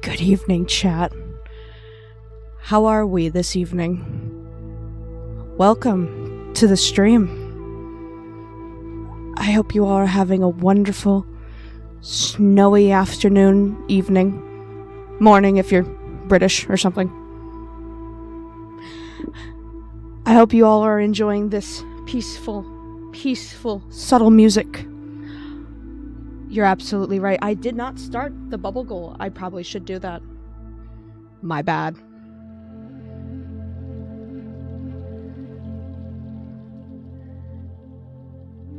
Good evening, chat. How are we this evening? Welcome to the stream. I hope you all are having a wonderful, snowy afternoon, evening, morning if you're British or something. I hope you all are enjoying this peaceful, subtle music. You're absolutely right. I did not start the bubble goal. I probably should do that. My bad.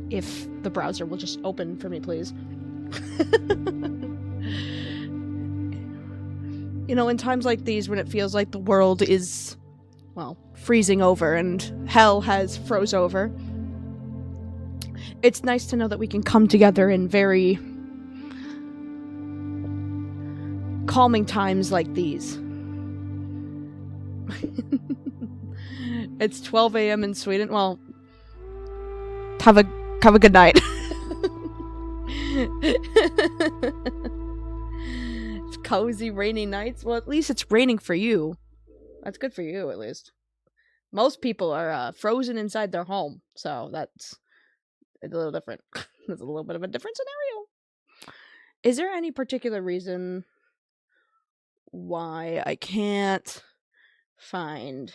If the browser will just open for me, please. You know, in times like these when it feels like the world is, well, freezing over and hell has froze over, it's nice to know that we can come together in very calming times like these. It's 12 a.m. in Sweden. Well, have a good night. It's cozy, rainy nights. Well, at least it's raining for you. That's good for you, at least. Most people are frozen inside their home, so it's a little different. It's a little bit of a different scenario. Is there any particular reason why I can't find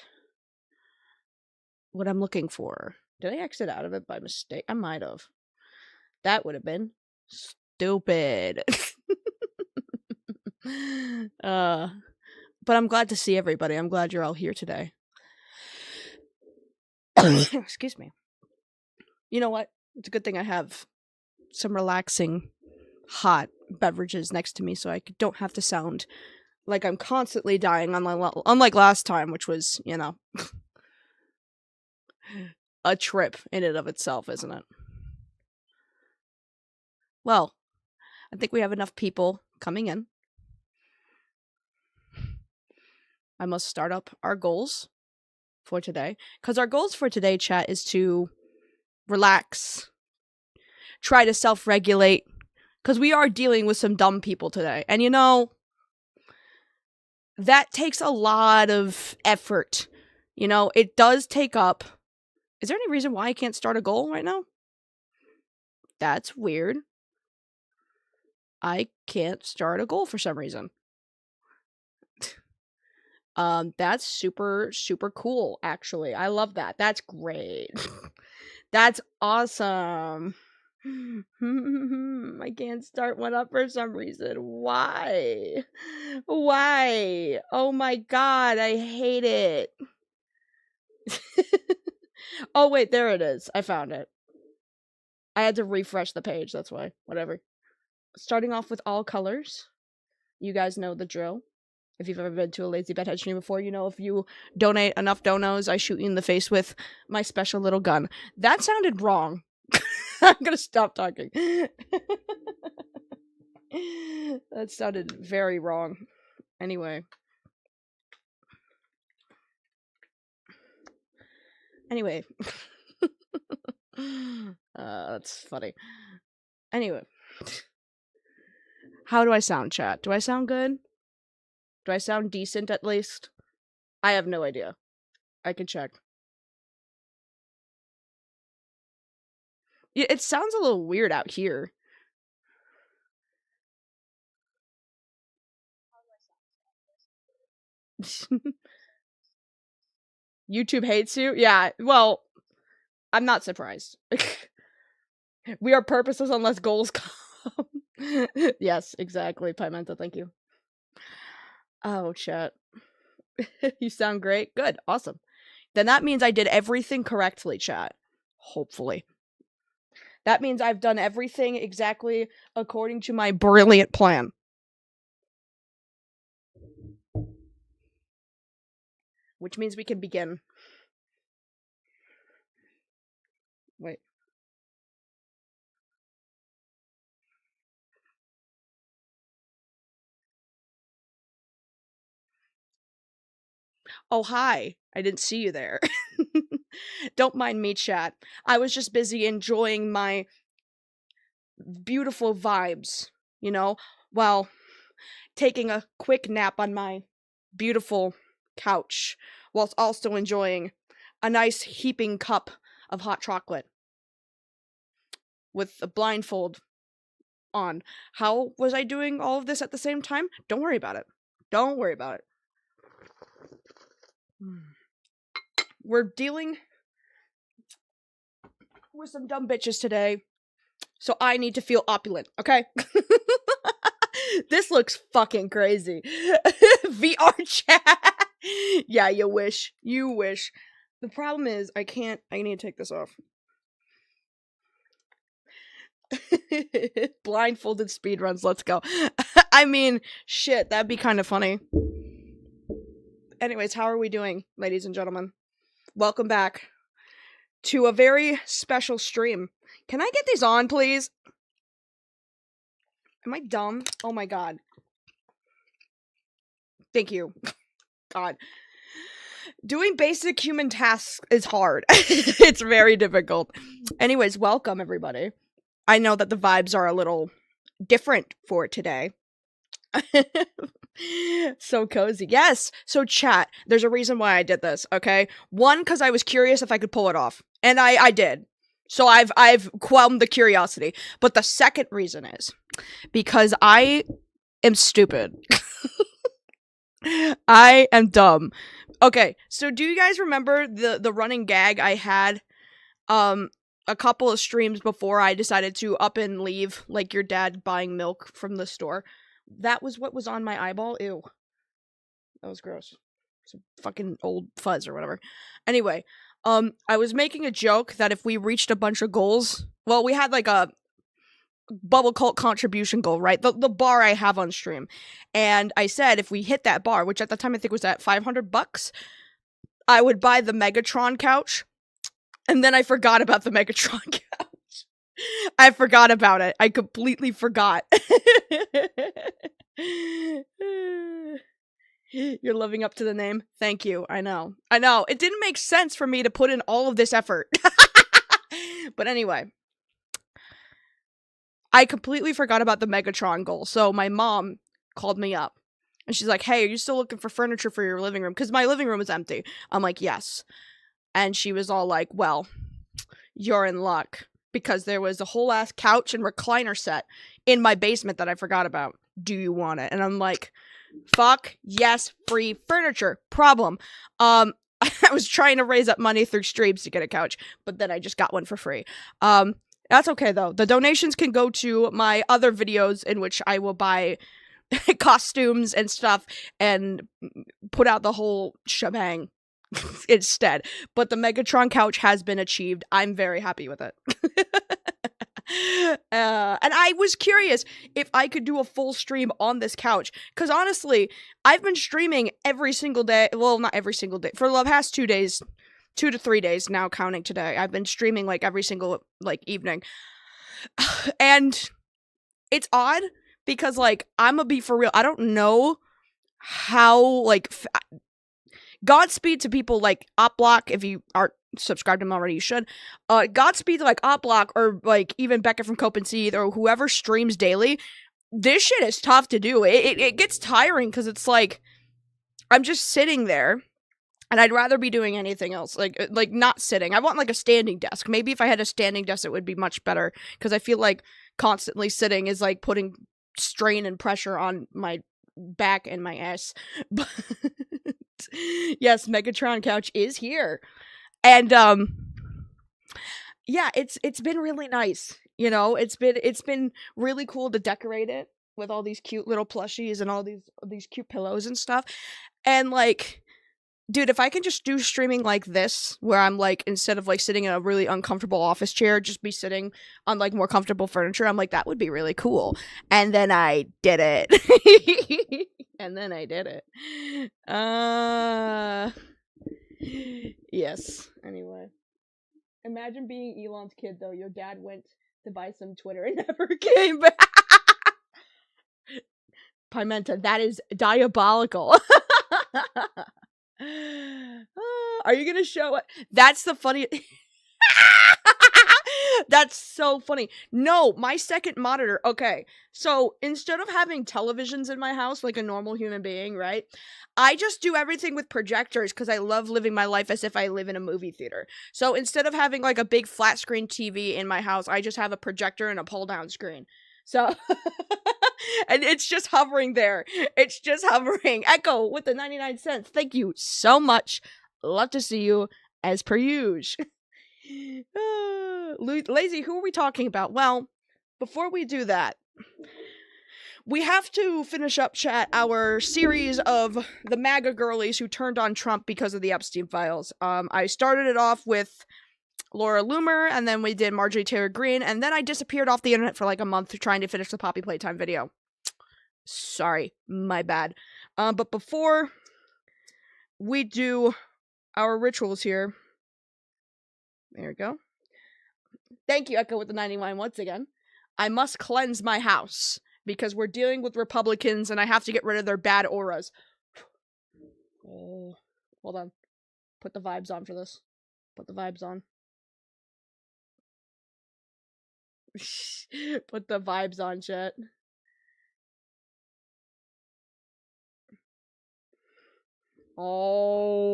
what I'm looking for? Did I exit out of it by mistake? I might have. That would have been stupid. But I'm glad to see everybody. I'm glad you're all here today. Excuse me. You know what? It's a good thing I have some relaxing, hot beverages next to me so I don't have to sound like I'm constantly dying unlike last time, which was, you know, a trip in and of itself, isn't it? Well, I think we have enough people coming in. I must start up our goals for today. Because our goals for today, chat, is to relax, try to self-regulate, because we are dealing with some dumb people today. And you know, that takes a lot of effort. You know, it does take up... Is there any reason why I can't start a goal right now? That's weird. I can't start a goal for some reason. That's super cool, actually. I love that. That's great. That's awesome. I can't start one up for some reason. Why? Why? Oh my god, I hate it. Oh wait, there it is. I found it. I had to refresh the page, that's why. Whatever. Starting off with all colors. You guys know the drill. If you've ever been to a Lazy Bedhead stream before, you know if you donate enough donos, I shoot you in the face with my special little gun. That sounded wrong. I'm gonna stop talking. That sounded very wrong. Anyway. That's funny. Anyway. How do I sound, chat? Do I sound good? Do I sound decent, at least? I have no idea. I can check. It sounds a little weird out here. YouTube hates you? Yeah, well, I'm not surprised. We are purposeless unless goals come. Yes, exactly, Pimenta, thank you. Oh, chat. You sound great. Good, awesome. Then that means I did everything correctly, chat. Hopefully. That means I've done everything exactly according to my brilliant plan. Which means we can begin. Wait. Oh, hi. I didn't see you there. Don't mind me, chat. I was just busy enjoying my beautiful vibes, you know? Well, taking a quick nap on my beautiful couch whilst also enjoying a nice heaping cup of hot chocolate with a blindfold on. How was I doing all of this at the same time? Don't worry about it. Don't worry about it. We're dealing with some dumb bitches today, so I need to feel opulent, okay? This looks fucking crazy. VR chat. Yeah, you wish. You wish. The problem is, I need to take this off. Blindfolded speedruns, let's go. I mean, shit, that'd be kind of funny. Anyways, how are we doing, ladies and gentlemen? Welcome back to a very special stream. Can I get these on, please? Am I dumb? Oh my god. Thank you. God. Doing basic human tasks is hard. It's very difficult. Anyways, welcome everybody. I know that the vibes are a little different for today. So cozy. Yes. So chat, there's a reason why I did this, okay? One, because I was curious if I could pull it off. And I did. So I've quelled the curiosity. But the second reason is because I am stupid. I am dumb. Okay, so do you guys remember the running gag I had a couple of streams before I decided to up and leave, like your dad buying milk from the store? That was what was on my eyeball. Ew. That was gross. It's a fucking old fuzz or whatever. Anyway, I was making a joke that if we reached a bunch of goals, well, we had like a bubble cult contribution goal, right? The bar I have on stream. And I said if we hit that bar, which at the time I think was at $500, I would buy the Megatron couch. And then I forgot about the Megatron couch. I forgot about it. I completely forgot. You're living up to the name. Thank you. I know. It didn't make sense for me to put in all of this effort. But anyway. I completely forgot about the Megatron goal. So my mom called me up. And she's like, hey, are you still looking for furniture for your living room? Because my living room is empty. I'm like, yes. And she was all like, well, you're in luck. Because there was a whole ass couch and recliner set in my basement that I forgot about. Do you want it? And I'm like, fuck, yes, free furniture. Problem. I was trying to raise up money through streams to get a couch. But then I just got one for free. That's okay, though. The donations can go to my other videos in which I will buy costumes and stuff and put out the whole shebang instead. But the Megatron couch has been achieved. I'm very happy with it. And I was curious if I could do a full stream on this couch. Because honestly, I've been streaming every single day. Well, not every single day. For the past 2 days. 2 to 3 days now, counting today. I've been streaming like every single like evening. And it's odd because like I'm gonna be for real. I don't know how like Godspeed to people like Opblock. If you aren't subscribed to them already, you should. Godspeed to like Opblock or like even Becca from Cope and Seethe or whoever streams daily. This shit is tough to do. It gets tiring because it's like I'm just sitting there. And I'd rather be doing anything else, like not sitting. I want like a standing desk. Maybe if I had a standing desk, it would be much better. Because I feel like constantly sitting is like putting strain and pressure on my back and my ass. But yes, Megatron couch is here, and yeah, it's been really nice. You know, it's been really cool to decorate it with all these cute little plushies and all these cute pillows and stuff, and like. Dude, if I can just do streaming like this, where I'm like, instead of like sitting in a really uncomfortable office chair, just be sitting on like more comfortable furniture, I'm like, that would be really cool. And then I did it. Yes. Anyway. Imagine being Elon's kid, though. Your dad went to buy some Twitter and never came back. Pimenta, that is diabolical. Are you gonna show it? That's the funny. That's so funny. No, my second monitor. Okay, so instead of having televisions in my house like a normal human being, right? I just do everything with projectors because I love living my life as if I live in a movie theater. So instead of having like a big flat screen TV in my house, I just have a projector and a pull down screen. So, and it's just hovering there. It's just hovering. Echo with the 99 cents. Thank you so much. Love to see you as per usual. Lazy, who are we talking about? Well, before we do that, we have to finish up, chat, our series of the MAGA girlies who turned on Trump because of the Epstein files. I started it off with Laura Loomer, and then we did Marjorie Taylor Greene, and then I disappeared off the internet for like a month trying to finish the Poppy Playtime video. Sorry, my bad. But before we do our rituals here, there we go. Thank you, Echo with the 99 once again. I must cleanse my house because we're dealing with Republicans and I have to get rid of their bad auras. Oh, hold on. Put the vibes on for this. Put the vibes on. Put the vibes on, chat. Oh.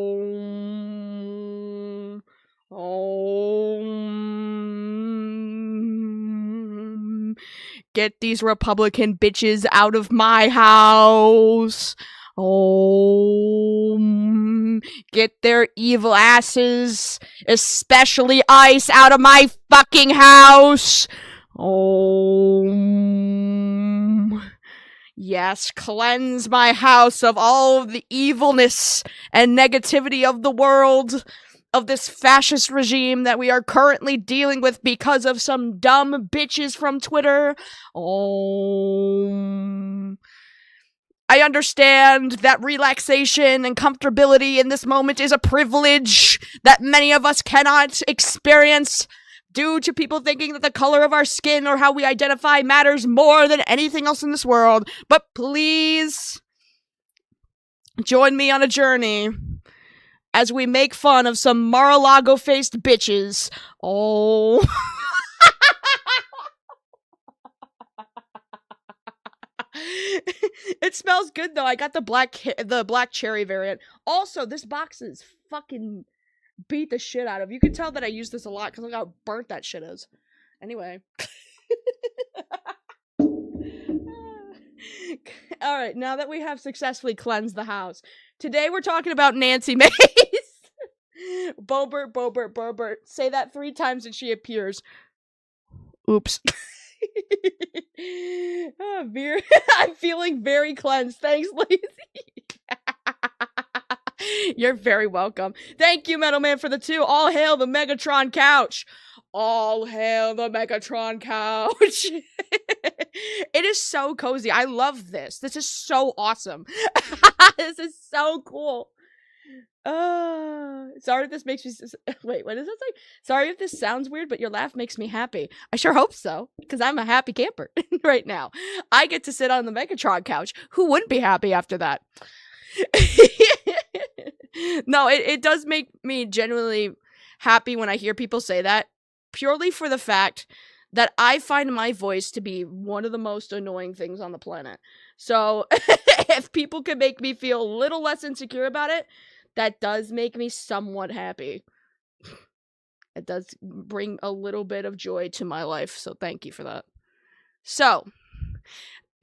Get these Republican bitches out of my house. Get their evil asses, especially ICE, out of my fucking house. Yes, cleanse my house of all of the evilness and negativity of the world, of this fascist regime that we are currently dealing with because of some dumb bitches from Twitter. I understand that relaxation and comfortability in this moment is a privilege that many of us cannot experience due to people thinking that the color of our skin or how we identify matters more than anything else in this world. But please join me on a journey as we make fun of some Mar-a-Lago-faced bitches. It smells good though. I got the black cherry variant. Also, this box is fucking beat the shit out of. You can tell that I use this a lot because look how burnt that shit is. Anyway. Alright, now that we have successfully cleansed the house, today we're talking about Nancy Mace. Bobert, Bobert, Bobert. Say that 3 times and she appears. Oops. I'm feeling very cleansed. Thanks, Lazy. You're very welcome. Thank you, Metal Man, for the 2. All hail the Megatron couch. All hail the Megatron couch. It is so cozy. I love this. This is so awesome. This is so cool. Sorry if this makes me... Wait, what does it say? Sorry if this sounds weird, but your laugh makes me happy. I sure hope so, because I'm a happy camper right now. I get to sit on the Megatron couch. Who wouldn't be happy after that? No, it does make me genuinely happy when I hear people say that, purely for the fact that I find my voice to be one of the most annoying things on the planet. So, if people can make me feel a little less insecure about it, that does make me somewhat happy. It does bring a little bit of joy to my life, so thank you for that. So,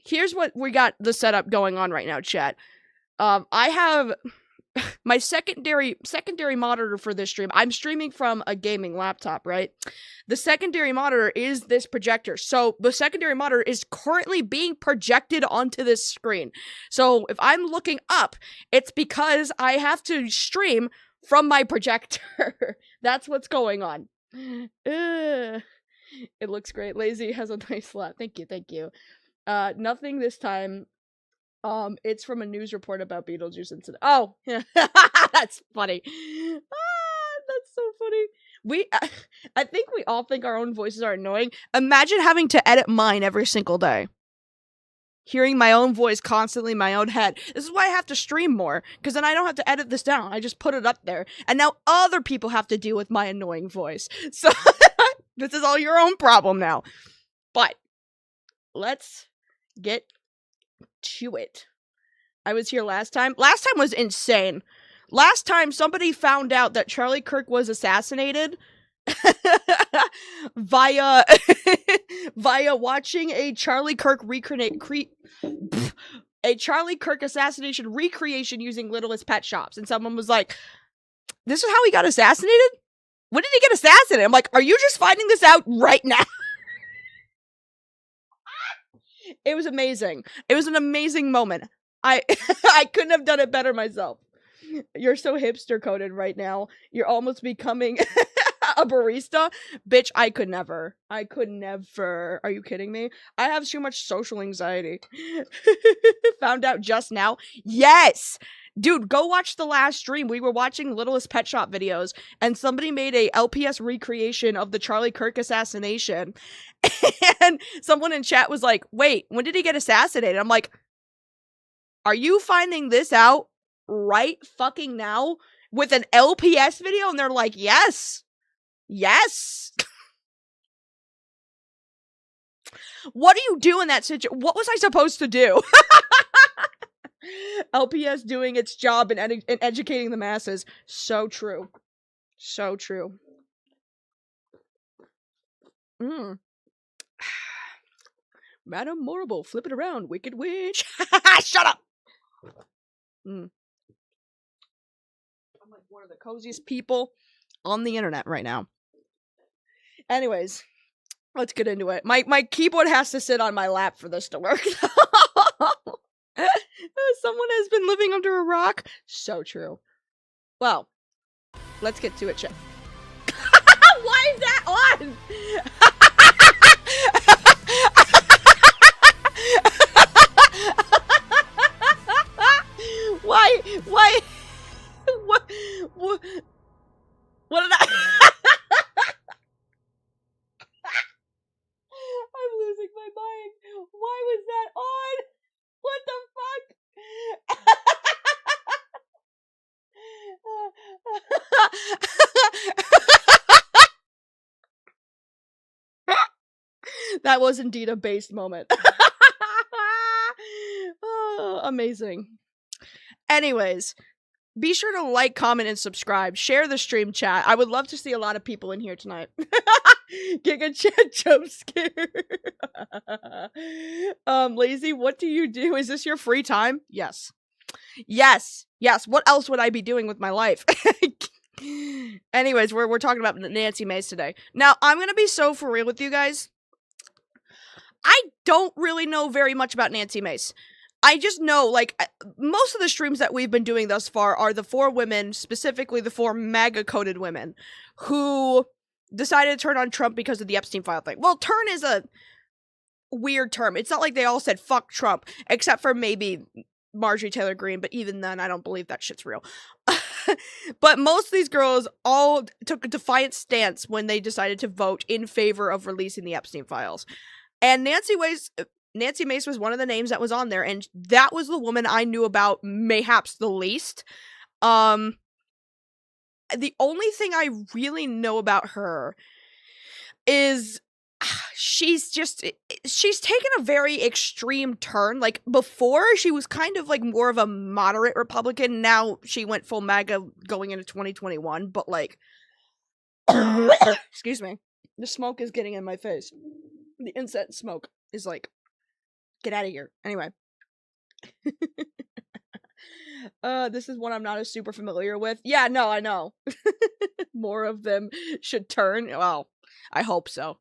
here's what we got the setup going on right now, chat. I have my secondary monitor for this stream. I'm streaming from a gaming laptop, right? The secondary monitor is this projector. So the secondary monitor is currently being projected onto this screen. So if I'm looking up, it's because I have to stream from my projector. That's what's going on. It looks great. Lazy has a nice lot. Thank you, thank you. Nothing this time. It's from a news report about Beetlejuice incident. Oh, that's funny. That's so funny. I think we all think our own voices are annoying. Imagine having to edit mine every single day. Hearing my own voice constantly in my own head. This is why I have to stream more, because then I don't have to edit this down. I just put it up there. And now other people have to deal with my annoying voice. So, This is all your own problem now. But let's get to it. I was here last time. Last time was insane. Last time somebody found out that Charlie Kirk was assassinated via watching a Charlie Kirk assassination recreation using Littlest Pet Shops. And someone was like, this is how he got assassinated? When did he get assassinated? I'm like, are you just finding this out right now? It was amazing. It was an amazing moment. I couldn't have done it better myself. You're so hipster coded right now. You're almost becoming a barista. Bitch, I could never. I could never. Are you kidding me? I have too much social anxiety. Found out just now. Yes! Dude, go watch the last stream. We were watching Littlest Pet Shop videos, and somebody made a LPS recreation of the Charlie Kirk assassination. And someone in chat was like, wait, when did he get assassinated? I'm like, are you finding this out right fucking now with an LPS video? And they're like, yes. Yes. What do you do in that situation? What was I supposed to do? LPS doing its job in educating the masses. So true. So true. Madam Morrible, flip it around, wicked witch. Shut up! I'm like one of the coziest people on the internet right now. Anyways, let's get into it. My keyboard has to sit on my lap for this to work. Someone has been living under a rock. So true. Well, let's get to it, chat. Why is that on? Why? What did I? I'm losing my mind. Why was that on? What the fuck? That was indeed a based moment. Oh, amazing. Anyways, be sure to like, comment, and subscribe. Share the stream, chat. I would love to see a lot of people in here tonight. Giga chat jump scare. Lazy, what do you do? Is this your free time? Yes. Yes. Yes. What else would I be doing with my life? Anyways, we're talking about Nancy Mace today. Now, I'm gonna be so for real with you guys. I don't really know very much about Nancy Mace. I just know, like, most of the streams that we've been doing thus far are the 4 women, specifically the 4 MAGA-coded women, who decided to turn on Trump because of the Epstein file thing. Well, turn is a weird term. It's not like they all said, fuck Trump, except for maybe Marjorie Taylor Greene, but even then, I don't believe that shit's real. But most of these girls all took a defiant stance when they decided to vote in favor of releasing the Epstein files. And Nancy Mace was one of the names that was on there, and that was the woman I knew about mayhaps the least. The only thing I really know about her is she's taken a very extreme turn. Like, before, she was kind of like more of a moderate Republican. Now she went full MAGA going into 2021, but like, excuse me, the smoke is getting in my face. The incense smoke is like, get out of here. Anyway. This is one I'm not as super familiar with. Yeah, no, I know. More of them should turn. Well, I hope so.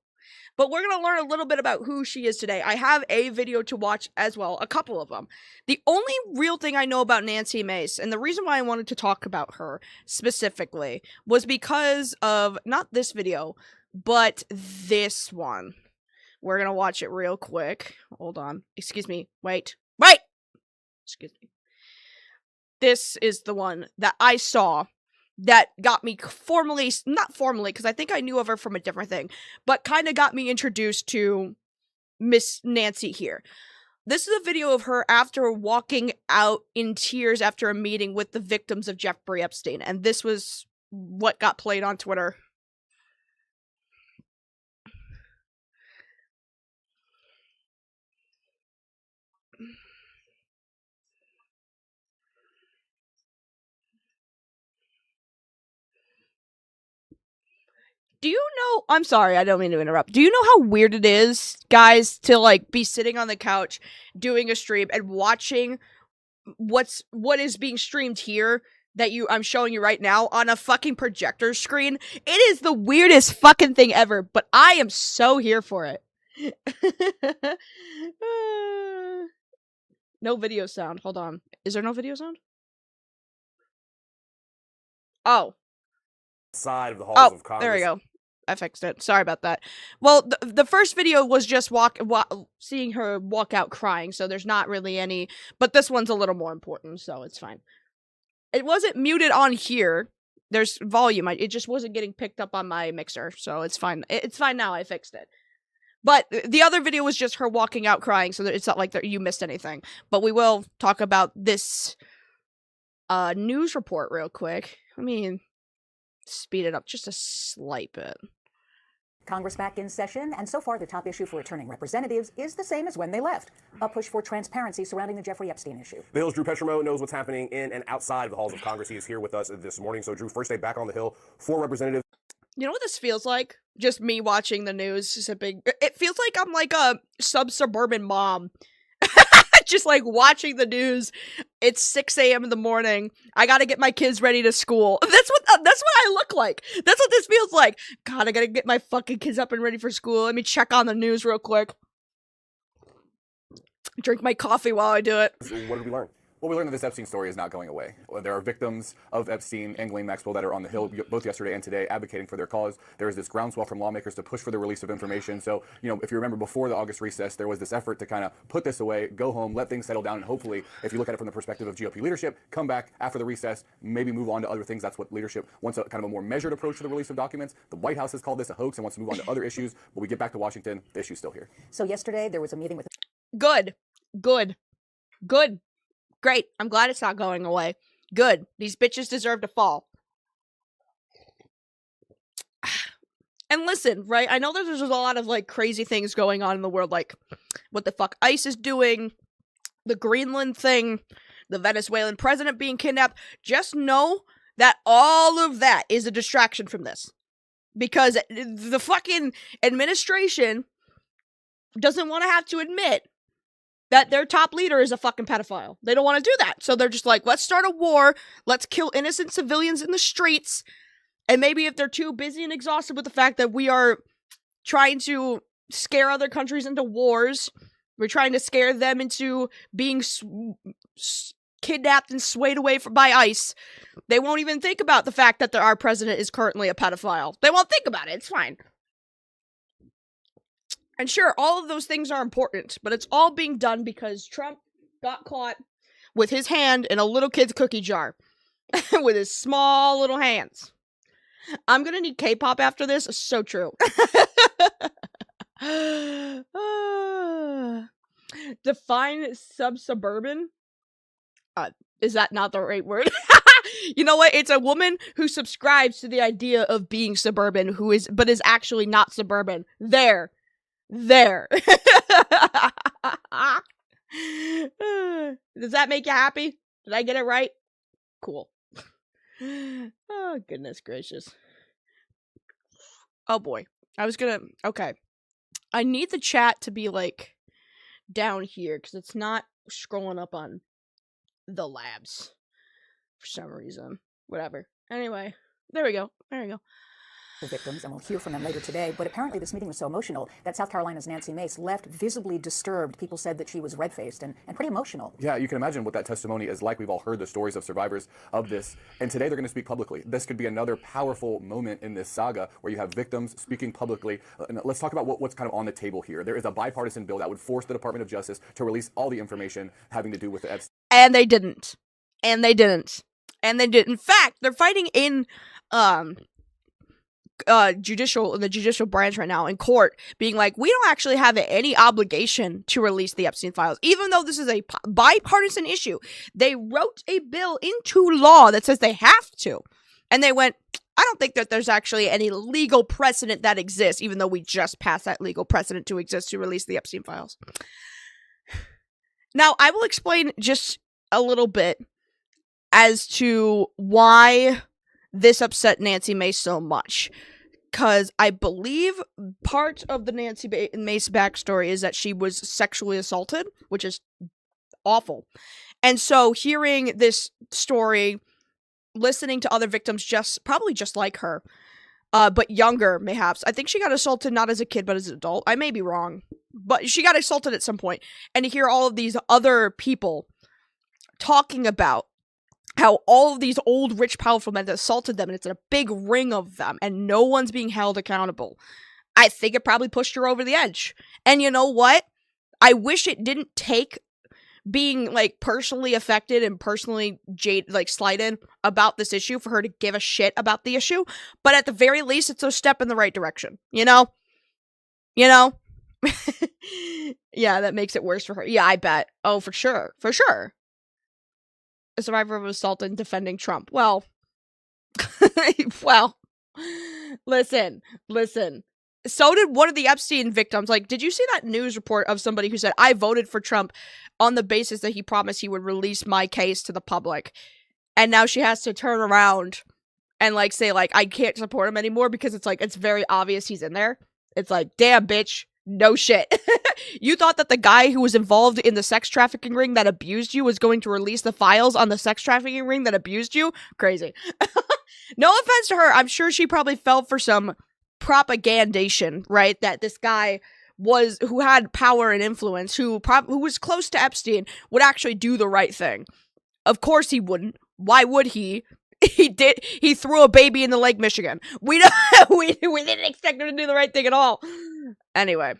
But we're gonna learn a little bit about who she is today. I have a video to watch as well, a couple of them. The only real thing I know about Nancy Mace, and the reason why I wanted to talk about her specifically, was because of, not this video, but this one. We're gonna watch it real quick. Hold on. Excuse me. Wait. Excuse me. This is the one that I saw that got me not formally, because I think I knew of her from a different thing, but kind of got me introduced to Miss Nancy here. This is a video of her after walking out in tears after a meeting with the victims of Jeffrey Epstein, and this was what got played on Twitter. Do you know, I'm sorry, I don't mean to interrupt. Do you know how weird it is, guys, to like be sitting on the couch doing a stream and watching what is being streamed here that I'm showing you right now on a fucking projector screen? It is the weirdest fucking thing ever, but I am so here for it. No video sound. Hold on. Is there no video sound? Oh. Side of the halls of Congress. There we go. I fixed it. Sorry about that. Well, the first video was just seeing her walk out crying, so there's not really any, but this one's a little more important, so it's fine. It wasn't muted on here. There's volume. It just wasn't getting picked up on my mixer, so it's fine. It's fine now. I fixed it. But the other video was just her walking out crying, so it's not like you missed anything. But we will talk about this news report real quick. Let me speed it up just a slight bit. Congress back in session, and so far the top issue for returning representatives is the same as when they left, a push for transparency surrounding the Jeffrey Epstein issue. The Hill's Drew Petromo knows what's happening in and outside of the halls of Congress. He is here with us this morning. So, Drew, first day back on the Hill, 4 representatives. You know what this feels like? Just me watching the news, sipping. It feels like I'm like a suburban mom. Just like watching the news. It's 6 a.m. in the morning. I gotta get my kids ready to school. That's what I look like. That's what this feels like. God, I gotta get my fucking kids up and ready for school. Let me check on the news real quick. Drink my coffee while I do it. What did we learn? Well, we learned that this Epstein story is not going away. There are victims of Epstein and Ghislaine Maxwell that are on the Hill both yesterday and today advocating for their cause. There is this groundswell from lawmakers to push for the release of information. So, if you remember before the August recess, there was this effort to kind of put this away, go home, let things settle down, and hopefully, if you look at it from the perspective of GOP leadership, come back after the recess, maybe move on to other things. That's what leadership wants, a kind of a more measured approach to the release of documents. The White House has called this a hoax and wants to move on to other issues. But we get back to Washington, the issue's still here. So yesterday there was a meeting with... Good. Great. I'm glad it's not going away. Good. These bitches deserve to fall. And listen, right? I know there's a lot of, like, crazy things going on in the world, like, what the fuck ICE is doing, the Greenland thing, the Venezuelan president being kidnapped. Just know that all of that is a distraction from this. Because the fucking administration doesn't want to have to admit that their top leader is a fucking pedophile. They don't want to do that. So they're just like, let's start a war. Let's kill innocent civilians in the streets. And maybe if they're too busy and exhausted with the fact that we are trying to scare other countries into wars, we're trying to scare them into being kidnapped and swayed away by ICE, they won't even think about the fact that our president is currently a pedophile. They won't think about it. It's fine. And sure, all of those things are important, but it's all being done because Trump got caught with his hand in a little kid's cookie jar. With his small little hands. I'm gonna need K-pop after this. So true. Define suburban? Is that not the right word? You know what? It's a woman who subscribes to the idea of being suburban, but is actually not suburban. There. Does that make you happy? Did I get it right? Cool. Oh, goodness gracious. Oh, boy. Okay. I need the chat to be, like, down here, because it's not scrolling up on the labs. For some reason. Whatever. Anyway. There we go. The victims, and we'll hear from them later today. But apparently this meeting was so emotional that South Carolina's Nancy Mace left visibly disturbed. People said that she was red-faced and pretty emotional. Yeah, you can imagine what that testimony is like. We've all heard the stories of survivors of this. And today they're going to speak publicly. This could be another powerful moment in this saga where you have victims speaking publicly. And let's talk about what's kind of on the table here. There is a bipartisan bill that would force the Department of Justice to release all the information having to do with the Epstein. And they didn't. In fact, they're fighting in the judicial branch right now in court, being like, we don't actually have any obligation to release the Epstein files, even though this is a bipartisan issue. They wrote a bill into law that says they have to, and they went, I don't think that there's actually any legal precedent that exists, even though we just passed that legal precedent to exist to release the Epstein files. Now, I will explain just a little bit as to why this upset Nancy Mace so much. Because I believe part of the Nancy Mace backstory is that she was sexually assaulted, which is awful. And so hearing this story, listening to other victims probably just like her, but younger, mayhaps. I think she got assaulted not as a kid, but as an adult. I may be wrong. But she got assaulted at some point. And to hear all of these other people talking about how all of these old, rich, powerful men assaulted them, and it's a big ring of them, and no one's being held accountable. I think it probably pushed her over the edge. And you know what? I wish it didn't take being, like, personally affected and personally slighted about this issue for her to give a shit about the issue. But at the very least, it's a step in the right direction. You know? Yeah, that makes it worse for her. Yeah, I bet. Oh, for sure. For sure. A survivor of assault and defending Trump. Well, listen. So did one of the Epstein victims. Like, did you see that news report of somebody who said, I voted for Trump on the basis that he promised he would release my case to the public. And now she has to turn around and, like, say, like, I can't support him anymore because it's, like, it's very obvious he's in there. It's like, damn, bitch. No shit. You thought that the guy who was involved in the sex trafficking ring that abused you was going to release the files on the sex trafficking ring that abused you? Crazy. No offense to her. I'm sure she probably fell for some propagandation, right? That this guy who had power and influence, who was close to Epstein, would actually do the right thing. Of course he wouldn't. Why would he? He did. He threw a baby in the Lake Michigan. We didn't expect him to do the right thing at all. Anyway.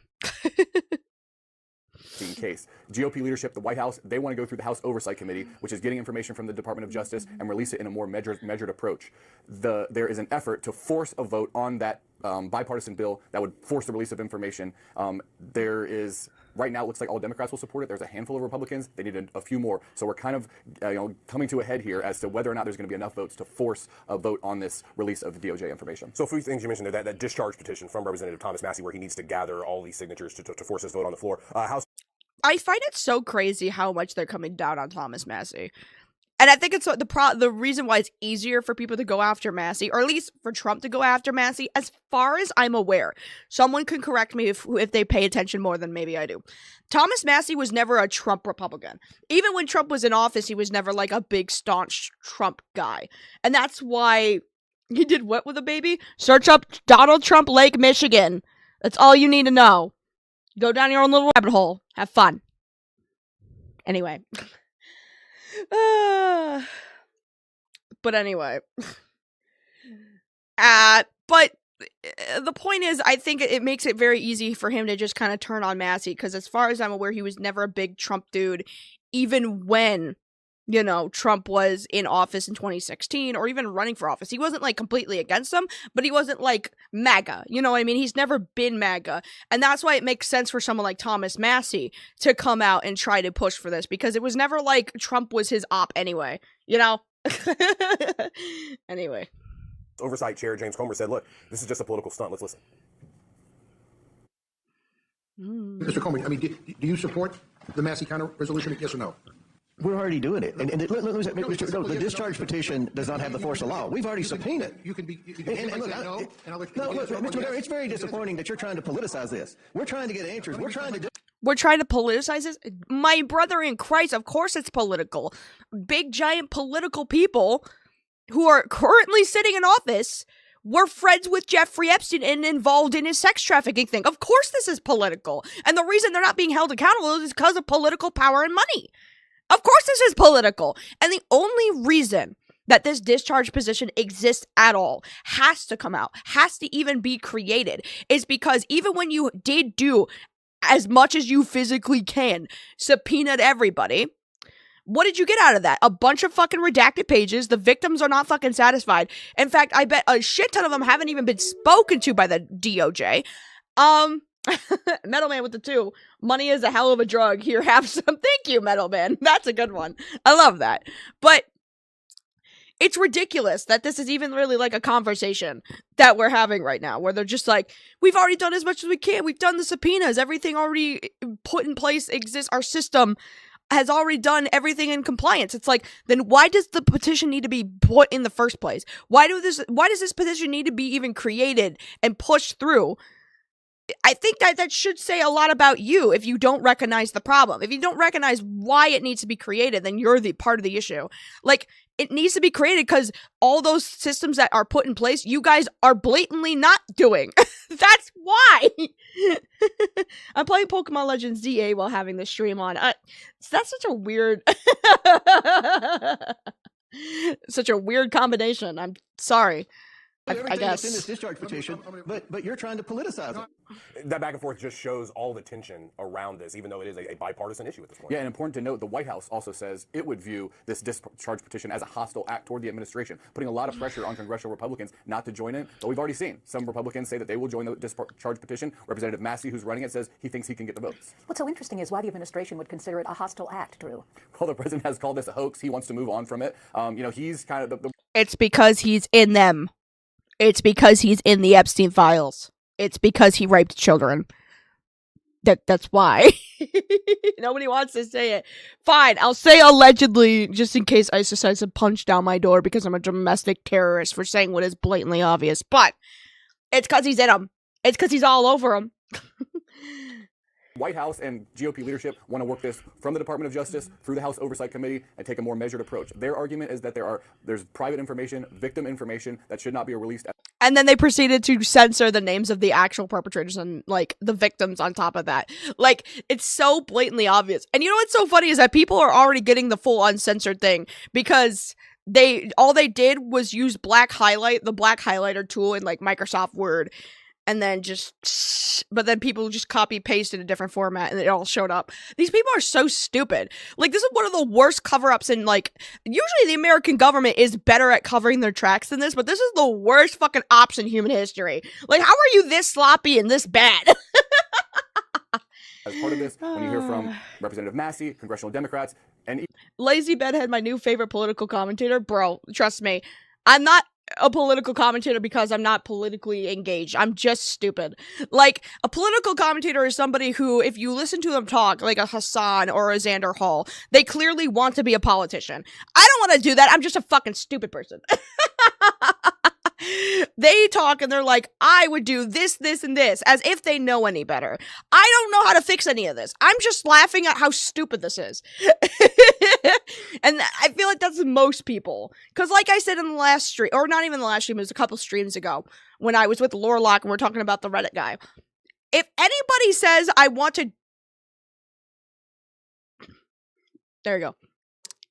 Case. GOP leadership, the White House, they want to go through the House Oversight Committee, which is getting information from the Department of Justice and release it in a more measured approach. There is an effort to force a vote on that bipartisan bill that would force the release of information. Right now, it looks like all Democrats will support it. There's a handful of Republicans. They need a few more. So we're kind of coming to a head here as to whether or not there's going to be enough votes to force a vote on this release of DOJ information. So a few things you mentioned there, that discharge petition from Representative Thomas Massie, where he needs to gather all these signatures to force his vote on the floor. I find it so crazy how much they're coming down on Thomas Massie. And I think it's the reason why it's easier for people to go after Massie, or at least for Trump to go after Massie, as far as I'm aware. Someone can correct me if they pay attention more than maybe I do. Thomas Massie was never a Trump Republican. Even when Trump was in office, he was never like a big staunch Trump guy. And that's why he did what with a baby? Search up Donald Trump Lake, Michigan. That's all you need to know. Go down your own little rabbit hole. Have fun. Anyway. But anyway. But the point is, I think it makes it very easy for him to just kind of turn on Massie, because as far as I'm aware, he was never a big Trump dude, even when, Trump was in office in 2016, or even running for office. He wasn't, like, completely against them, but he wasn't, like, MAGA. You know what I mean? He's never been MAGA. And that's why it makes sense for someone like Thomas Massie to come out and try to push for this, because it was never like Trump was his op anyway, Anyway. Oversight Chair James Comer said, look, this is just a political stunt. Let's listen. Mr. Comer, do you support the Massie counter resolution, yes or no? We're already doing it. And the discharge petition does not have the force of law. We've already subpoenaed. You can look, no, and I'll let you Mr. McGarry, it's very disappointing that you're trying to politicize this. We're trying to get answers. We're trying to politicize this? My brother in Christ, of course it's political. Big, giant political people who are currently sitting in office were friends with Jeffrey Epstein and involved in his sex trafficking thing. Of course this is political. And the reason they're not being held accountable is because of political power and money. Of course this is political. And the only reason that this discharge position exists at all, has to come out, has to even be created, is because even when you did do as much as you physically can, subpoenaed everybody, what did you get out of that? A bunch of fucking redacted pages. The victims are not fucking satisfied. In fact, I bet a shit ton of them haven't even been spoken to by the DOJ. Metal Man with the 2. Money is a hell of a drug. Here, have some. Thank you, Metal Man. That's a good one. I love that. But it's ridiculous that this is even really like a conversation that we're having right now, where they're just like, we've already done as much as we can. We've done the subpoenas. Everything already put in place exists. Our system has already done everything in compliance. It's like, then why does the petition need to be put in the first place? Why does this petition need to be even created and pushed through? I think that should say a lot about you if you don't recognize the problem. If you don't recognize why it needs to be created, then you're the part of the issue. Like, it needs to be created because all those systems that are put in place, you guys are blatantly not doing. That's why. I'm playing Pokemon Legends ZA while having this stream on. That's such a weird... such a weird combination. I'm sorry. I guess. In this discharge petition, but you're trying to politicize it. That back and forth just shows all the tension around this, even though it is a bipartisan issue at this point. Yeah, and important to note, the White House also says it would view this discharge petition as a hostile act toward the administration, putting a lot of pressure on congressional Republicans not to join it. But we've already seen some Republicans say that they will join the discharge petition. Representative Massey, who's running it, says he thinks he can get the votes. What's so interesting is why the administration would consider it a hostile act, Drew. Well, the president has called this a hoax. He wants to move on from it. He's kind of the... It's because he's in them. It's because he's in the Epstein files. It's because he raped children. That's why. Nobody wants to say it. Fine, I'll say allegedly, just in case ISIS decides to punch down my door because I'm a domestic terrorist for saying what is blatantly obvious. But it's because he's in them. It's because he's all over them. White House and GOP leadership want to work this from the Department of Justice through the House Oversight Committee and take a more measured approach. Their argument is that there's private information, victim information that should not be released. And then they proceeded to censor the names of the actual perpetrators and, like, the victims on top of that. Like, it's so blatantly obvious. And you know what's so funny is that people are already getting the full uncensored thing because all they did was use the black highlighter tool in, like, Microsoft Word. And then but then people just copy paste in a different format and it all showed up. These people are so stupid. Like, this is one of the worst cover-ups in, like, usually the American government is better at covering their tracks than this, but this is the worst fucking ops in human history. Like, how are you this sloppy and this bad? As part of this, when you hear from Representative Massey, congressional Democrats, and... Lazy Bedhead, my new favorite political commentator. Bro, trust me. I'm not a political commentator because I'm not politically engaged. I'm just stupid. Like, a political commentator is somebody who, if you listen to them talk, like a Hassan or a Xander Hall, they clearly want to be a politician. I don't want to do that. I'm just a fucking stupid person. They talk and they're like, I would do this, this, and this, as if they know any better. I don't know how to fix any of this. I'm just laughing at how stupid this is. And I feel like that's most people. Because like I said in the last stream, or not even the last stream, it was a couple streams ago, when I was with Lorlock and we're talking about the Reddit guy. If anybody says, I want to... There you go.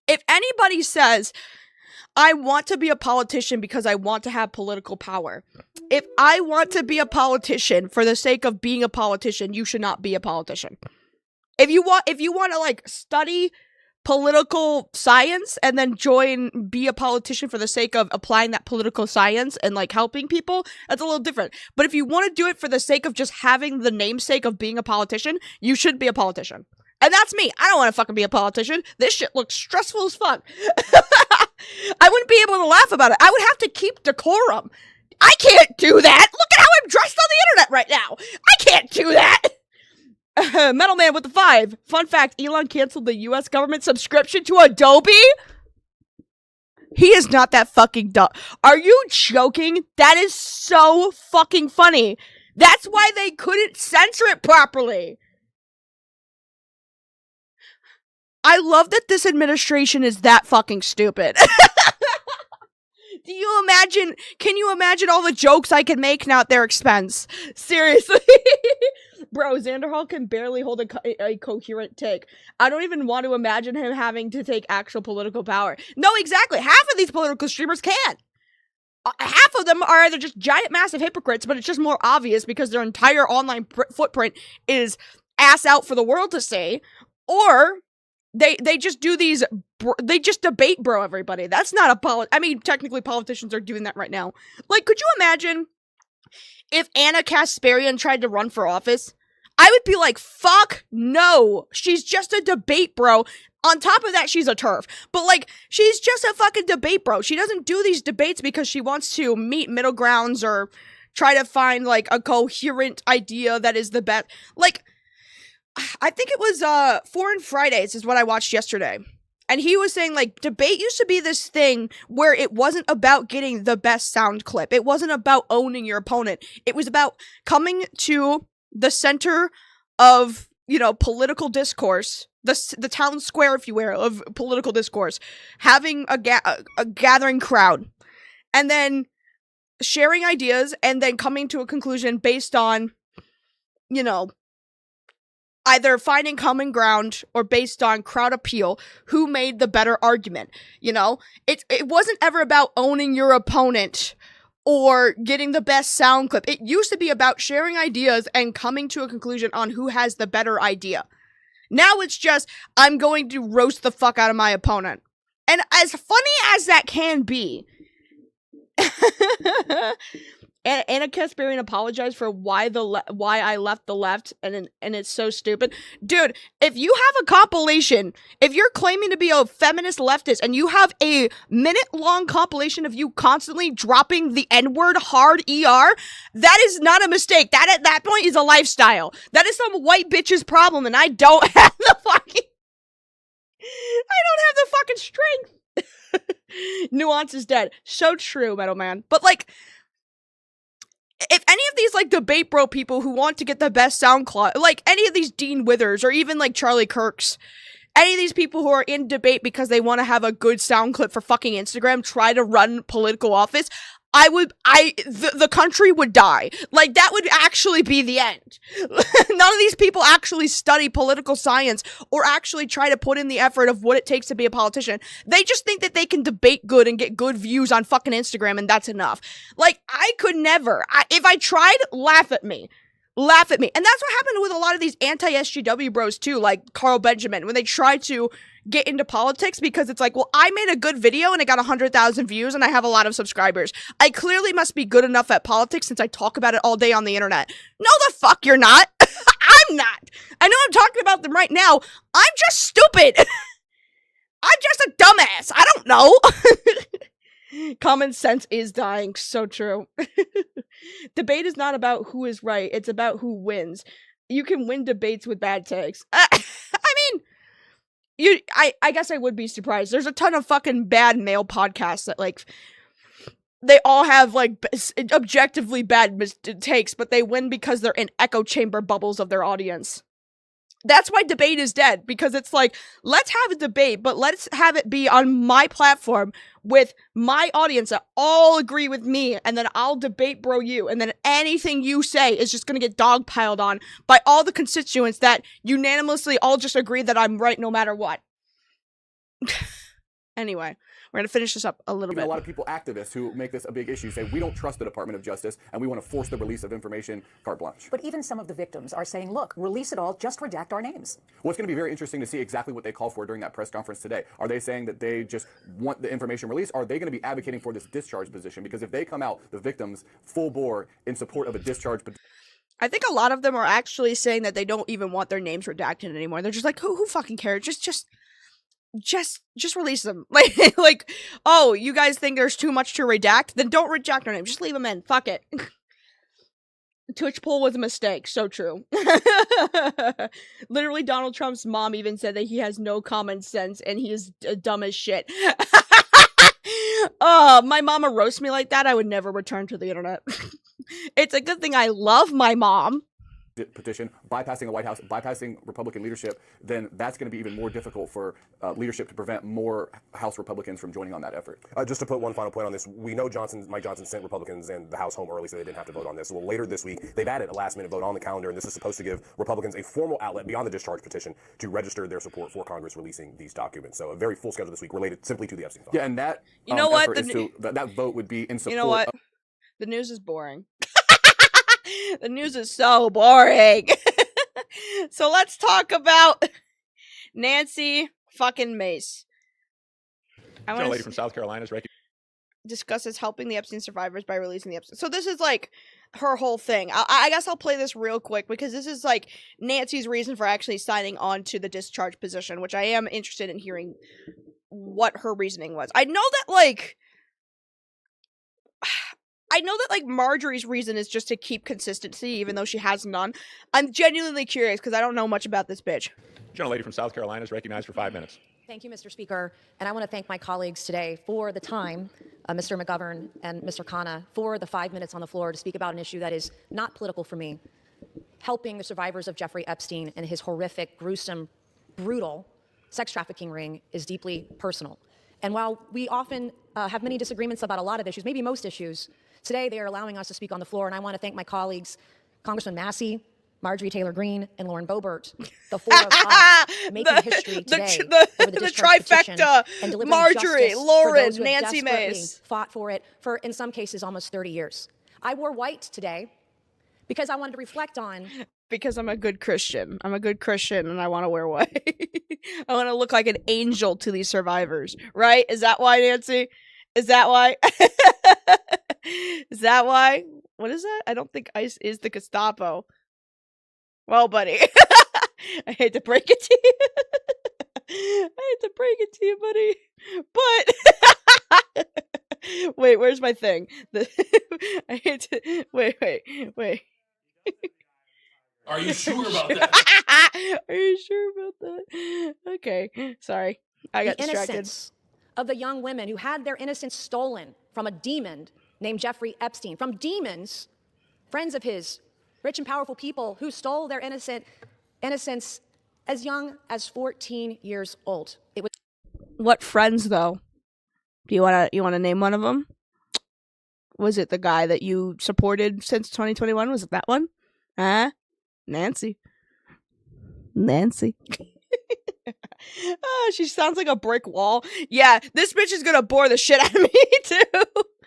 If anybody says... I want to be a politician because I want to have political power. If I want to be a politician for the sake of being a politician, you should not be a politician. If you want to like study political science and then be a politician for the sake of applying that political science and like helping people, that's a little different. But if you want to do it for the sake of just having the namesake of being a politician, you should be a politician. And that's me. I don't want to fucking be a politician. This shit looks stressful as fuck. I wouldn't be able to laugh about it. I would have to keep decorum. I can't do that. Look at how I'm dressed on the internet right now. I can't do that. Metal Man with the 5. Fun fact, Elon canceled the US government subscription to Adobe. He is not that fucking dumb. Are you joking? That is so fucking funny. That's why they couldn't censor it properly. I love that this administration is that fucking stupid. Can you imagine all the jokes I can make now at their expense? Seriously. Bro, Xander Hall can barely hold a coherent take. I don't even want to imagine him having to take actual political power. No, exactly. Half of these political streamers can't. Half of them are either just giant, massive hypocrites, but it's just more obvious because their entire online footprint is ass out for the world to see, or they just do these, they just debate bro everybody. That's not I mean, technically politicians are doing that right now. Like, could you imagine if Anna Kasparian tried to run for office? I would be like, fuck no. She's just a debate bro. On top of that, she's a TERF. But, like, she's just a fucking debate bro. She doesn't do these debates because she wants to meet middle grounds or try to find, like, a coherent idea that is the best. Like, I think it was Foreign Fridays is what I watched yesterday. And he was saying, like, debate used to be this thing where it wasn't about getting the best sound clip. It wasn't about owning your opponent. It was about coming to the center of, you know, political discourse, the town square, if you will, of political discourse, having a gathering crowd, and then sharing ideas, and then coming to a conclusion based on, you know, either finding common ground or based on crowd appeal, who made the better argument. You know, it wasn't ever about owning your opponent or getting the best sound clip. It used to be about sharing ideas and coming to a conclusion on who has the better idea. Now it's just, I'm going to roast the fuck out of my opponent. And as funny as that can be, and Anna Kasparian apologized for why I left the left, and it's so stupid. Dude, if you have a compilation, if you're claiming to be a feminist leftist, and you have a minute-long compilation of you constantly dropping the N-word hard ER, that is not a mistake. That at that point is a lifestyle. That is some white bitch's problem, and I don't have the fucking strength. Nuance is dead. So true, Metal Man. But like, if any of these, like, debate bro people who want to get the best sound clip, like any of these Dean Withers or even like Charlie Kirks, any of these people who are in debate because they want to have a good sound clip for fucking Instagram, try to run political office, the country would die. Like, that would actually be the end. None of these people actually study political science or actually try to put in the effort of what it takes to be a politician. They just think that they can debate good and get good views on fucking Instagram, and that's enough. Like, I could never. If I tried, laugh at me. Laugh at me. And that's what happened with a lot of these anti-SJW bros too, like Carl Benjamin, when they try to get into politics, because it's like, well, I made a good video and it got 100,000 views and I have a lot of subscribers. I clearly must be good enough at politics since I talk about it all day on the internet. No, the fuck you're not. I'm not. I know I'm talking about them right now. I'm just stupid. I'm just a dumbass. I don't know. Common sense is dying. So true. Debate is not about who is right. It's about who wins. You can win debates with bad takes. I mean, I guess I would be surprised. There's a ton of fucking bad male podcasts that, like, they all have, like, objectively bad takes, but they win because they're in echo chamber bubbles of their audience. That's why debate is dead, because it's like, let's have a debate, but let's have it be on my platform with my audience that all agree with me, and then I'll debate bro you, and then anything you say is just gonna get dogpiled on by all the constituents that unanimously all just agree that I'm right no matter what. Anyway, we're gonna finish this up a little bit. A lot of people, activists, who make this a big issue, say we don't trust the Department of Justice and we want to force the release of information carte blanche. But even some of the victims are saying, look, release it all, just redact our names. Well, it's going to be very interesting to see exactly what they call for during that press conference today. Are they saying that they just want the information released? Are they going to be advocating for this discharge position? Because if they come out, the victims, full bore in support of a discharge position, I think a lot of them are actually saying that they don't even want their names redacted anymore. They're just like, who fucking cares? Just release them. Like, oh, you guys think there's too much to redact? Then don't redact our name. Just leave them in. Fuck it. Twitch poll was a mistake. So true. Literally, Donald Trump's mom even said that he has no common sense and he is dumb as shit. Oh, my mama roast me like that, I would never return to the internet. It's a good thing I love my mom. petition, bypassing the White House, bypassing Republican leadership, then that's going to be even more difficult for leadership to prevent more House Republicans from joining on that effort. Just to put one final point on this, we know Mike Johnson sent Republicans and the House home early so they didn't have to vote on this. Well, later this week, they've added a last-minute vote on the calendar, and this is supposed to give Republicans a formal outlet beyond the discharge petition to register their support for Congress releasing these documents. So a very full schedule this week related simply to the Epstein file. Yeah, and that you know what? that vote would be in support. You know what? The news is boring. The news is so boring. So let's talk about Nancy fucking Mace. A lady from South Carolina is discusses helping the Epstein survivors by releasing the Epstein. So this is like her whole thing. I guess I'll play this real quick because this is like Nancy's reason for actually signing on to the discharge position, which I am interested in hearing what her reasoning was. I know that like I know that, like, Marjorie's reason is just to keep consistency, even though she has none. I'm genuinely curious, because I don't know much about this bitch. Gentlelady from South Carolina is recognized for 5 minutes. Thank you, Mr. Speaker. And I want to thank my colleagues today for the time, Mr. McGovern and Mr. Khanna, for the 5 minutes on the floor to speak about an issue that is not political for me. Helping the survivors of Jeffrey Epstein and his horrific, gruesome, brutal sex trafficking ring is deeply personal. And while we often have many disagreements about a lot of issues, maybe most issues, today they are allowing us to speak on the floor, and I want to thank my colleagues, Congressman Massey, Marjorie Taylor Greene, and Lauren Boebert, the four of us making history today over the trifecta, and delivering Marjorie, justice Lauren, for those who have Nancy desperately Mace. fought for it for, in some cases, almost 30 years. I wore white today because I wanted to reflect on... Because I'm a good Christian. I'm a good Christian, and I want to wear white. I want to look like an angel to these survivors, right? Is that why, Nancy? Is that why? Is that why? What is that? I don't think ICE is the Gestapo. Well, buddy, I hate to break it to you. I hate to break it to you, buddy. But wait, where's my thing? I hate to wait. Are you sure about that? Are you sure about that? Okay, sorry. I got distracted. Innocence of the young women who had their innocence stolen from a demon named Jeffrey Epstein, from demons, friends of his, rich and powerful people who stole their innocence as young as 14 years old. It was. What friends, though? Do you wanna name one of them? Was it the guy that you supported since 2021? Was it that one? Huh? Nancy. Oh, she sounds like a brick wall. Yeah, this bitch is gonna bore the shit out of me, too.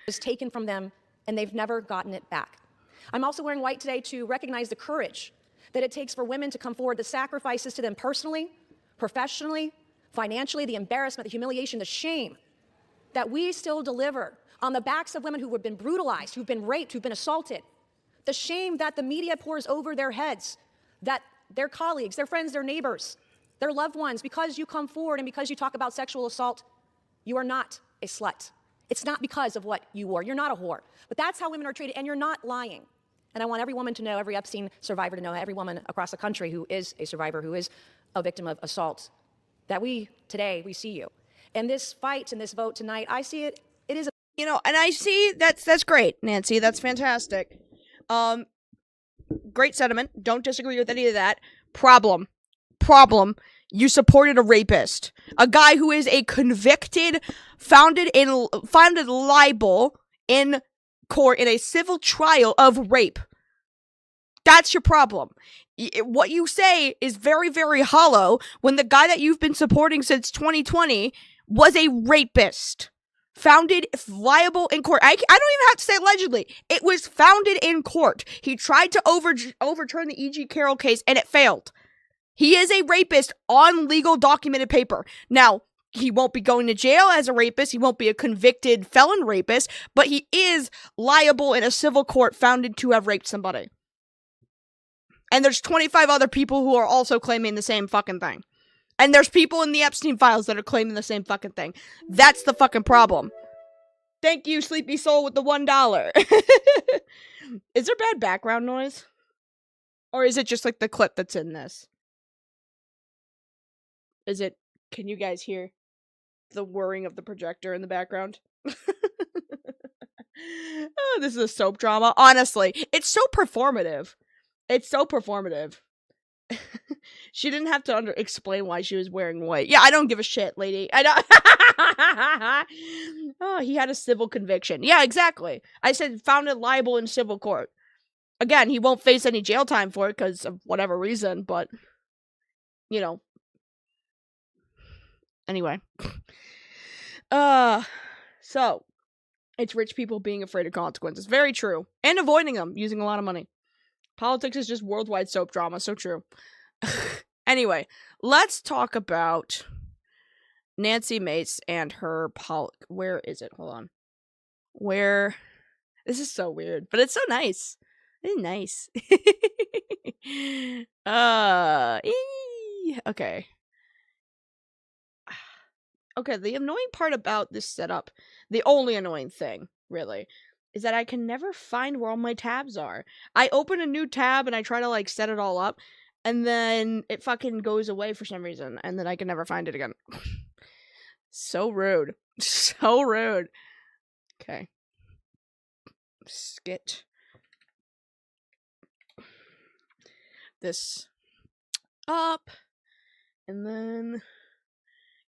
Was taken from them, and they've never gotten it back. I'm also wearing white today to recognize the courage that it takes for women to come forward, the sacrifices to them personally, professionally, financially, the embarrassment, the humiliation, the shame that we still deliver on the backs of women who have been brutalized, who've been raped, who've been assaulted. The shame that the media pours over their heads, that their colleagues, their friends, their neighbors, their loved ones, because you come forward and because you talk about sexual assault, you are not a slut. It's not because of what you wore. You're not a whore. But that's how women are treated, and you're not lying. And I want every woman to know, every Epstein survivor to know, every woman across the country who is a survivor, who is a victim of assault, that today, we see you. And this fight and this vote tonight, I see it is a... You know, and I see, that's great, Nancy. That's fantastic. Great sentiment. Don't disagree with any of that. Problem. You supported a rapist. A guy who is a convicted, founded liable in court in a civil trial of rape. That's your problem. What you say is very, very hollow when the guy that you've been supporting since 2020 was a rapist. Founded liable in court. I don't even have to say allegedly. It was founded in court. He tried to overturn the E.G. Carroll case, and it failed. He is a rapist on legal documented paper. Now, he won't be going to jail as a rapist. He won't be a convicted felon rapist, but he is liable in a civil court founded to have raped somebody. And there's 25 other people who are also claiming the same fucking thing. And there's people in the Epstein files that are claiming the same fucking thing. That's the fucking problem. Thank you, Sleepy Soul, with the $1. Is there bad background noise? Or is it just like the clip that's in this? Can you guys hear the whirring of the projector in the background? Oh, this is a soap drama. Honestly, it's so performative. She didn't have to explain why she was wearing white. Yeah, I don't give a shit, lady. I don't. Oh, he had a civil conviction. Yeah, exactly. I said founded liable in civil court. Again, he won't face any jail time for it because of whatever reason, but, you know. Anyway. So, it's rich people being afraid of consequences. Very true. And avoiding them, using a lot of money. Politics is just worldwide soap drama, so true. Anyway, let's talk about Nancy Mace and her where is it? Hold on. This is so weird, but it's so nice. It's nice. Okay. Okay, the annoying part about this setup, the only annoying thing, really, is that I can never find where all my tabs are. I open a new tab and I try to, like, set it all up, and then it fucking goes away for some reason, and then I can never find it again. So rude. So rude. Okay. Skit this up, and then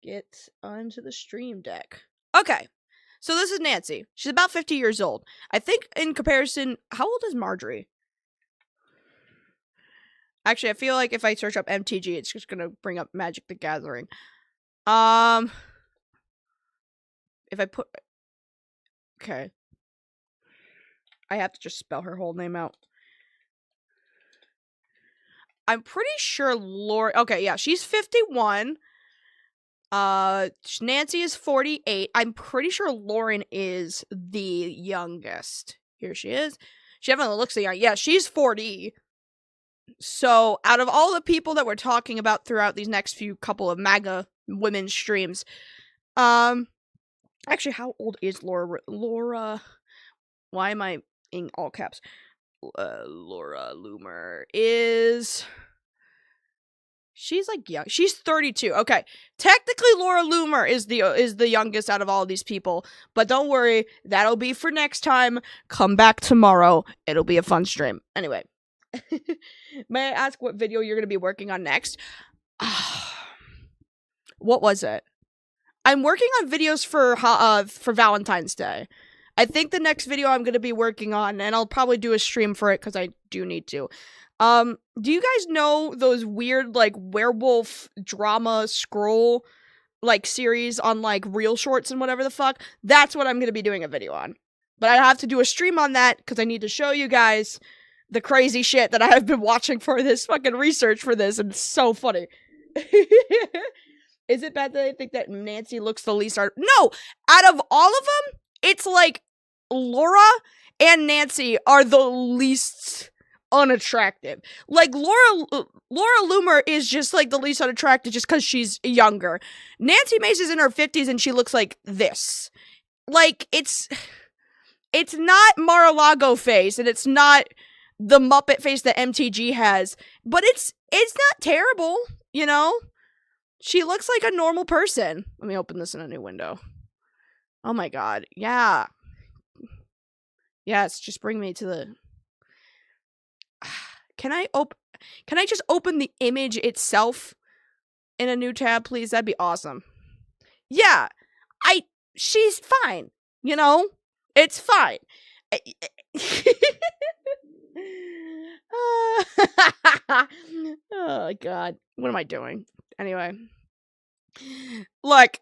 get onto the stream deck. Okay. So this is Nancy. She's about 50 years old. I think in comparison, how old is Marjorie? Actually, I feel like if I search up MTG, it's just gonna bring up Magic the Gathering. If I put... Okay. I have to just spell her whole name out. I'm pretty sure Laura... Okay, yeah, she's 51. Nancy is 48. I'm pretty sure Lauren is the youngest. Here she is. She definitely looks the young. Yeah, she's 40. So, out of all the people that we're talking about throughout these next few couple of MAGA women streams, actually, how old is Laura? Why am I in all caps? Laura Loomer is... She's like young. She's 32. Okay. Technically Laura Loomer is the youngest out of all these people, but don't worry, that'll be for next time. Come back tomorrow. It'll be a fun stream. Anyway. May I ask what video you're going to be working on next? What was it? I'm working on videos for Valentine's Day. I think the next video I'm going to be working on, and I'll probably do a stream for it because I do need to. Do you guys know those weird, like, werewolf drama scroll, like, series on, like, Reel Shorts and whatever the fuck? That's what I'm gonna be doing a video on. But I have to do a stream on that, because I need to show you guys the crazy shit that I have been watching for this fucking research for this, and it's so funny. Is it bad that I think that Nancy looks the least No! Out of all of them, it's like, Laura and Nancy are the least... unattractive. Like, Laura Loomer is just, like, the least unattractive just because she's younger. Nancy Mace is in her 50s and she looks like this. Like, it's not Mar-a-Lago face, and it's not the Muppet face that MTG has, but it's not terrible, you know? She looks like a normal person. Let me open this in a new window. Oh my god. Yeah. Yes, just bring me to the... Can I just open the image itself in a new tab, please? That'd be awesome. Yeah, she's fine, you know? It's fine. Oh, God. What am I doing? Anyway. Look.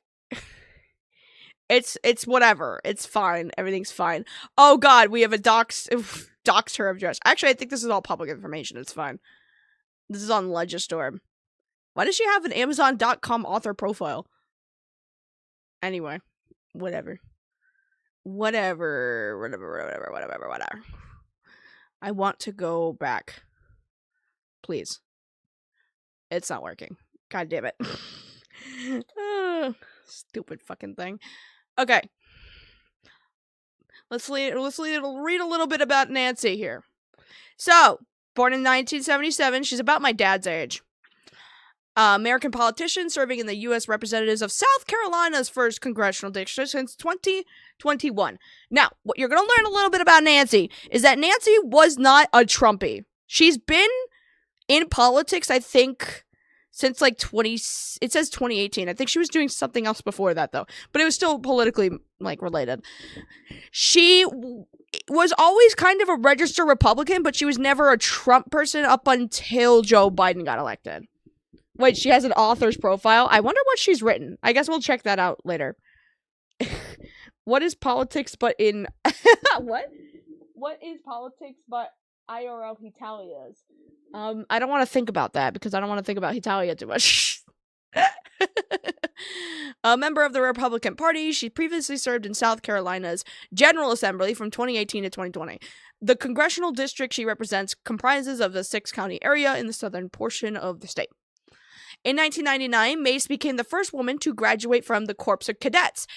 It's whatever. It's fine. Everything's fine. Oh, God, we have a dox her address. Actually, I think this is all public information. It's fine. This is on Legistorm. Why does she have an Amazon.com author profile? Anyway. Whatever. I want to go back. Please. It's not working. God damn it. Stupid fucking thing. Okay. Let's read a little bit about Nancy here. So, born in 1977, she's about my dad's age. American politician serving in the U.S. Representatives of South Carolina's 1st Congressional District since 2021. Now, what you're going to learn a little bit about Nancy is that Nancy was not a Trumpy. She's been in politics, I think, since like it says 2018. I think she was doing something else before that, though. But it was still politically, like, related. She was always kind of a registered Republican, but she was never a Trump person up until Joe Biden got elected. Wait, she has an author's profile? I wonder what she's written. I guess we'll check that out later. What is politics but in... What? What is politics but IRL Hitalias? I don't want to think about that because I don't want to think about Hitalia too much. A member of the Republican Party, she previously served in South Carolina's General Assembly from 2018 to 2020. The congressional district she represents comprises of the 6-county area in the southern portion of the state. In 1999, Mace became the first woman to graduate from the Corps of Cadets.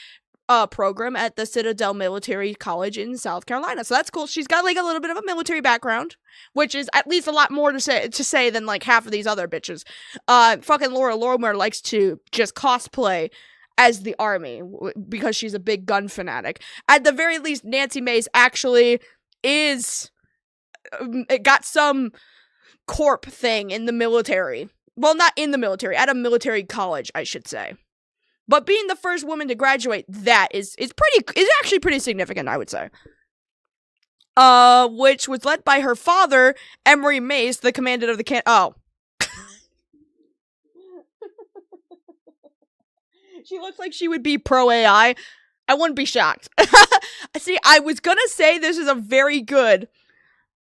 program at the Citadel Military College in South Carolina. So that's cool. She's got like a little bit of a military background, which is at least a lot more to say than like half of these other bitches. Fucking Laura Loomer likes to just cosplay as the army because she's a big gun fanatic. At the very least, Nancy Mace actually is got some corp thing in the military. Well, not in the military, at a military college, I should say. But being the first woman to graduate, that is actually pretty significant, I would say. Which was led by her father, Emery Mace, the commandant of the She looks like she would be pro-AI. I wouldn't be shocked. See, I was gonna say this is a very good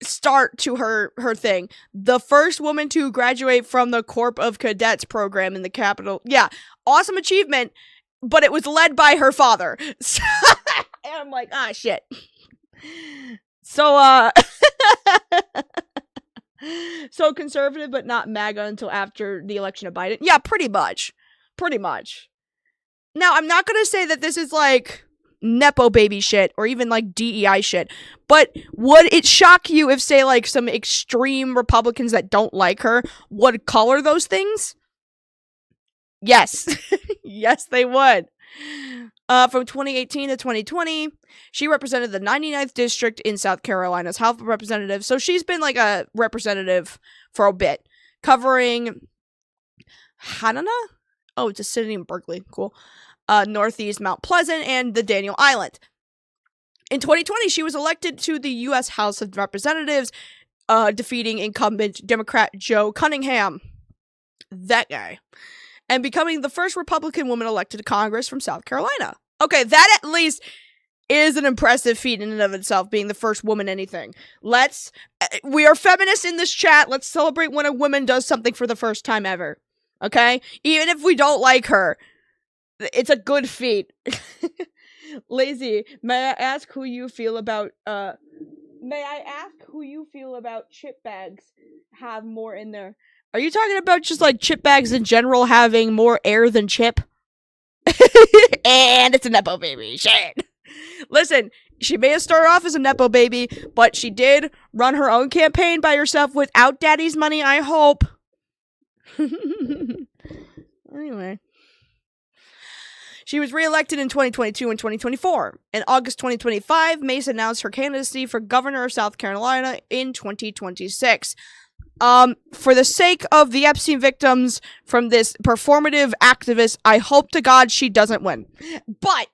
start to her thing. The first woman to graduate from the Corps of Cadets program in the Capitol. Yeah, awesome achievement, but it was led by her father. And I'm like, shit. So, so conservative, but not MAGA until after the election of Biden. Yeah, pretty much. Pretty much. Now, I'm not gonna say that this is like Nepo baby shit or even like DEI shit, but would it shock you if, say, like some extreme Republicans that don't like her would color those things? Yes. Yes, they would. From 2018 to 2020, she represented the 99th district in South Carolina's House of Representatives, so she's been like a representative for a bit, covering Hanana? Oh, it's a city in Berkeley. Cool. Northeast Mount Pleasant and the Daniel Island. In 2020, she was elected to the U.S. House of Representatives, defeating incumbent Democrat Joe Cunningham. That guy. And becoming the first Republican woman elected to Congress from South Carolina. Okay, that at least is an impressive feat in and of itself, being the first woman anything. We are feminists in this chat. Let's celebrate when a woman does something for the first time ever. Okay? Even if we don't like her, it's a good feat. Lazy, may I ask who you feel about chip bags have more in there? Are you talking about just like chip bags in general having more air than chip? And it's a Nepo baby. Shit. Listen, she may have started off as a Nepo baby, but she did run her own campaign by herself without daddy's money, I hope. Anyway. She was reelected in 2022 and 2024. In August 2025, Mace announced her candidacy for governor of South Carolina in 2026. For the sake of the Epstein victims from this performative activist, I hope to God she doesn't win. But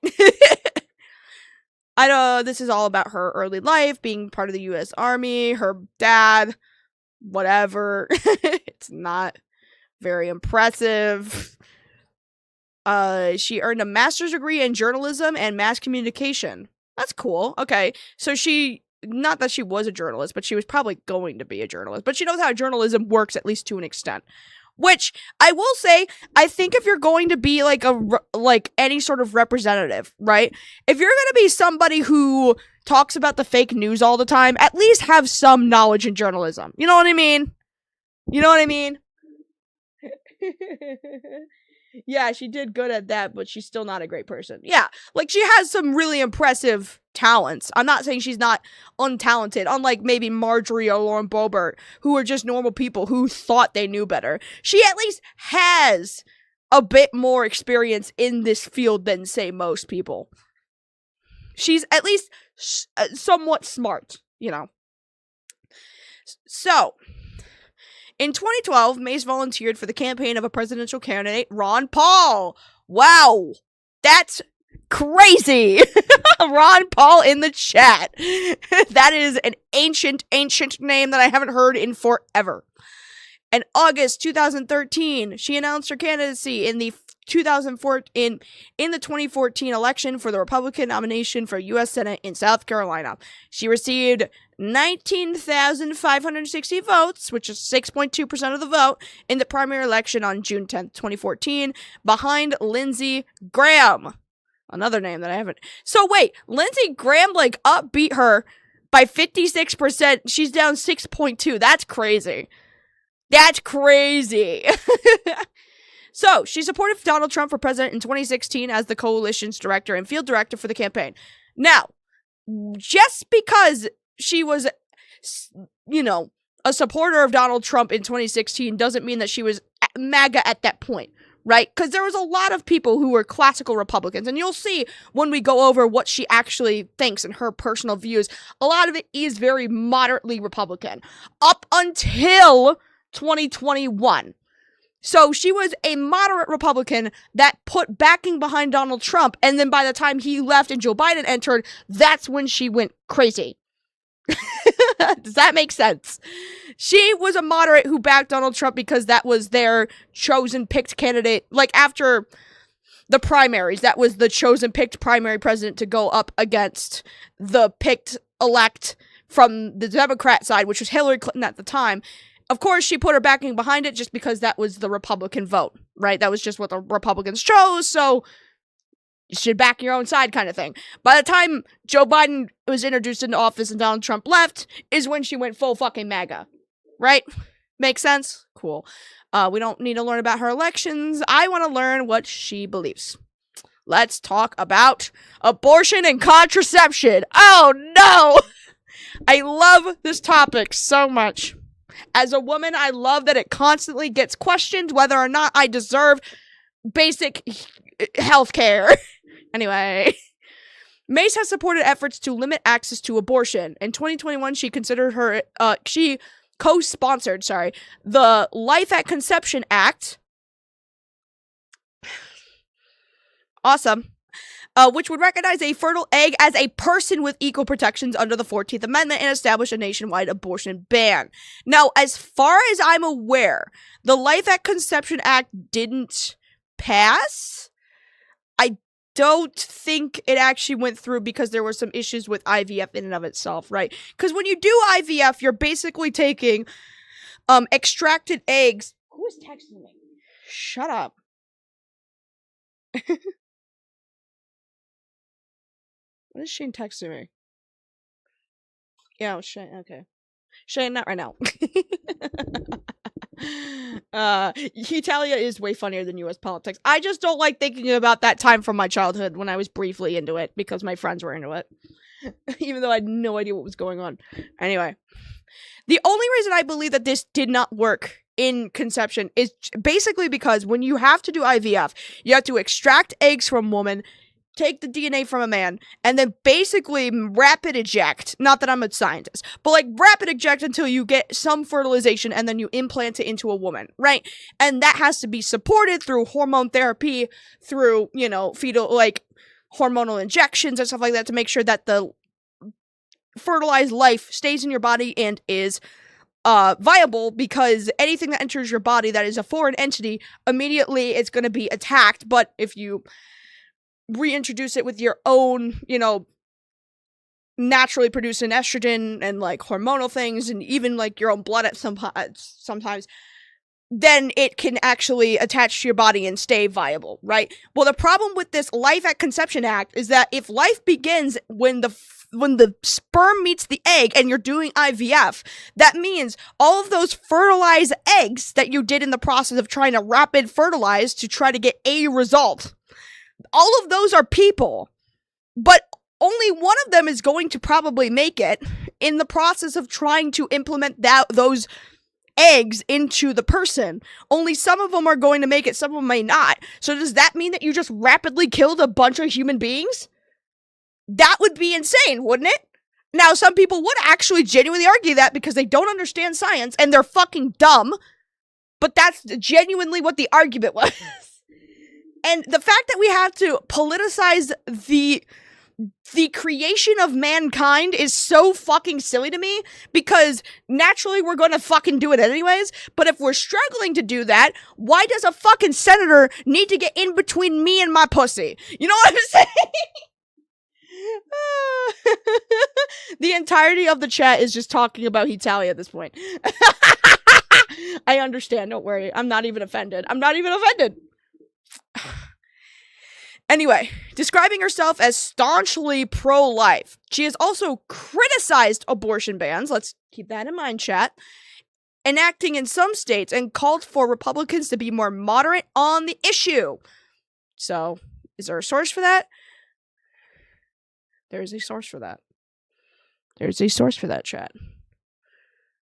I know this is all about her early life, being part of the U.S. Army, her dad, whatever. It's not very impressive. She earned a master's degree in journalism and mass communication. That's cool. Okay, so not that she was a journalist, but she was probably going to be a journalist. But she knows how journalism works, at least to an extent. Which, I will say, I think if you're going to be like any sort of representative, right? If you're going to be somebody who talks about the fake news all the time, at least have some knowledge in journalism. You know what I mean? You know what I mean? Yeah, she did good at that, but she's still not a great person. Yeah, like she has some really impressive talents. I'm not saying she's not untalented, unlike maybe Marjorie or Lauren Boebert, who are just normal people who thought they knew better. She at least has a bit more experience in this field than, say, most people. She's at least somewhat smart, you know. So, in 2012, Mace volunteered for the campaign of a presidential candidate, Ron Paul. Wow, that's crazy. Ron Paul in the chat. That is an ancient name that I haven't heard in forever. In August 2013, she announced her candidacy in the 2014 election for the Republican nomination for U.S. Senate in South Carolina. She received 19,560 votes, which is 6.2% of the vote, in the primary election on June 10th, 2014, behind Lindsey Graham. Another name that I haven't. So wait, Lindsey Graham upbeat her by 56%. She's down 6.2. That's crazy. That's crazy. So, she supported Donald Trump for president in 2016 as the coalition's director and field director for the campaign. Now, just because she was, you know, a supporter of Donald Trump in 2016 doesn't mean that she was MAGA at that point, right? Because there was a lot of people who were classical Republicans, and you'll see when we go over what she actually thinks and her personal views, a lot of it is very moderately Republican, up until 2021. So she was a moderate Republican that put backing behind Donald Trump, and then by the time he left and Joe Biden entered, that's when she went crazy. Does that make sense? She was a moderate who backed Donald Trump because that was their chosen picked candidate. Like, after the primaries, that was the chosen picked primary president to go up against the picked elect from the Democrat side, which was Hillary Clinton at the time. Of course, she put her backing behind it just because that was the Republican vote, right? That was just what the Republicans chose, so you should back your own side kind of thing. By the time Joe Biden was introduced into office and Donald Trump left, is when she went full fucking MAGA, right? Makes sense? Cool. We don't need to learn about her elections. I want to learn what she believes. Let's talk about abortion and contraception. Oh, no! I love this topic so much. As a woman, I love that it constantly gets questioned whether or not I deserve basic health care. Anyway, Mace has supported efforts to limit access to abortion. In 2021, she co-sponsored, the Life at Conception Act. Awesome. Which would recognize a fertile egg as a person with equal protections under the 14th Amendment and establish a nationwide abortion ban. Now, as far as I'm aware, the Life at Conception Act didn't pass. I don't think it actually went through because there were some issues with IVF in and of itself, right? Because when you do IVF, you're basically taking extracted eggs. Who is texting me? Shut up. What is Shane texting me? Yeah, Shane, okay. Shane, not right now. Italia is way funnier than US politics. I just don't like thinking about that time from my childhood when I was briefly into it because my friends were into it. Even though I had no idea what was going on. Anyway. The only reason I believe that this did not work in conception is basically because when you have to do IVF, you have to extract eggs from a woman, take the DNA from a man, and then basically rapid eject. Not that I'm a scientist, but like rapid eject until you get some fertilization and then you implant it into a woman, right? And that has to be supported through hormone therapy, through, you know, fetal, like hormonal injections and stuff like that to make sure that the fertilized life stays in your body and is viable, because anything that enters your body that is a foreign entity, immediately it's going to be attacked. But if you reintroduce it with your own, you know, naturally producing estrogen and like hormonal things and even like your own blood at sometimes, then it can actually attach to your body and stay viable, right? Well, the problem with this Life at Conception Act is that if life begins when the sperm meets the egg and you're doing IVF, that means all of those fertilized eggs that you did in the process of trying to rapid fertilize to try to get a result, all of those are people, but only one of them is going to probably make it in the process of trying to implement those eggs into the person. Only some of them are going to make it, some of them may not. So does that mean that you just rapidly killed a bunch of human beings? That would be insane, wouldn't it? Now, some people would actually genuinely argue that because they don't understand science and they're fucking dumb, but that's genuinely what the argument was. And the fact that we have to politicize the creation of mankind is so fucking silly to me, because naturally we're gonna fucking do it anyways, but if we're struggling to do that, why does a fucking senator need to get in between me and my pussy? You know what I'm saying? The entirety of the chat is just talking about Italia at this point. I understand, don't worry. I'm not even offended. Anyway, describing herself as staunchly pro-life, she has also criticized abortion bans, let's keep that in mind, chat, enacting in some states and called for Republicans to be more moderate on the issue. So, is there a source for that? There's a source for that. There's a source for that, chat.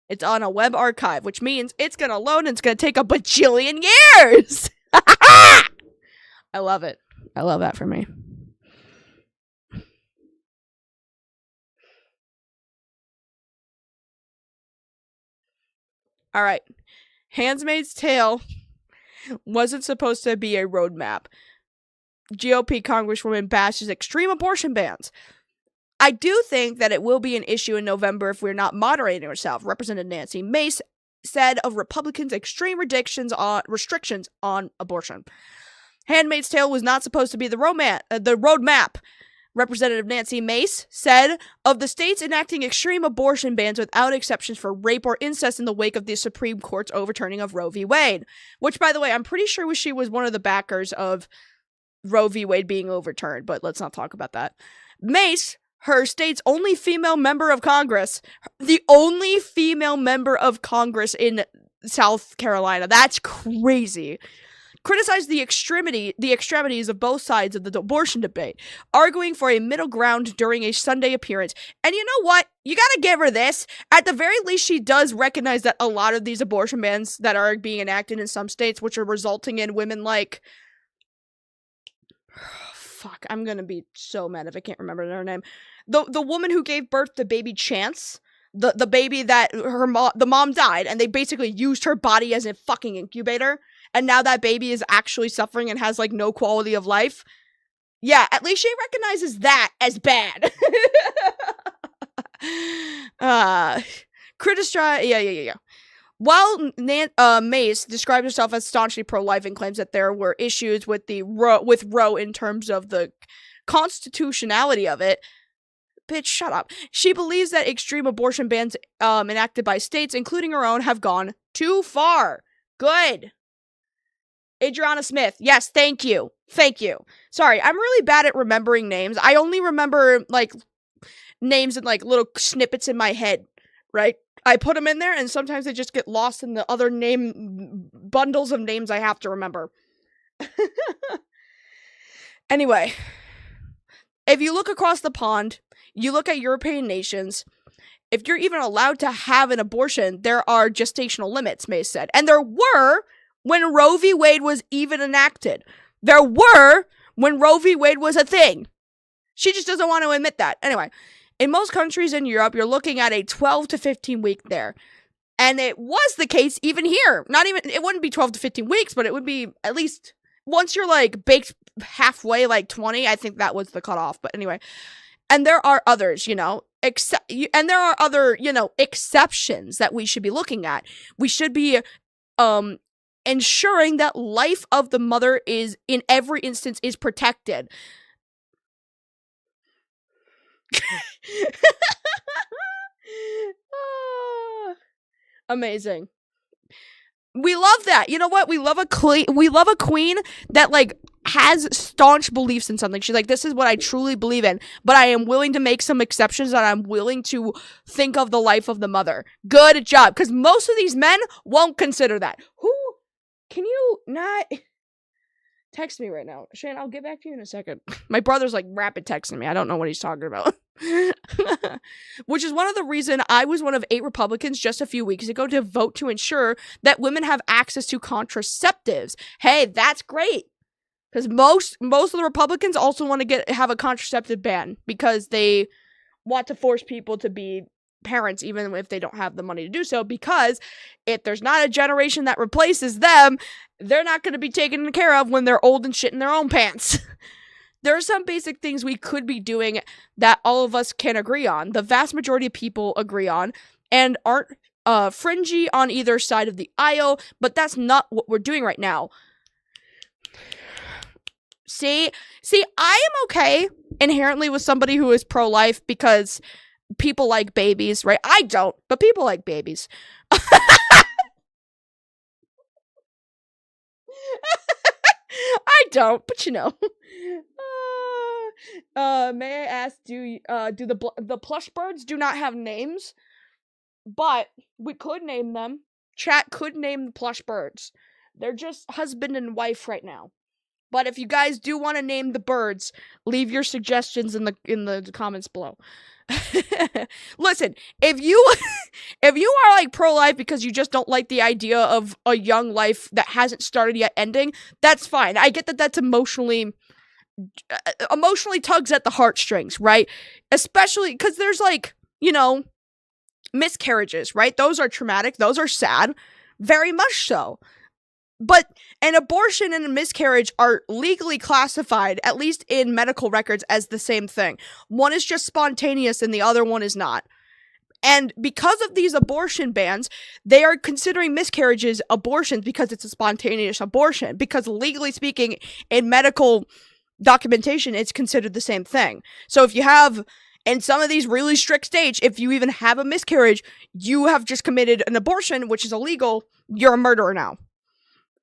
It's on a web archive, which means it's gonna load and it's gonna take a bajillion years! I love it. I love that for me. Alright. Handmaid's Tale wasn't supposed to be a roadmap. GOP Congresswoman bashes extreme abortion bans. I do think that it will be an issue in November if we're not moderating ourselves. Representative Nancy Mace said of Republicans' extreme restrictions on abortion. Handmaid's Tale was not supposed to be the roadmap. Representative Nancy Mace said of the states enacting extreme abortion bans without exceptions for rape or incest in the wake of the Supreme Court's overturning of Roe v. Wade. Which, by the way, I'm pretty sure she was one of the backers of Roe v. Wade being overturned, but let's not talk about that. Mace, her state's only female member of Congress, the only female member of Congress in South Carolina, that's crazy, criticized the extremities of both sides of the abortion debate, arguing for a middle ground during a Sunday appearance. And you know what? You gotta give her this. At the very least, she does recognize that a lot of these abortion bans that are being enacted in some states, which are resulting in women like... Fuck, I'm gonna be so mad if I can't remember her name. The woman who gave birth to baby Chance, the baby that the mom died, and they basically used her body as a fucking incubator, and now that baby is actually suffering and has, like, no quality of life. Yeah, at least she recognizes that as bad. Yeah. While Mace described herself as staunchly pro-life and claims that there were issues with Roe in terms of the constitutionality of it, bitch, shut up. She believes that extreme abortion bans enacted by states, including her own, have gone too far. Good. Adriana Smith. Yes, thank you. Thank you. Sorry, I'm really bad at remembering names. I only remember, like, names in, like, little snippets in my head, right? I put them in there, and sometimes they just get lost in the other bundles of names I have to remember. Anyway, if you look across the pond, you look at European nations, if you're even allowed to have an abortion, there are gestational limits, Mace said. And there were when Roe v. Wade was even enacted. There were when Roe v. Wade was a thing. She just doesn't want to admit that. Anyway, in most countries in Europe, you're looking at a 12 to 15 week there. And it was the case even here. It wouldn't be 12 to 15 weeks, but it would be at least once you're, like, baked halfway, like 20, I think that was the cutoff. But anyway, and there are others, and there are other, exceptions that we should be looking at. We should be, ensuring that life of the mother is, in every instance, is protected. Amazing. We love that. You know what? We love a queen that, like, has staunch beliefs in something. She's like, this is what I truly believe in, but I am willing to make some exceptions, and I'm willing to think of the life of the mother. Good job. Because most of these men won't consider that. Can you not text me right now? Shane, I'll get back to you in a second. My brother's, like, rapid texting me. I don't know what he's talking about. Which is one of the reasons I was one of 8 Republicans just a few weeks ago to vote to ensure that women have access to contraceptives. Hey, that's great. Because most of the Republicans also want to have a contraceptive ban because they want to force people to be parents even if they don't have the money to do so, because if there's not a generation that replaces them, they're not going to be taken care of when they're old and shit in their own pants. There are some basic things we could be doing that all of us can agree on, the vast majority of people agree on, and aren't fringy on either side of the aisle, but that's not what we're doing right now. See, I am okay inherently with somebody who is pro-life because people like babies, right? I don't, but people like babies. I don't, but may I ask, do the plush birds do not have names? But we could name them. chat could name the plush birds. They're just husband and wife right now. But if you guys do want to name the birds, leave your suggestions in the comments below. Listen, if you are like pro-life because you just don't like the idea of a young life that hasn't started yet ending, that's fine. I get that that's emotionally tugs at the heartstrings, right? Especially because there's like, you know, miscarriages, right? Those are traumatic. Those are sad. Very much so. But an abortion and a miscarriage are legally classified, at least in medical records, as the same thing. One is just spontaneous and the other one is not. And because of these abortion bans, they are considering miscarriages abortions because it's a spontaneous abortion. Because legally speaking, in medical documentation, it's considered the same thing. So if you have, in some of these really strict states, if you even have a miscarriage, you have just committed an abortion, which is illegal. You're a murderer now.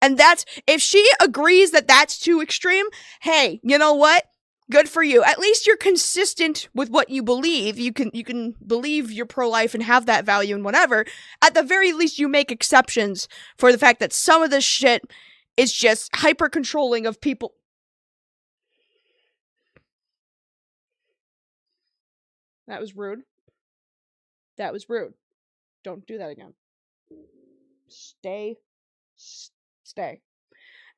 And that's, if she agrees that that's too extreme, hey, you know what? Good for you. At least you're consistent with what you believe. You can believe you're pro-life and have that value and whatever. At the very least, you make exceptions for the fact that some of this shit is just hyper-controlling of people. That was rude. That was rude. Don't do that again. Stay.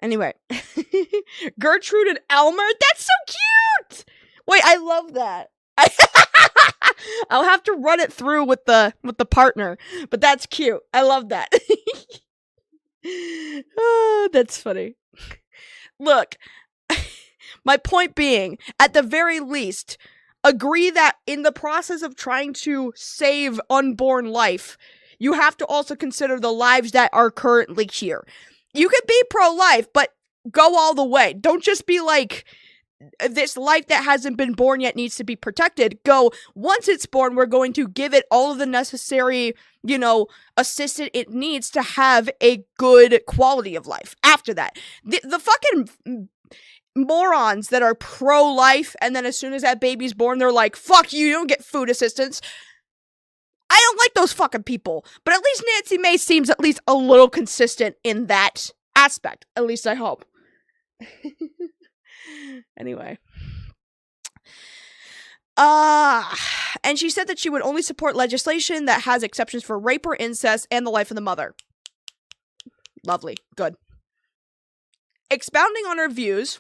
Anyway. Gertrude and Elmer? That's so cute! Wait, I love that. I'll have to run it through with the partner, but that's cute. I love that. Oh, that's funny. Look, my point being, at the very least, agree that in the process of trying to save unborn life, you have to also consider the lives that are currently here. You could be pro-life, but go all the way. Don't just be like, this life that hasn't been born yet needs to be protected. Go, once it's born, we're going to give it all of the necessary, you know, assistance it needs to have a good quality of life. After that, the fucking morons that are pro-life, and then as soon as that baby's born, they're like, fuck you don't get food assistance. I don't like those fucking people, but at least Nancy Mace seems at least a little consistent in that aspect. At least I hope. Anyway. And she said that she would only support legislation that has exceptions for rape or incest and the life of the mother. Lovely. Good. Expounding on her views,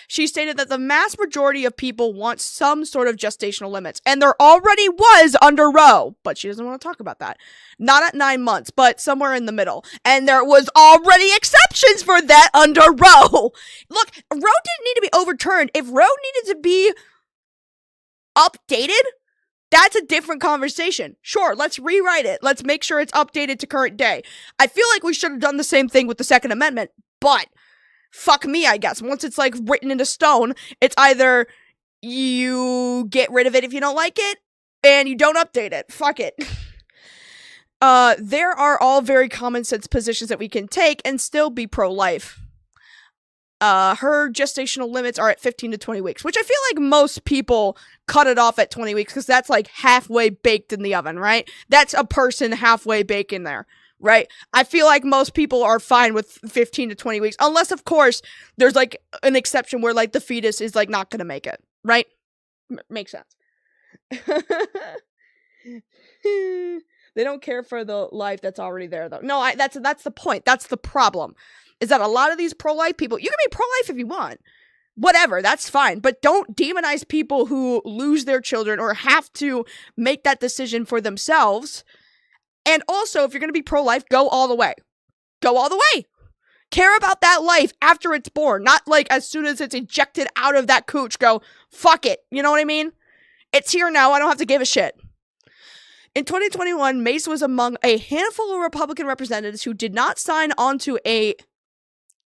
she stated that the mass majority of people want some sort of gestational limits, and there already was under Roe, but she doesn't want to talk about that. Not at 9 months, but somewhere in the middle. And there was already exceptions for that under Roe. Look, Roe didn't need to be overturned. If Roe needed to be updated, that's a different conversation. Sure, let's rewrite it. Let's make sure it's updated to current day. I feel like we should have done the same thing with the Second Amendment, but fuck me, I guess. Once it's like written into stone, it's either you get rid of it if you don't like it, and you don't update it. Fuck it. There are all very common sense positions that we can take and still be pro-life. Her gestational limits are at 15 to 20 weeks, which I feel like most people cut it off at 20 weeks because that's like halfway baked in the oven, right? That's a person halfway baked in there. Right? I feel like most people are fine with 15 to 20 weeks. Unless, of course, there's like an exception where like the fetus is like not going to make it. Right? Makes sense. They don't care for the life that's already there, though. No, that's the point. That's the problem. Is that a lot of these pro-life people, you can be pro-life if you want. Whatever, that's fine. But don't demonize people who lose their children or have to make that decision for themselves. And also, if you're going to be pro-life, go all the way. Go all the way. Care about that life after it's born. Not like as soon as it's ejected out of that cooch, go, fuck it. You know what I mean? It's here now. I don't have to give a shit. In 2021, Mace was among a handful of Republican representatives who did not sign onto a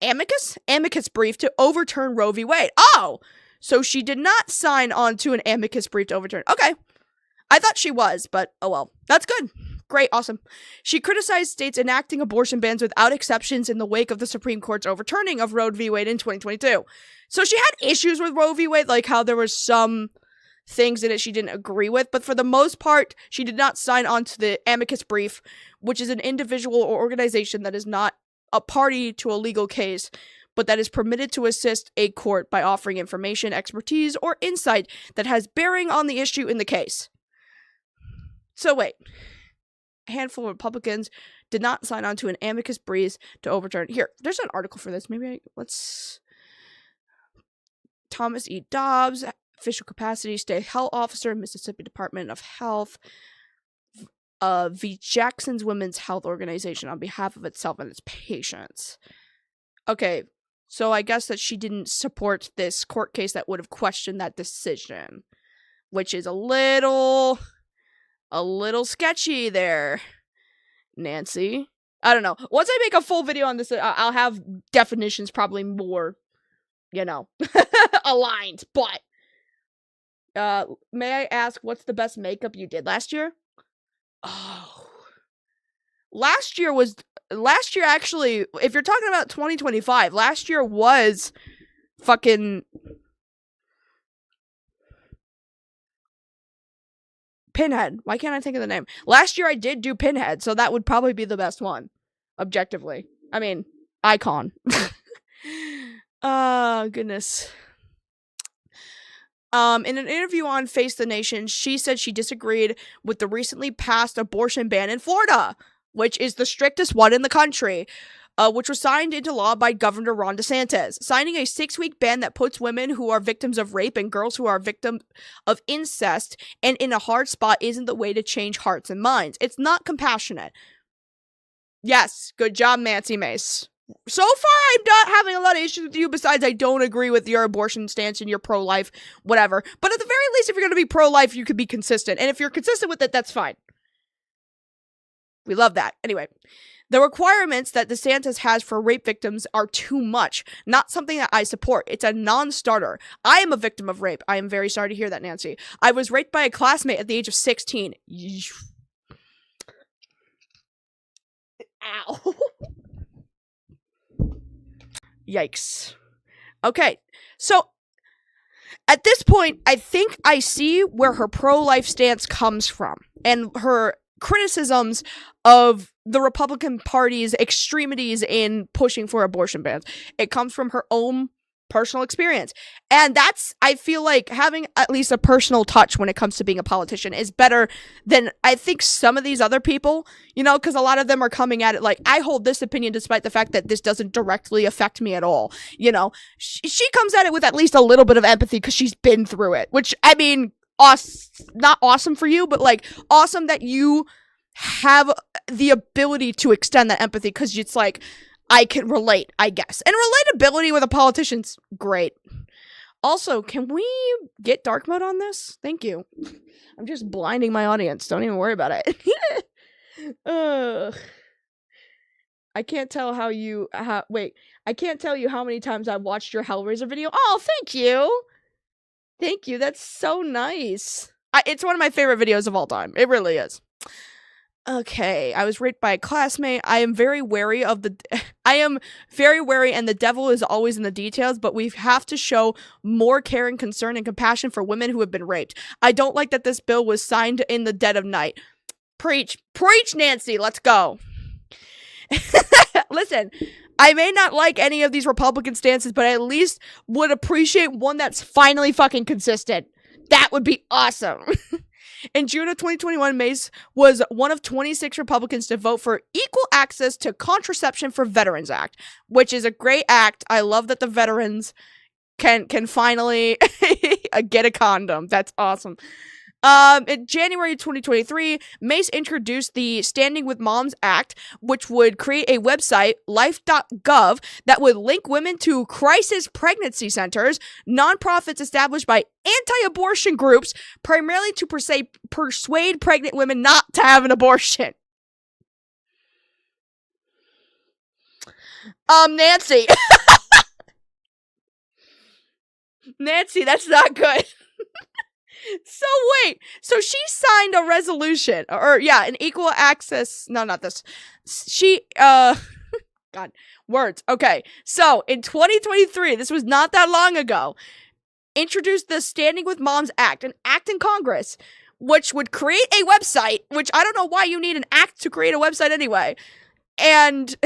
amicus brief to overturn Roe v. Wade. Oh, so she did not sign onto an amicus brief to overturn. Okay. I thought she was, but oh well. That's good. Great, awesome. She criticized states enacting abortion bans without exceptions in the wake of the Supreme Court's overturning of Roe v. Wade in 2022. So she had issues with Roe v. Wade, like how there was some things in it she didn't agree with, but for the most part, she did not sign on to the amicus brief, which is an individual or organization that is not a party to a legal case, but that is permitted to assist a court by offering information, expertise, or insight that has bearing on the issue in the case. So wait, a handful of Republicans did not sign on to an amicus brief to overturn. Here, there's an article for this. Let's... Thomas E. Dobbs, official capacity, state health officer, Mississippi Department of Health, V. Jackson's Women's Health Organization on behalf of itself and its patients. Okay, so I guess that she didn't support this court case that would have questioned that decision, which is a little sketchy there, Nancy. I don't know. Once I make a full video on this, I'll have definitions probably more, aligned, but may I ask what's the best makeup you did last year? Oh, last year actually, if you're talking about 2025, last year was fucking Pinhead. Why can't I think of the name? Last year I did do Pinhead, so that would probably be the best one, objectively. I mean, icon. Oh, goodness. In an interview on Face the Nation, she said she disagreed with the recently passed abortion ban in Florida, which is the strictest one in the country, which was signed into law by Governor Ron DeSantis. Signing a 6-week ban that puts women who are victims of rape and girls who are victims of incest and in a hard spot isn't the way to change hearts and minds. It's not compassionate. Yes, good job, Nancy Mace. So far, I'm not having a lot of issues with you, besides I don't agree with your abortion stance and your pro-life, whatever. But at the very least, if you're going to be pro-life, you could be consistent. And if you're consistent with it, that's fine. We love that. Anyway, the requirements that DeSantis has for rape victims are too much. Not something that I support. It's a non-starter. I am a victim of rape. I am very sorry to hear that, Nancy. I was raped by a classmate at the age of 16. Ow. Yikes. Okay, so at this point, I think I see where her pro-life stance comes from and her criticisms of the Republican Party's extremities in pushing for abortion bans. It comes from her own personal experience. And that's, I feel like, having at least a personal touch when it comes to being a politician is better than, I think, some of these other people, because a lot of them are coming at it like, I hold this opinion despite the fact that this doesn't directly affect me at all. She comes at it with at least a little bit of empathy because she's been through it, which, I mean, not awesome for you, but like awesome that you have the ability to extend that empathy, because it's like, I can relate, I guess. And relatability with a politician's great. Also, can we get dark mode on this? Thank you. I'm just blinding my audience. Don't even worry about it. I can't tell I can't tell you how many times I've watched your Hellraiser video. Oh, thank you. Thank you. That's so nice. It's one of my favorite videos of all time. It really is. Okay, I was raped by a classmate. I am very wary and the devil is always in the details, but we have to show more care and concern and compassion for women who have been raped. I don't like that this bill was signed in the dead of night. Preach, Nancy, let's go. Listen, I may not like any of these Republican stances, but I at least would appreciate one that's finally fucking consistent. That would be awesome. In June of 2021, Mace was one of 26 Republicans to vote for Equal Access to Contraception for Veterans Act, which is a great act. I love that the veterans can finally get a condom. That's awesome. In January 2023, Mace introduced the Standing with Moms Act, which would create a website, life.gov, that would link women to crisis pregnancy centers, nonprofits established by anti-abortion groups, primarily to persuade pregnant women not to have an abortion. Nancy. Nancy, that's not good. So wait, so she signed a resolution, an equal access, no, not this, God, words, okay, so in 2023, this was not that long ago, introduced the Standing with Moms Act, an act in Congress, which would create a website, which I don't know why you need an act to create a website anyway. And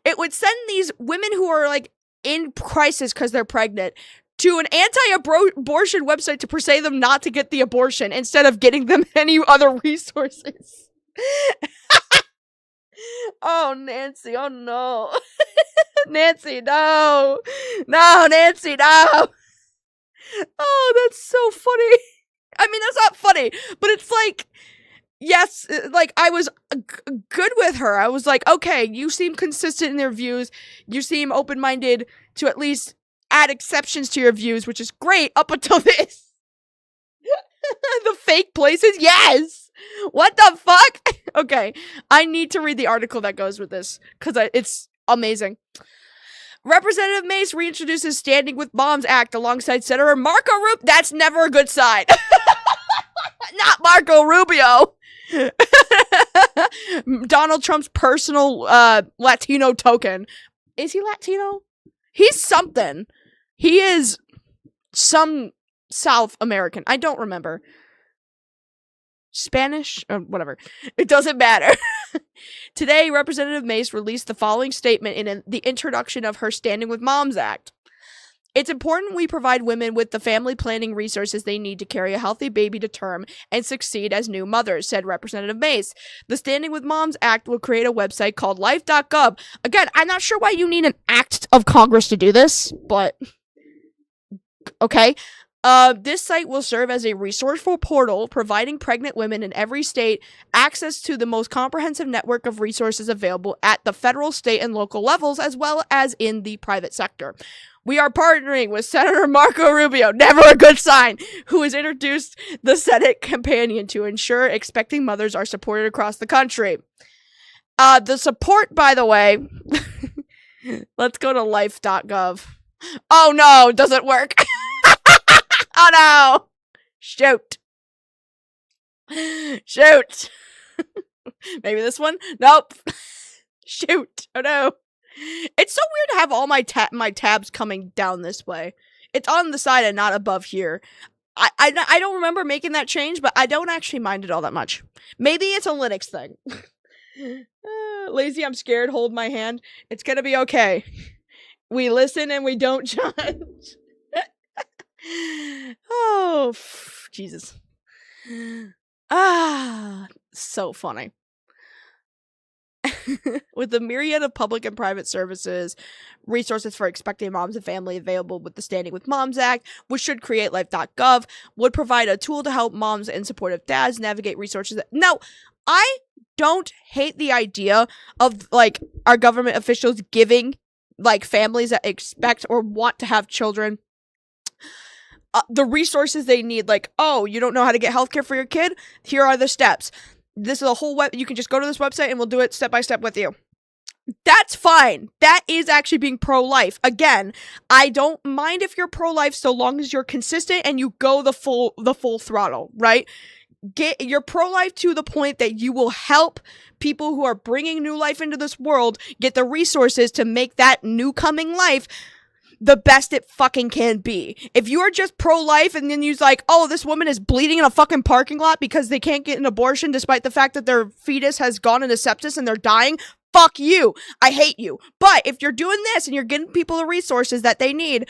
it would send these women who are like in crisis because they're pregnant to an anti-abortion website to persuade them not to get the abortion instead of getting them any other resources. Oh, Nancy, oh no. Nancy, no. No, Nancy, no. Oh, that's so funny. I mean, that's not funny, but it's like, yes, like, I was good with her. I was like, okay, you seem consistent in your views. You seem open-minded to at least add exceptions to your views, which is great up until this. The fake places? Yes! What the fuck? Okay, I need to read the article that goes with this, because it's amazing. Representative Mace reintroduces Standing with Moms Act alongside Senator Marco Rubio. That's never a good sign. Not Marco Rubio. Donald Trump's personal Latino token. Is he Latino? He's something. He is some South American. I don't remember. Spanish? Or whatever. It doesn't matter. Today, Representative Mace released the following statement in the introduction of her Standing with Moms Act. It's important we provide women with the family planning resources they need to carry a healthy baby to term and succeed as new mothers, said Representative Mace. The Standing with Moms Act will create a website called life.gov. Again, I'm not sure why you need an act of Congress to do this, but okay. This site will serve as a resourceful portal, providing pregnant women in every state access to the most comprehensive network of resources available at the federal, state, and local levels, as well as in the private sector. We are partnering with Senator Marco Rubio, never a good sign, who has introduced the Senate companion to ensure expecting mothers are supported across the country. The support, by the way, let's go to life.gov. Oh no, it doesn't work. Oh no! Shoot. Shoot. Maybe this one? Nope. Shoot. Oh no. It's so weird to have all my tabs coming down this way. It's on the side and not above here. I don't remember making that change, but I don't actually mind it all that much. Maybe it's a Linux thing. Lazy, I'm scared. Hold my hand. It's gonna be okay. We listen and we don't judge. Oh, Jesus. So funny. With the myriad of public and private services, resources for expecting moms and family available with the Standing with Moms Act, which should create life.gov, would provide a tool to help moms and supportive dads navigate resources. Now, I don't hate the idea of, like, our government officials giving, like, families that expect or want to have children the resources they need. Like, oh, you don't know how to get healthcare for your kid? Here are the steps. This is a whole you can just go to this website and we'll do it step by step with you. That's fine. That is actually being pro-life. Again, I don't mind if you're pro-life so long as you're consistent and you go the full throttle, right? You're pro-life to the point that you will help people who are bringing new life into this world get the resources to make that new coming life the best it fucking can be. If you are just pro-life and then you're like, oh, this woman is bleeding in a fucking parking lot because they can't get an abortion despite the fact that their fetus has gone into sepsis and they're dying, fuck you. I hate you. But if you're doing this and you're getting people the resources that they need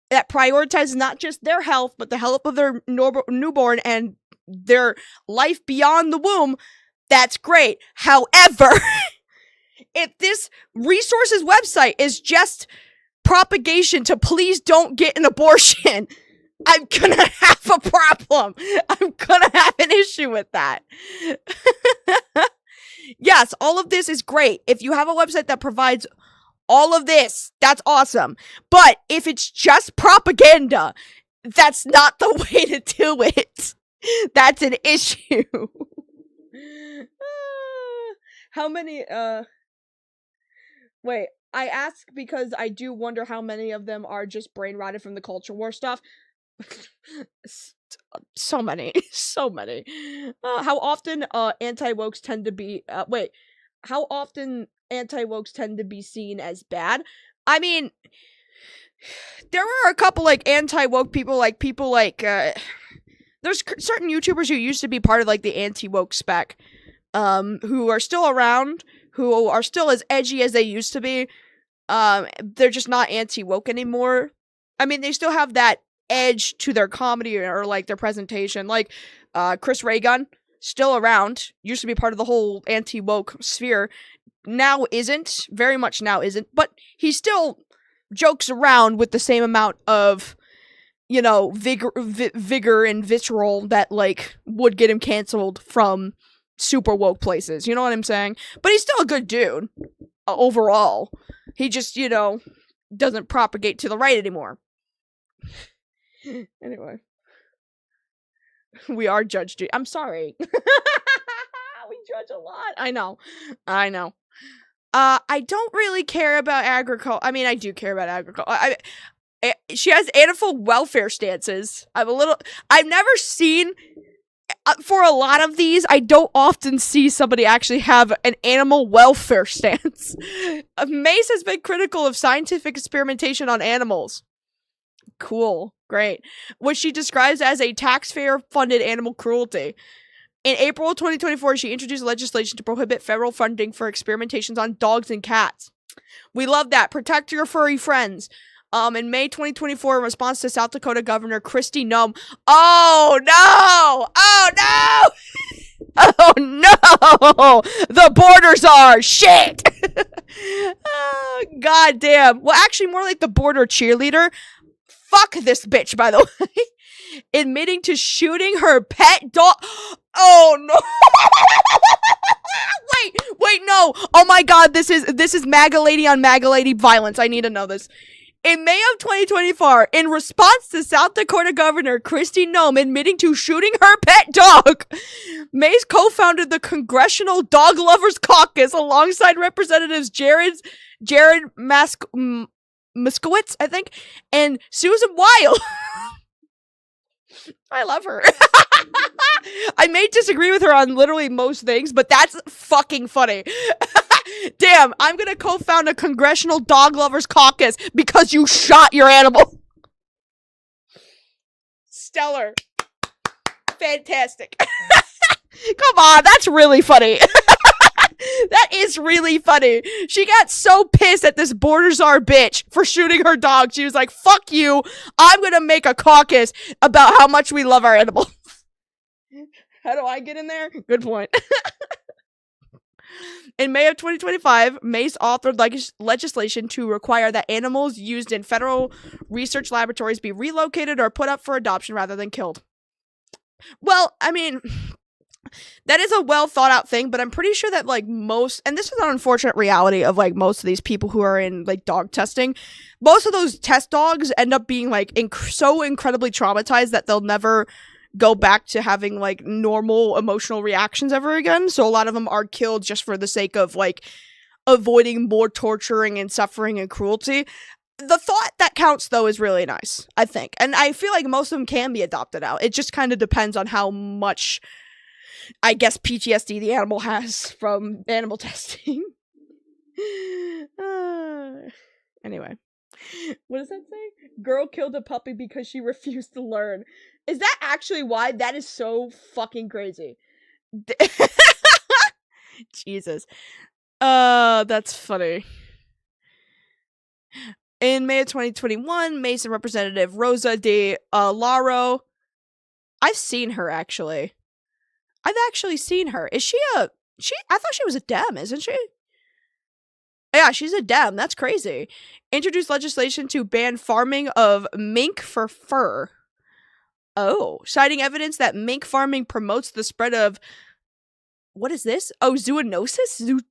that prioritize not just their health, but the health of their newborn and their life beyond the womb, that's great. However, if this resources website is just propagation to please don't get an abortion, I'm gonna have a problem. I'm gonna have an issue with that. Yes, all of this is great. If you have a website that provides all of this, that's awesome. But if it's just propaganda, that's not the way to do it. That's an issue. How many, wait, I ask because I do wonder how many of them are just brain rotted from the culture war stuff. So many. So many. How often anti-wokes tend to be how often anti-wokes tend to be seen as bad? I mean, there were a couple, like, anti-woke people, like, there's certain YouTubers who used to be part of, like, the anti-woke spec, who are still around, who are still as edgy as they used to be. They're just not anti-woke anymore. I mean, they still have that edge to their comedy or, like, their presentation. Like, Chris Raygun, still around, used to be part of the whole anti-woke sphere. Now isn't, very much now isn't, but he still jokes around with the same amount of, you know, vigor and vitriol that, like, would get him canceled from super woke places. You know what I'm saying? But he's still a good dude, overall. He just, you know, doesn't propagate to the right anymore. Anyway. We are judged. I'm sorry. We judge a lot. I know. I don't really care about agriculture. I mean, I do care about agriculture. She has animal welfare stances. I've never seen, for a lot of these, I don't often see somebody actually have an animal welfare stance. Mace has been critical of scientific experimentation on animals. Cool. Great. What she describes as a taxpayer-funded animal cruelty. In April of 2024, she introduced legislation to prohibit federal funding for experimentations on dogs and cats. We love that. Protect your furry friends. In May 2024, in response to South Dakota Governor Kristi Noem. Oh, no! Oh, no! Oh, no! The borders are shit! Oh, God damn. Well, actually, more like the border cheerleader. Fuck this bitch, by the way. Admitting to shooting her pet dog. Oh, no. Wait, no. Oh, my God, this is MAGA lady on MAGA lady violence. I need to know this. In May of 2024, in response to South Dakota Governor Kristi Noem admitting to shooting her pet dog, Mace co-founded the Congressional Dog Lovers Caucus alongside Representatives Jared Moskowitz, I think, and Susan Wild. I love her. I may disagree with her on literally most things, but that's fucking funny. Damn, I'm gonna co-found a Congressional Dog Lovers Caucus because you shot your animal. Stellar. Fantastic. Come on, that's really funny. That is really funny. She got so pissed at this border czar bitch for shooting her dog. She was like, fuck you. I'm gonna make a caucus about how much we love our animals. How do I get in there? Good point. In May of 2025, Mace authored legislation to require that animals used in federal research laboratories be relocated or put up for adoption rather than killed. Well, I mean, that is a well thought out thing, but I'm pretty sure that, like, most, and this is an unfortunate reality of, like, most of these people who are in, like, dog testing, most of those test dogs end up being, like, so incredibly traumatized that they'll never go back to having, like, normal emotional reactions ever again. So a lot of them are killed just for the sake of, like, avoiding more torturing and suffering and cruelty. The thought that counts, though, is really nice, I think. And I feel like most of them can be adopted out. It just kind of depends on how much, I guess, PTSD the animal has from animal testing. Anyway. What does that say? Girl killed a puppy because she refused to learn. Is that actually why? That is so fucking crazy. Jesus. That's funny. In May of 2021, Mason Representative Rosa de Laro. I've seen her, actually. I've actually seen her. Is she I thought she was a Dem, isn't she? Yeah, she's a Dem. That's crazy. Introduced legislation to ban farming of mink for fur. Oh, citing evidence that mink farming promotes the spread of, what is this? Oh, zoonosis?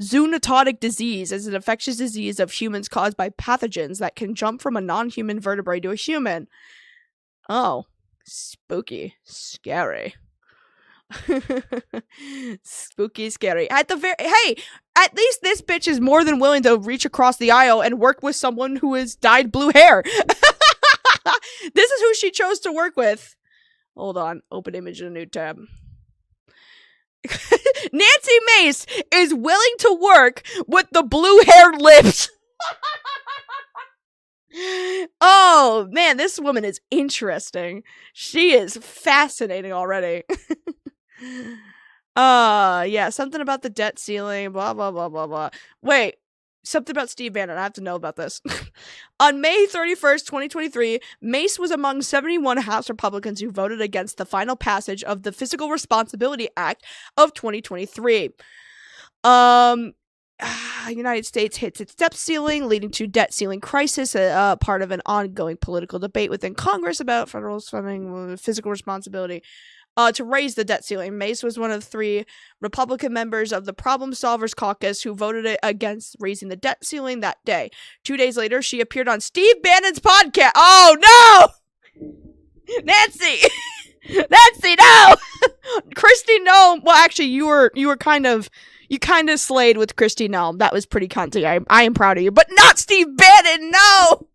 Zoonotic disease is an infectious disease of humans caused by pathogens that can jump from a non-human vertebrate to a human. Oh, spooky. Scary. Spooky, scary. Hey, at least this bitch is more than willing to reach across the aisle and work with someone who has dyed blue hair. This is who she chose to work with. Hold on, open image in a new tab. Nancy Mace is willing to work with the blue-haired lips. Oh, man, this woman is interesting. She is fascinating already. Yeah, something about the debt ceiling, blah, blah, blah, blah, blah. Wait, something about Steve Bannon. I have to know about this. On May 31st, 2023, Mace was among 71 House Republicans who voted against the final passage of the Fiscal Responsibility Act of 2023. United States hits its debt ceiling, leading to debt ceiling crisis, part of an ongoing political debate within Congress about federal spending, fiscal responsibility. To raise the debt ceiling. Mace was one of 3 Republican members of the Problem Solvers Caucus who voted against raising the debt ceiling that day. 2 days later, she appeared on Steve Bannon's podcast. Oh, no! Nancy! Nancy, no! Christy, no! Well, actually, you kind of slayed with Christy Nome. That was pretty cunty. I am proud of you. But not Steve Bannon, no!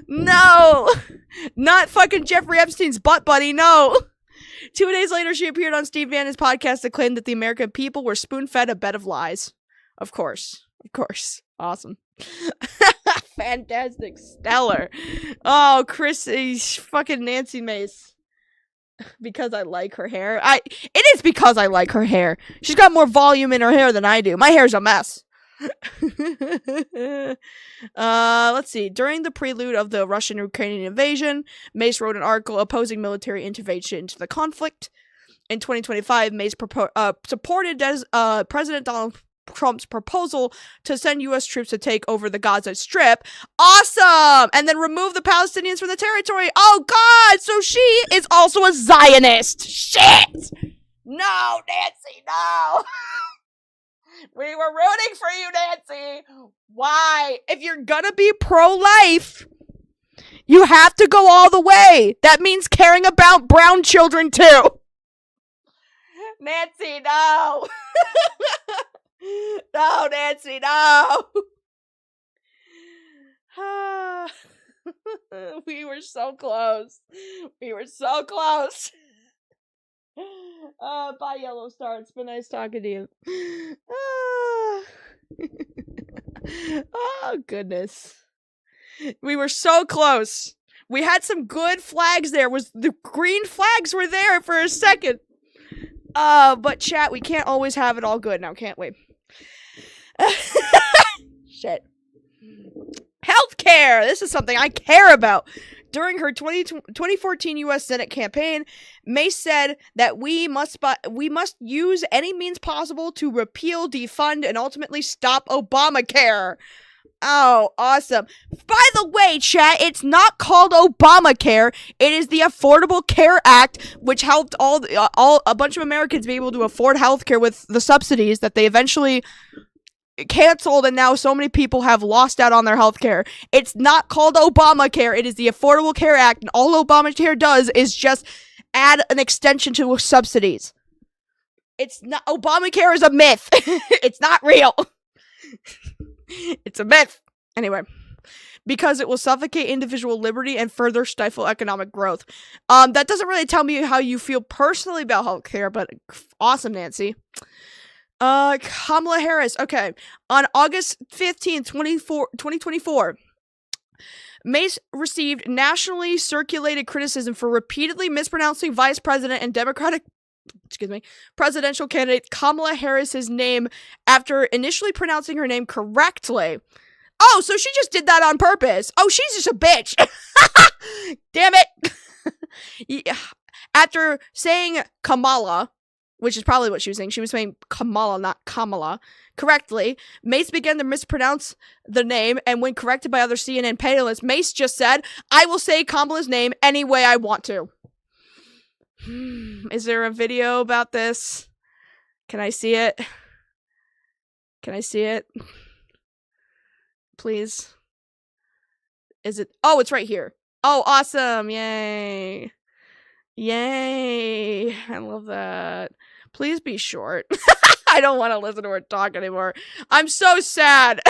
No! Not fucking Jeffrey Epstein's butt buddy, no! 2 days later, she appeared on Steve Bannon's podcast to claim that the American people were spoon-fed a bed of lies. Of course. Of course. Awesome. Fantastic. Stellar. Oh, fucking Nancy Mace. Because I like her hair. It is because I like her hair. She's got more volume in her hair than I do. My hair's a mess. Let's see. During the prelude of the Russian-Ukrainian invasion, Mace wrote an article opposing military intervention into the conflict. In 2025, Mace supported President Donald Trump's proposal to send U.S. troops to take over the Gaza Strip. Awesome! And then remove the Palestinians from the territory. Oh, God! So she is also a Zionist. Shit! No, Nancy, no! We were rooting for you, Nancy. Why? If you're gonna be pro-life, you have to go all the way. That means caring about brown children, too. Nancy, no. No, Nancy, no. We were so close. We were so close. Bye, Yellow Star. It's been nice talking to you. Oh, goodness. We were so close. We had some good flags there. The green flags were there for a second. But chat, we can't always have it all good now, can't we? Shit. Healthcare! This is something I care about. During her 2014 U.S. Senate campaign, Mace said that we must use any means possible to repeal, defund, and ultimately stop Obamacare. Oh, awesome. By the way, chat, it's not called Obamacare. It is the Affordable Care Act, which helped a bunch of Americans be able to afford healthcare with the subsidies that they eventually canceled, and now so many people have lost out on their health care. It's not called Obamacare. It is the Affordable Care Act, and all Obamacare does is just add an extension to subsidies. It's not— Obamacare is a myth. It's not real. It's a myth. Anyway, because it will suffocate individual liberty and further stifle economic growth. That doesn't really tell me how you feel personally about healthcare, but awesome, Nancy. Kamala Harris. Okay. On August 15th, 2024, Mace received nationally circulated criticism for repeatedly mispronouncing Vice President and presidential candidate Kamala Harris's name after initially pronouncing her name correctly. Oh, so she just did that on purpose. Oh, she's just a bitch. Damn it. Yeah. After saying Kamala, which is probably what she was saying Kamala, not Kamala, correctly, Mace began to mispronounce the name, and when corrected by other CNN panelists, Mace just said, I will say Kamala's name any way I want to. Is there a video about this? Can I see it? Can I see it? Please. Is it? Oh, it's right here. Oh, awesome. Yay. Yay. I love that. Please be short. I don't want to listen to her talk anymore. I'm so sad.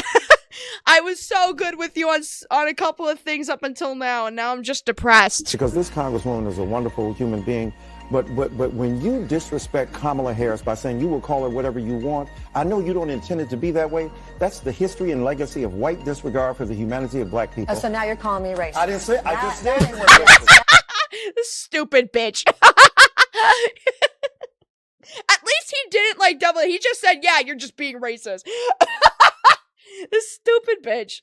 I was so good with you on a couple of things up until now, and now I'm just depressed. Because this Congresswoman is a wonderful human being. But when you disrespect Kamala Harris by saying you will call her whatever you want, I know you don't intend it to be that way. That's the history and legacy of white disregard for the humanity of black people. So now you're calling me racist. I didn't say. I just said you were racist. This stupid bitch. At least he didn't like double it. He just said, yeah, you're just being racist. This stupid bitch.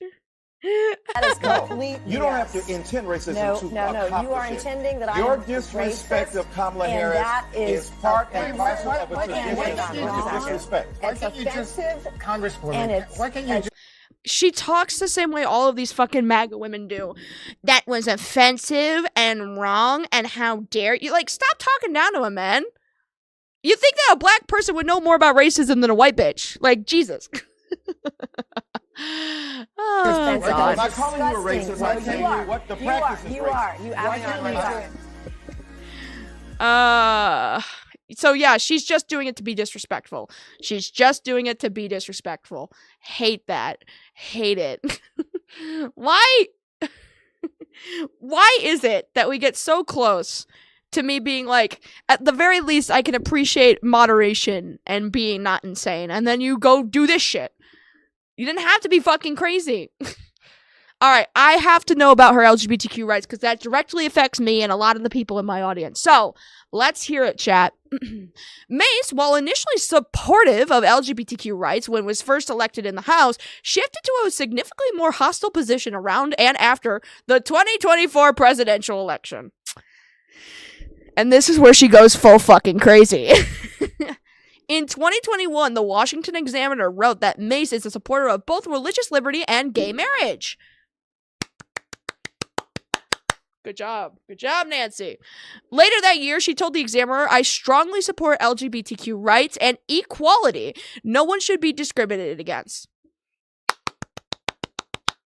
That is complete. You don't have to intend racism to accomplish You are it. intending that Your I'm disrespect racist, of Kamala and Harris that is part and offensive. parcel of a tradition of disrespect. It's offensive, Congresswoman, and it's why can't you just She talks the same way all of these fucking MAGA women do. That was offensive and wrong, and how dare you. Like, stop talking down to him, man. You think that a black person would know more about racism than a white bitch? Like, Jesus. Oh, God. By calling you a racist, I'm telling you what the practice is. You are. You absolutely are. So yeah, she's just doing it to be disrespectful. She's just doing it to be disrespectful. Hate that. Hate it. Why is it that we get so close to me being like, at the very least, I can appreciate moderation and being not insane, and then you go do this shit? You didn't have to be fucking crazy. Alright, I have to know about her LGBTQ rights because that directly affects me and a lot of the people in my audience. So, let's hear it, chat. Mace, while initially supportive of LGBTQ rights when was first elected in the House, shifted to a significantly more hostile position around and after the 2024 presidential election. And this is where she goes full fucking crazy. In 2021, the Washington Examiner wrote that Mace is a supporter of both religious liberty and gay marriage. Good job. Good job, Nancy. Later that year, she told the Examiner, I strongly support LGBTQ rights and equality. No one should be discriminated against.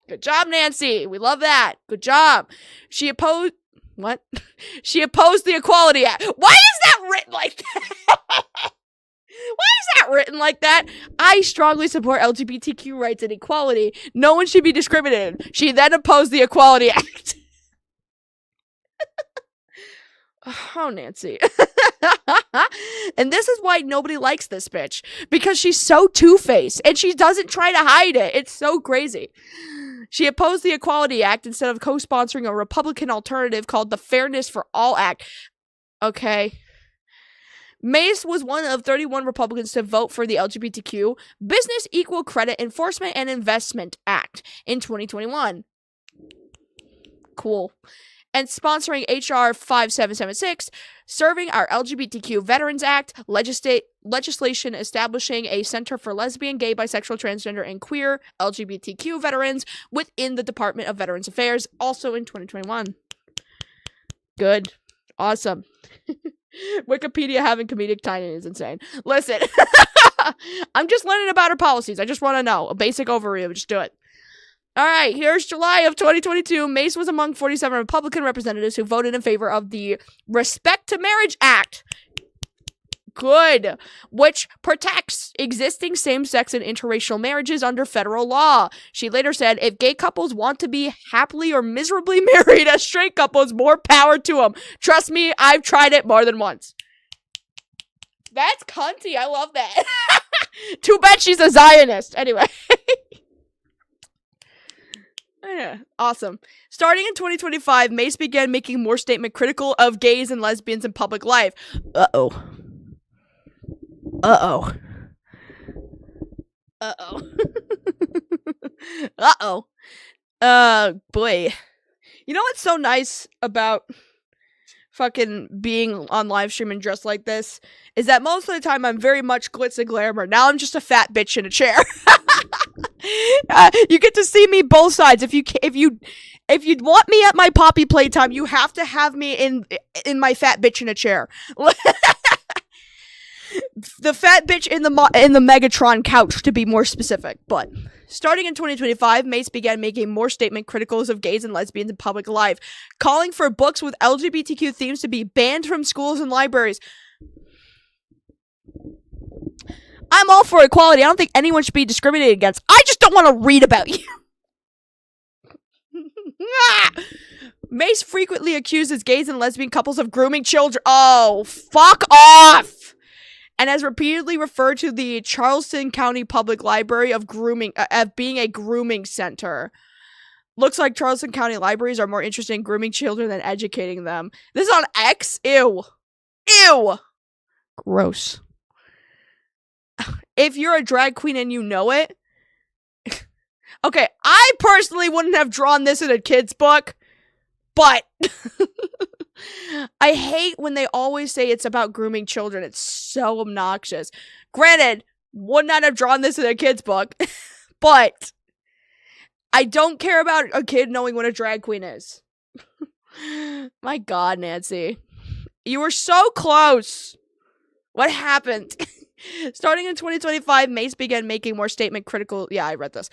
Good job, Nancy. We love that. Good job. She opposed... What? She opposed the Equality Act. Why is that written like that? Why is that written like that? I strongly support LGBTQ rights and equality. No one should be discriminated. She then opposed the Equality Act. Oh, Nancy. And this is why nobody likes this bitch. Because she's so two-faced. And she doesn't try to hide it. It's so crazy. She opposed the Equality Act instead of co-sponsoring a Republican alternative called the Fairness for All Act. Okay. Mace was one of 31 Republicans to vote for the LGBTQ Business Equal Credit Enforcement and Investment Act in 2021. Cool. And sponsoring HR 5776, serving our LGBTQ Veterans Act, legislation establishing a Center for Lesbian, Gay, Bisexual, Transgender, and Queer LGBTQ veterans within the Department of Veterans Affairs, also in 2021. Good. Awesome. Wikipedia having comedic timing is insane. Listen, I'm just learning about her policies. I just want to know. A basic overview. Just do it. Alright, here's July of 2022. Mace was among 47 Republican representatives who voted in favor of the Respect to Marriage Act. Good. Which protects existing same-sex and interracial marriages under federal law. She later said, if gay couples want to be happily or miserably married as straight couples, more power to them. Trust me, I've tried it more than once. That's cunty. I love that. Too bad she's a Zionist. Anyway. Yeah, awesome. Starting in 2025, Mace began making more statement critical of gays and lesbians in public life. Uh-oh. Uh-oh. Uh-oh. Uh-oh. Boy. You know what's so nice about fucking being on live stream and dressed like this? Is that most of the time I'm very much glitz and glamour. Now I'm just a fat bitch in a chair. You get to see me both sides. If you want me at my poppy playtime, you have to have me in my fat bitch in a chair. The fat bitch in the Megatron couch, to be more specific. But starting in 2025, Mace began making more statement criticals of gays and lesbians in public life, calling for books with LGBTQ themes to be banned from schools and libraries. I'm all for equality. I don't think anyone should be discriminated against. I just don't want to read about you. Mace frequently accuses gays and lesbian couples of grooming children. Oh, fuck off! And has repeatedly referred to the Charleston County Public Library of being a grooming center. Looks like Charleston County libraries are more interested in grooming children than educating them. This is on X? Ew. Ew! Gross. If you're a drag queen and you know it... Okay, I personally wouldn't have drawn this in a kid's book, but... I hate when they always say it's about grooming children. It's so obnoxious. Granted, would not have drawn this in a kid's book, but... I don't care about a kid knowing what a drag queen is. My God, Nancy. You were so close. What happened? Starting in 2025, Mace began making more statement-critical... Yeah, I read this.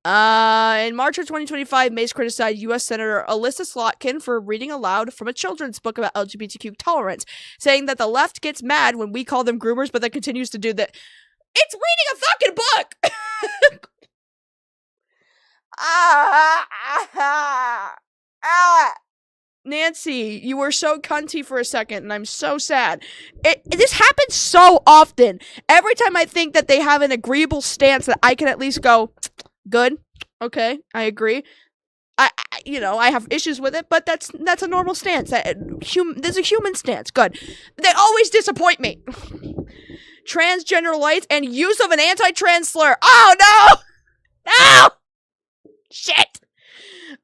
In March of 2025, Mace criticized U.S. Senator Alyssa Slotkin for reading aloud from a children's book about LGBTQ tolerance, saying that the left gets mad when we call them groomers, but then continues to do that. It's reading a fucking book! Nancy, you were so cunty for a second, and I'm so sad. This happens so often. Every time I think that they have an agreeable stance that I can at least go, good, okay, I agree. I have issues with it, but that's a normal stance. There's a human stance. Good. They always disappoint me. Transgender lights and use of an anti-trans slur. Oh no! No! Shit!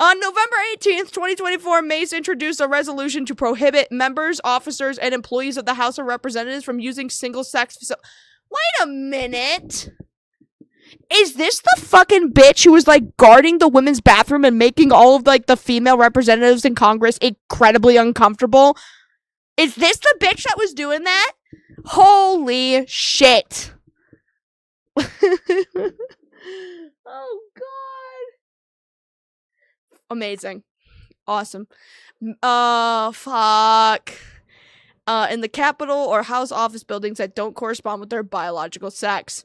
On November 18th, 2024, Mace introduced a resolution to prohibit members, officers, and employees of the House of Representatives from using single-sex facilities. Wait a minute! Is this the fucking bitch who was, like, guarding the women's bathroom and making all of, like, the female representatives in Congress incredibly uncomfortable? Is this the bitch that was doing that? Holy shit. Oh, God. Amazing. Awesome. Fuck. In the Capitol or House office buildings that don't correspond with their biological sex.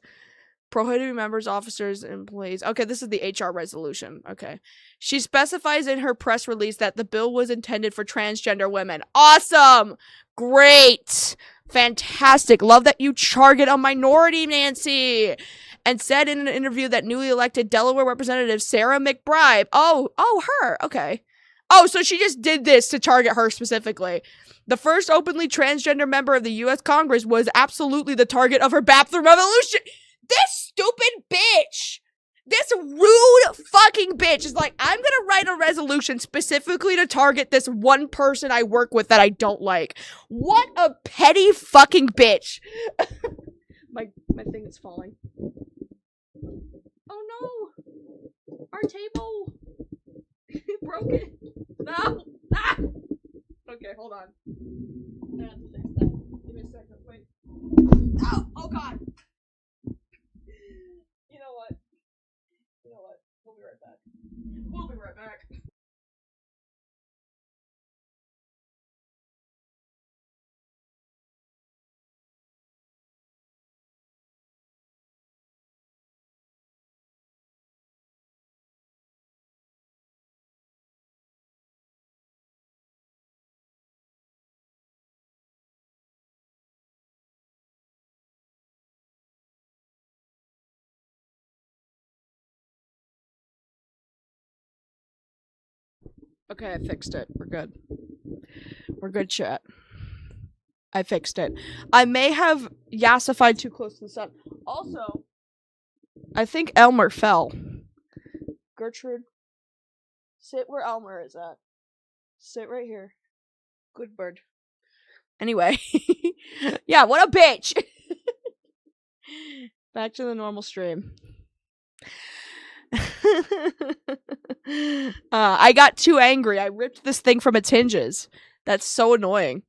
Prohibiting members, officers, and employees. Okay, this is the HR resolution. Okay. She specifies in her press release that the bill was intended for transgender women. Awesome! Great! Fantastic. Love that you target a minority, Nancy! And said in an interview that newly elected Delaware Representative Sarah McBride. Oh, her. Okay. Oh, so she just did this to target her specifically. The first openly transgender member of the U.S. Congress was absolutely the target of her bathroom revolution. This stupid bitch, this rude fucking bitch is like, I'm gonna write a resolution specifically to target this one person I work with that I don't like. What a petty fucking bitch. My thing is falling. Oh no! Our table! Broke it! No! Ah! Okay, hold on. I have to fix that. Give me a second, wait. Ow! Oh god! You know what? We'll be right back. We'll be right back. Okay, I fixed it. We're good. We're good, chat. I fixed it. I may have yassified too close to the sun. Also, I think Elmer fell. Gertrude, sit where Elmer is at. Sit right here. Good bird. Anyway. Yeah, what a bitch! Back to the normal stream. I got too angry. I ripped this thing from its hinges. That's so annoying.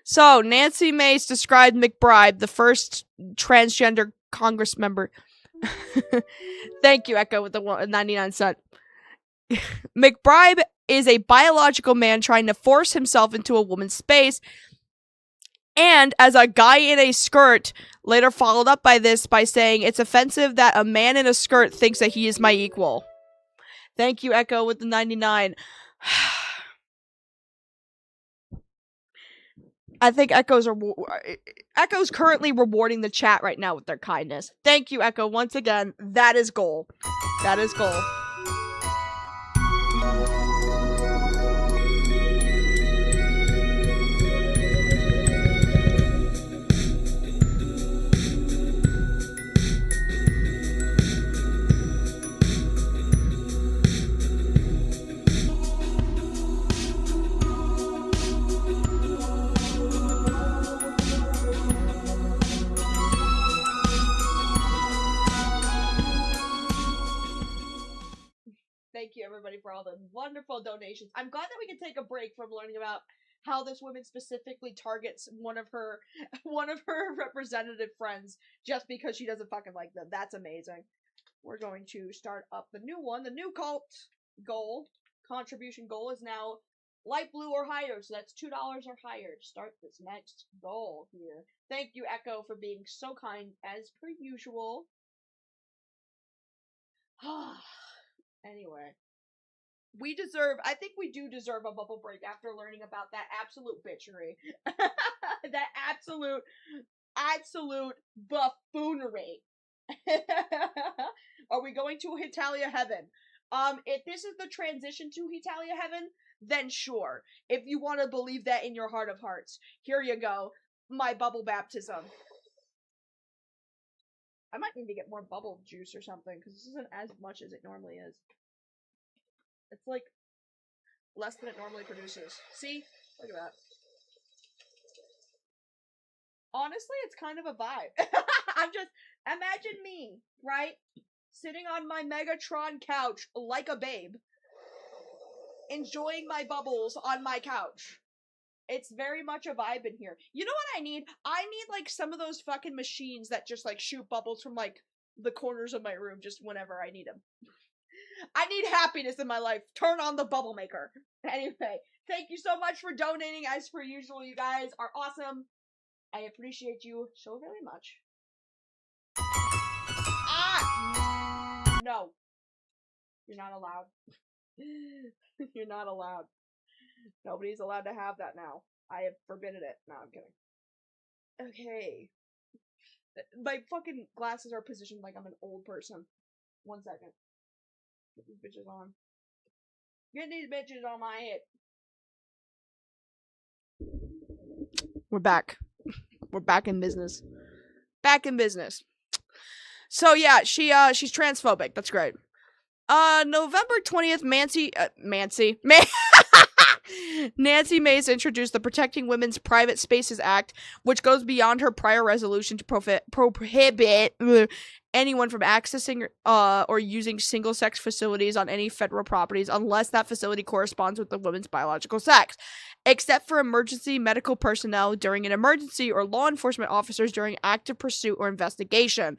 So, Nancy Mace described McBride, the first transgender Congress member. Thank you, Echo, with the 99 cent. McBride is a biological man trying to force himself into a woman's space. And as a guy in a skirt, later followed up by this by saying, it's offensive that a man in a skirt thinks that he is my equal. Thank you, Echo, with the 99. I think Echo's currently rewarding the chat right now with their kindness. Thank you, Echo, once again. That is goal. That is goal. Thank you, everybody, for all the wonderful donations. I'm glad that we can take a break from learning about how this woman specifically targets one of her representative friends just because she doesn't fucking like them. That's amazing. We're going to start up the new one. The new cult contribution goal is now light blue or higher, so that's $2 or higher to start this next goal here. Thank you, Echo, for being so kind as per usual. Anyway, I think we do deserve a bubble break after learning about that absolute bitchery. That absolute buffoonery. Are we going to Hetalia Heaven? If this is the transition to Hetalia Heaven, then sure. If you want to believe that in your heart of hearts, here you go. My bubble baptism. I might need to get more bubble juice or something, because this isn't as much as it normally is. It's like less than it normally produces. See? Look at that. Honestly, it's kind of a vibe. Imagine me, right? Sitting on my Megatron couch like a babe. Enjoying my bubbles on my couch. It's very much a vibe in here. You know what I need? I need, like, some of those fucking machines that just, like, shoot bubbles from, like, the corners of my room just whenever I need them. I need happiness in my life. Turn on the bubble maker. Anyway, thank you so much for donating. As per usual, you guys are awesome. I appreciate you so very much. No. You're not allowed. You're not allowed. Nobody's allowed to have that now. I have forbidden it. No, I'm kidding. Okay. My fucking glasses are positioned like I'm an old person. 1 second. Get these bitches on. Get these bitches on my head. We're back. We're back in business. Back in business. So yeah, she's transphobic. That's great. November 20th, Nancy Mace introduced the Protecting Women's Private Spaces Act, which goes beyond her prior resolution to prohibit anyone from accessing or using single-sex facilities on any federal properties unless that facility corresponds with the woman's biological sex, except for emergency medical personnel during an emergency or law enforcement officers during active pursuit or investigation.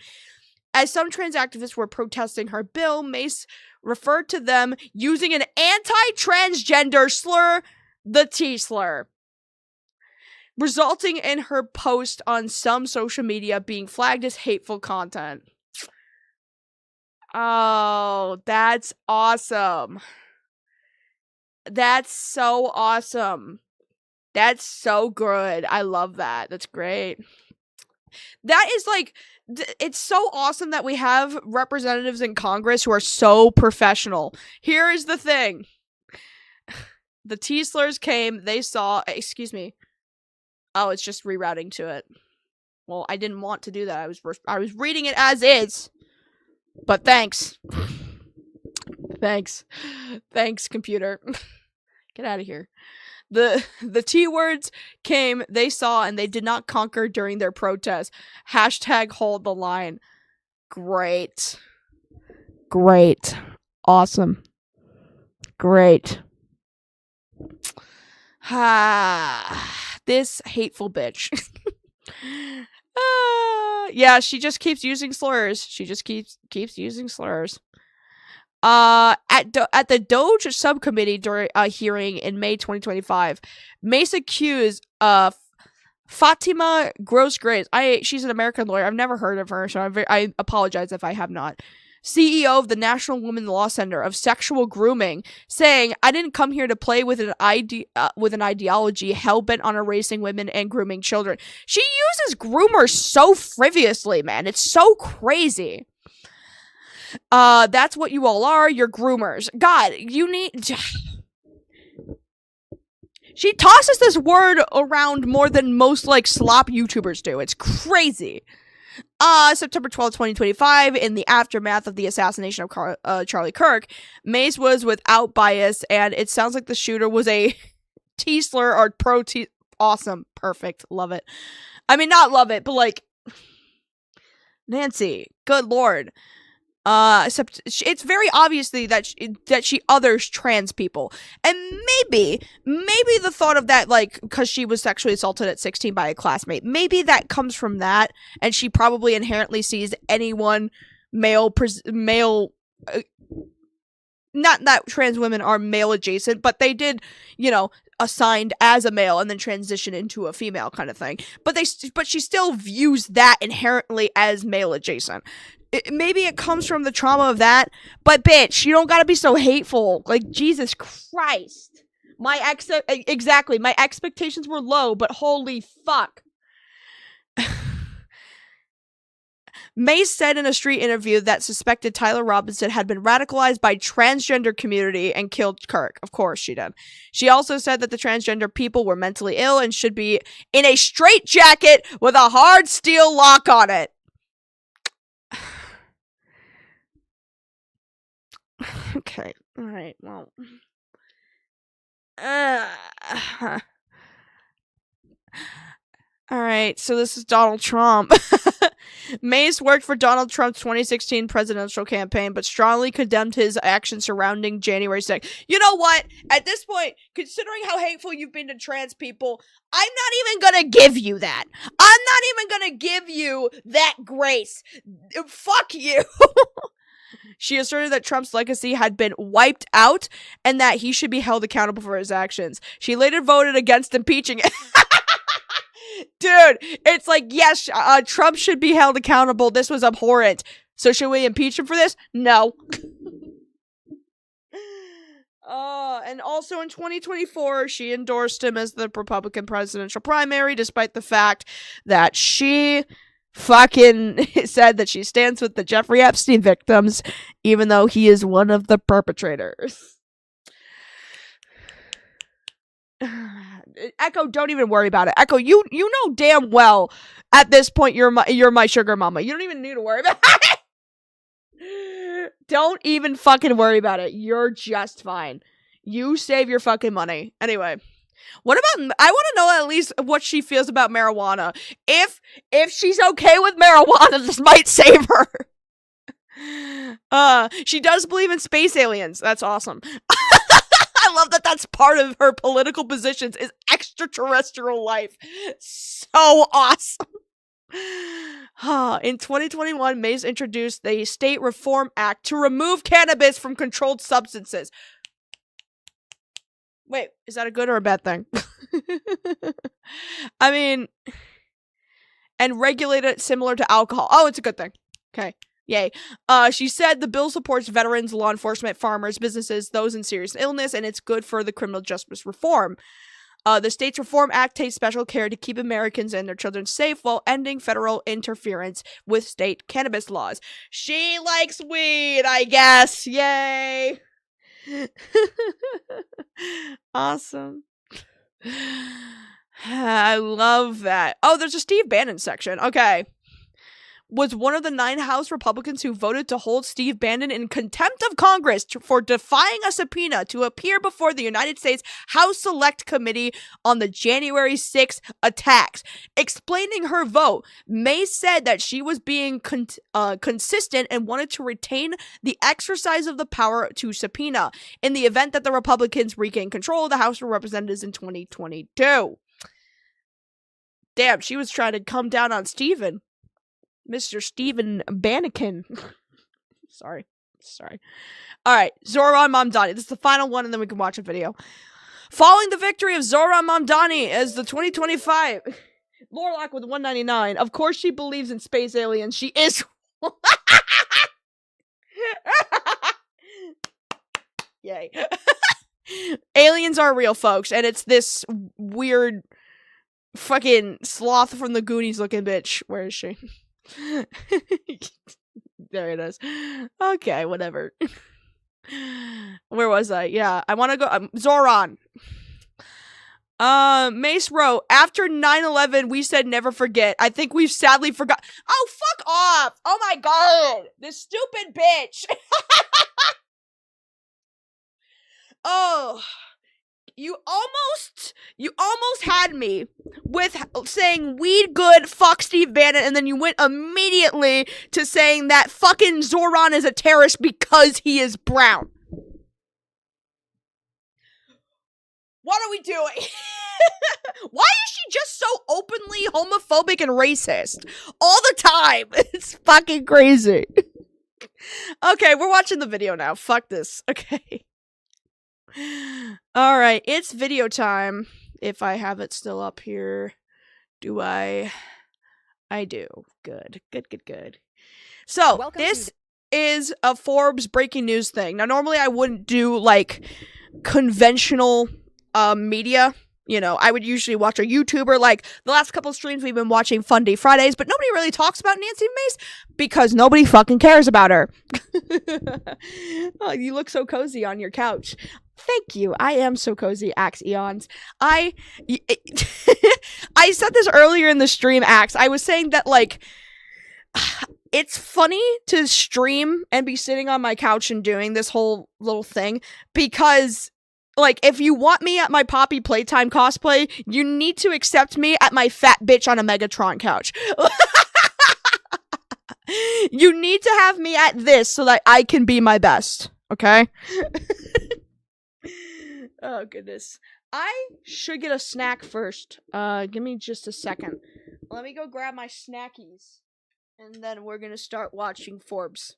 As some trans activists were protesting her bill, Mace referred to them using an anti-transgender slur, the T-slur, resulting in her post on some social media being flagged as hateful content. Oh, that's awesome. That's so awesome. That's so good. I love that. That's great. That is like, it's so awesome that we have representatives in Congress who are so professional. Here is the thing. The T-slurs came, they saw, excuse me. Oh, it's just rerouting to it. Well, I didn't want to do that. I was reading it as is. But thanks. Thanks, computer. Get out of here. The T-words came, they saw, and they did not conquer during their protest. Hashtag hold the line. Great. Awesome. Great. This hateful bitch. Yeah, she just keeps using slurs. She just keeps using slurs. At the Doge subcommittee during a hearing in May 2025, Mace accused Fatima Gross Grace. She's an American lawyer. I've never heard of her, so I apologize if I have not. CEO of the National Women's Law Center of Sexual Grooming, saying, "I didn't come here to play with an ideology hell-bent on erasing women and grooming children." She uses groomers so frivolously, man. It's so crazy. That's what you all are. You're groomers. God, you need... She tosses this word around more than most, like, slop YouTubers do. It's crazy. September 12th, 2025, in the aftermath of the assassination of Charlie Kirk, Mace was without bias, and it sounds like the shooter was a Teesler or pro-T... Awesome. Perfect. Love it. I mean, not love it, but, like... Nancy. Good lord. It's very obviously that she others trans people, and maybe the thought of that, like, because she was sexually assaulted at 16 by a classmate, maybe that comes from that, and she probably inherently sees anyone male, not that trans women are male adjacent, but they did, you know, assigned as a male and then transition into a female kind of thing, but she still views that inherently as male adjacent. Maybe it comes from the trauma of that, but bitch, you don't gotta be so hateful. Like, Jesus Christ. Exactly, my expectations were low, but holy fuck. Mace said in a street interview that suspected Tyler Robinson had been radicalized by transgender community and killed Kirk. Of course she did. She also said that the transgender people were mentally ill and should be in a straitjacket with a hard steel lock on it. Okay, alright, well. Alright, so this is Donald Trump. Mace worked for Donald Trump's 2016 presidential campaign, but strongly condemned his actions surrounding January 6th. You know what? At this point, considering how hateful you've been to trans people, I'm not even gonna give you that. I'm not even gonna give you that grace. Fuck you. She asserted that Trump's legacy had been wiped out and that he should be held accountable for his actions. She later voted against impeaching him. Dude, it's like, yes, Trump should be held accountable. This was abhorrent. So should we impeach him for this? No. And also in 2024, she endorsed him as the Republican presidential primary, despite the fact that she fucking said that she stands with the Jeffrey Epstein victims, even though he is one of the perpetrators. Echo, don't even worry about it. Echo, you know damn well at this point you're my sugar mama. You don't even need to worry about it. Don't even fucking worry about it. You're just fine. You save your fucking money. Anyway. What about, I want to know at least what she feels about marijuana. If she's okay with marijuana, this might save her. She does believe in space aliens. That's awesome. I love that that's part of her political positions is extraterrestrial life. So awesome. In 2021, Mace introduced the State Reform Act to remove cannabis from controlled substances. Wait, is that a good or a bad thing? I mean, and regulate it similar to alcohol. Oh, it's a good thing. Okay. Yay. She said the bill supports veterans, law enforcement, farmers, businesses, those in serious illness, and it's good for the criminal justice reform. The State's Reform Act takes special care to keep Americans and their children safe while ending federal interference with state cannabis laws. She likes weed, I guess. Yay. Awesome. I love that. Oh, there's a Steve Bannon section. Okay. Was one of the 9 House Republicans who voted to hold Steve Bannon in contempt of Congress for defying a subpoena to appear before the United States House Select Committee on the January 6th attacks. Explaining her vote, May said that she was being consistent and wanted to retain the exercise of the power to subpoena in the event that the Republicans regain control of the House of Representatives in 2022. Damn, she was trying to come down on Stephen. Mr. Stephen Bannikin. Sorry. Alright, Zohran Mamdani. This is the final one, and then we can watch a video. Following the victory of Zohran Mamdani as the 2025 Lorlock with 199. Of course she believes in space aliens. She is Yay. Aliens are real, folks, and it's this weird fucking sloth from the Goonies looking bitch. Where is she? There it is. Okay, whatever. Where was I? Yeah, I want to go. Zoran. Mace wrote, after 9/11, we said never forget. I think we've sadly forgot. Oh, fuck off. Oh my god. This stupid bitch. Oh, you almost had me with saying weed good, fuck Steve Bannon, and then you went immediately to saying that fucking Zoran is a terrorist because he is brown. What are we doing? Why is she just so openly homophobic and racist all the time? It's fucking crazy. Okay, we're watching the video now. Fuck this. Okay. Alright, it's video time. If I have it still up here. Do I? I do. Good. Good. So, this is a Forbes breaking news thing. Now, normally I wouldn't do, like, conventional media. You know, I would usually watch a YouTuber. Like, the last couple streams we've been watching Fun Day Fridays, but nobody really talks about Nancy Mace because nobody fucking cares about her. Oh, you look so cozy on your couch. Thank you. I am so cozy, Axe Eons. I said this earlier in the stream, Axe. I was saying that, like, it's funny to stream and be sitting on my couch and doing this whole little thing because, like, if you want me at my Poppy Playtime cosplay, you need to accept me at my fat bitch on a Megatron couch. You need to have me at this so that I can be my best, okay? Oh, goodness. I should get a snack first. Give me just a second. Let me go grab my snackies. And then we're gonna start watching Forbes.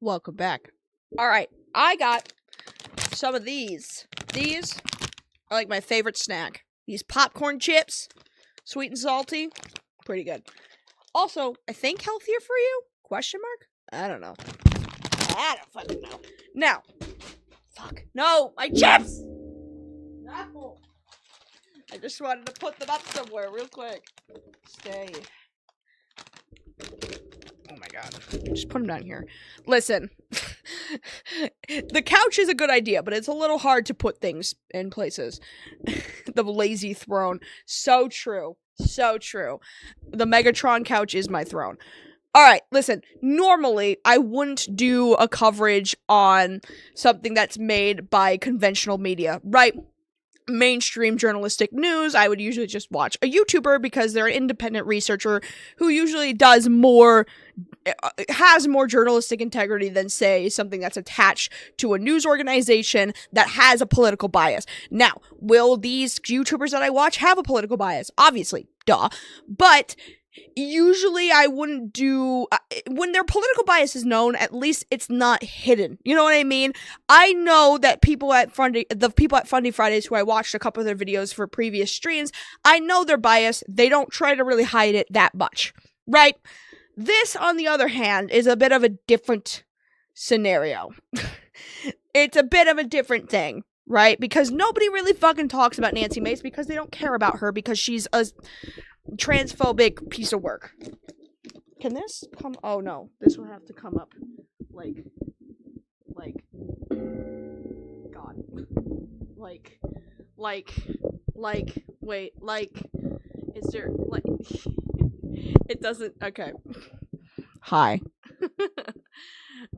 Welcome back. Alright, I got some of these. These are like my favorite snack. These popcorn chips, sweet and salty, pretty good. Also, I think healthier for you? Question mark? I don't know. I don't fucking know. Now, fuck. No, my chips! No! I just wanted to put them up somewhere real quick. Stay. Oh my god. Just put them down here. Listen. The couch is a good idea, but it's a little hard to put things in places. The lazy throne. So true. So true. The Megatron couch is my throne. Alright, listen. Normally, I wouldn't do a coverage on something that's made by conventional media, right? mainstream journalistic news, I would usually just watch a YouTuber because they're an independent researcher who usually does more, has more journalistic integrity than, say, something that's attached to a news organization that has a political bias. Now, will these YouTubers that I watch have a political bias? Obviously, duh. But usually I wouldn't do, when their political bias is known, at least it's not hidden. You know what I mean? I know that the people at Fundy Fridays who I watched a couple of their videos for previous streams, I know their bias. They don't try to really hide it that much, right? This, on the other hand, is a bit of a different scenario. It's a bit of a different thing, right? Because nobody really fucking talks about Nancy Mace because they don't care about her because she's a transphobic piece of work. Can this come? Oh no, this will have to come up like God, wait, is there like it doesn't? Okay. Hi.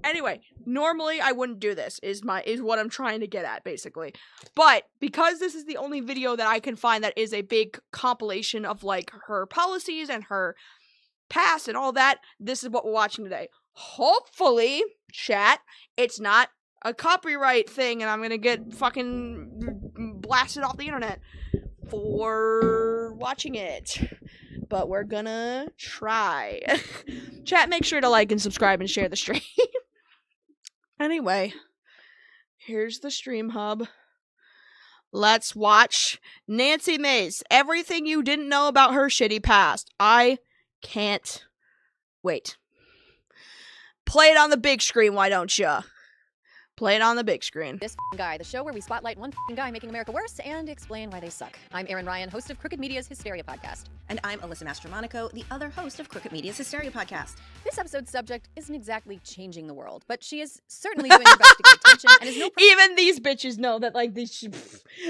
Anyway, normally I wouldn't do this, is what I'm trying to get at, basically. But because this is the only video that I can find that is a big compilation of, like, her policies and her past and all that, this is what we're watching today. Hopefully, chat, it's not a copyright thing and I'm gonna get fucking blasted off the internet for watching it. But we're gonna try. Chat, make sure to like and subscribe and share the stream. Anyway, here's the stream hub. Let's watch Nancy Mace. Everything you didn't know about her shitty past. I can't wait. Play it on the big screen, why don't ya? Play it on the big screen. This Guy, the show where we spotlight one guy making America worse and explain why they suck. I'm Erin Ryan, host of Crooked Media's Hysteria podcast. And I'm Alyssa Mastromonaco, the other host of Crooked Media's Hysteria podcast. This episode's subject isn't exactly changing the world, but she is certainly doing her best to get attention and is no Even these bitches know that, like,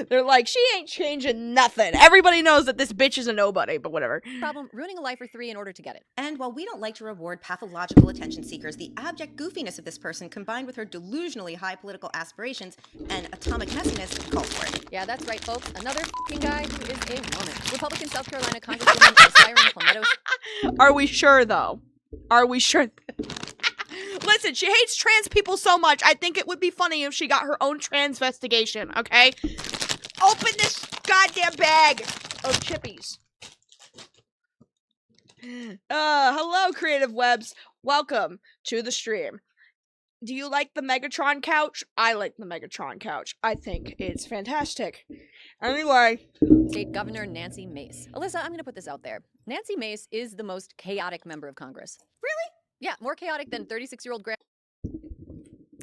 they're like, she ain't changing nothing. Everybody knows that this bitch is a nobody, but whatever. Problem ruining a life or three in order to get it. And while we don't like to reward pathological attention seekers, the abject goofiness of this person combined with her delusionally high political aspirations and atomic messiness calls for it. Yeah, that's right, folks. Another guy who is a woman. Republican South Carolina Congresswoman aspiring Palmetto. Are we sure, though? Are we sure? Listen, she hates trans people so much, I think it would be funny if she got her own transvestigation, okay? Open this goddamn bag of chippies. Hello, Creative Webs. Welcome to the stream. Do you like the Megatron couch? I like the Megatron couch. I think it's fantastic. Anyway. State Governor Nancy Mace. Alyssa, I'm going to put this out there. Nancy Mace is the most chaotic member of Congress. Really? Yeah, more chaotic than 36-year-old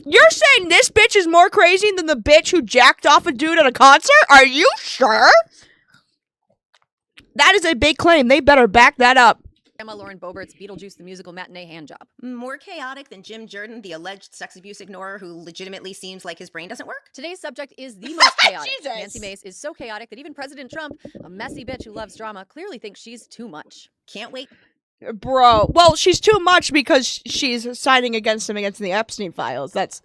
You're saying this bitch is more crazy than the bitch who jacked off a dude at a concert? Are you sure? That is a big claim. They better back that up. Grandma Lauren Boebert's Beetlejuice the Musical matinee handjob. More chaotic than Jim Jordan, the alleged sex abuse ignorer who legitimately seems like his brain doesn't work? Today's subject is the most chaotic. Jesus. Nancy Mace is so chaotic that even President Trump, a messy bitch who loves drama, clearly thinks she's too much. Can't wait. Bro. Well, she's too much because she's siding against him against the Epstein files. That's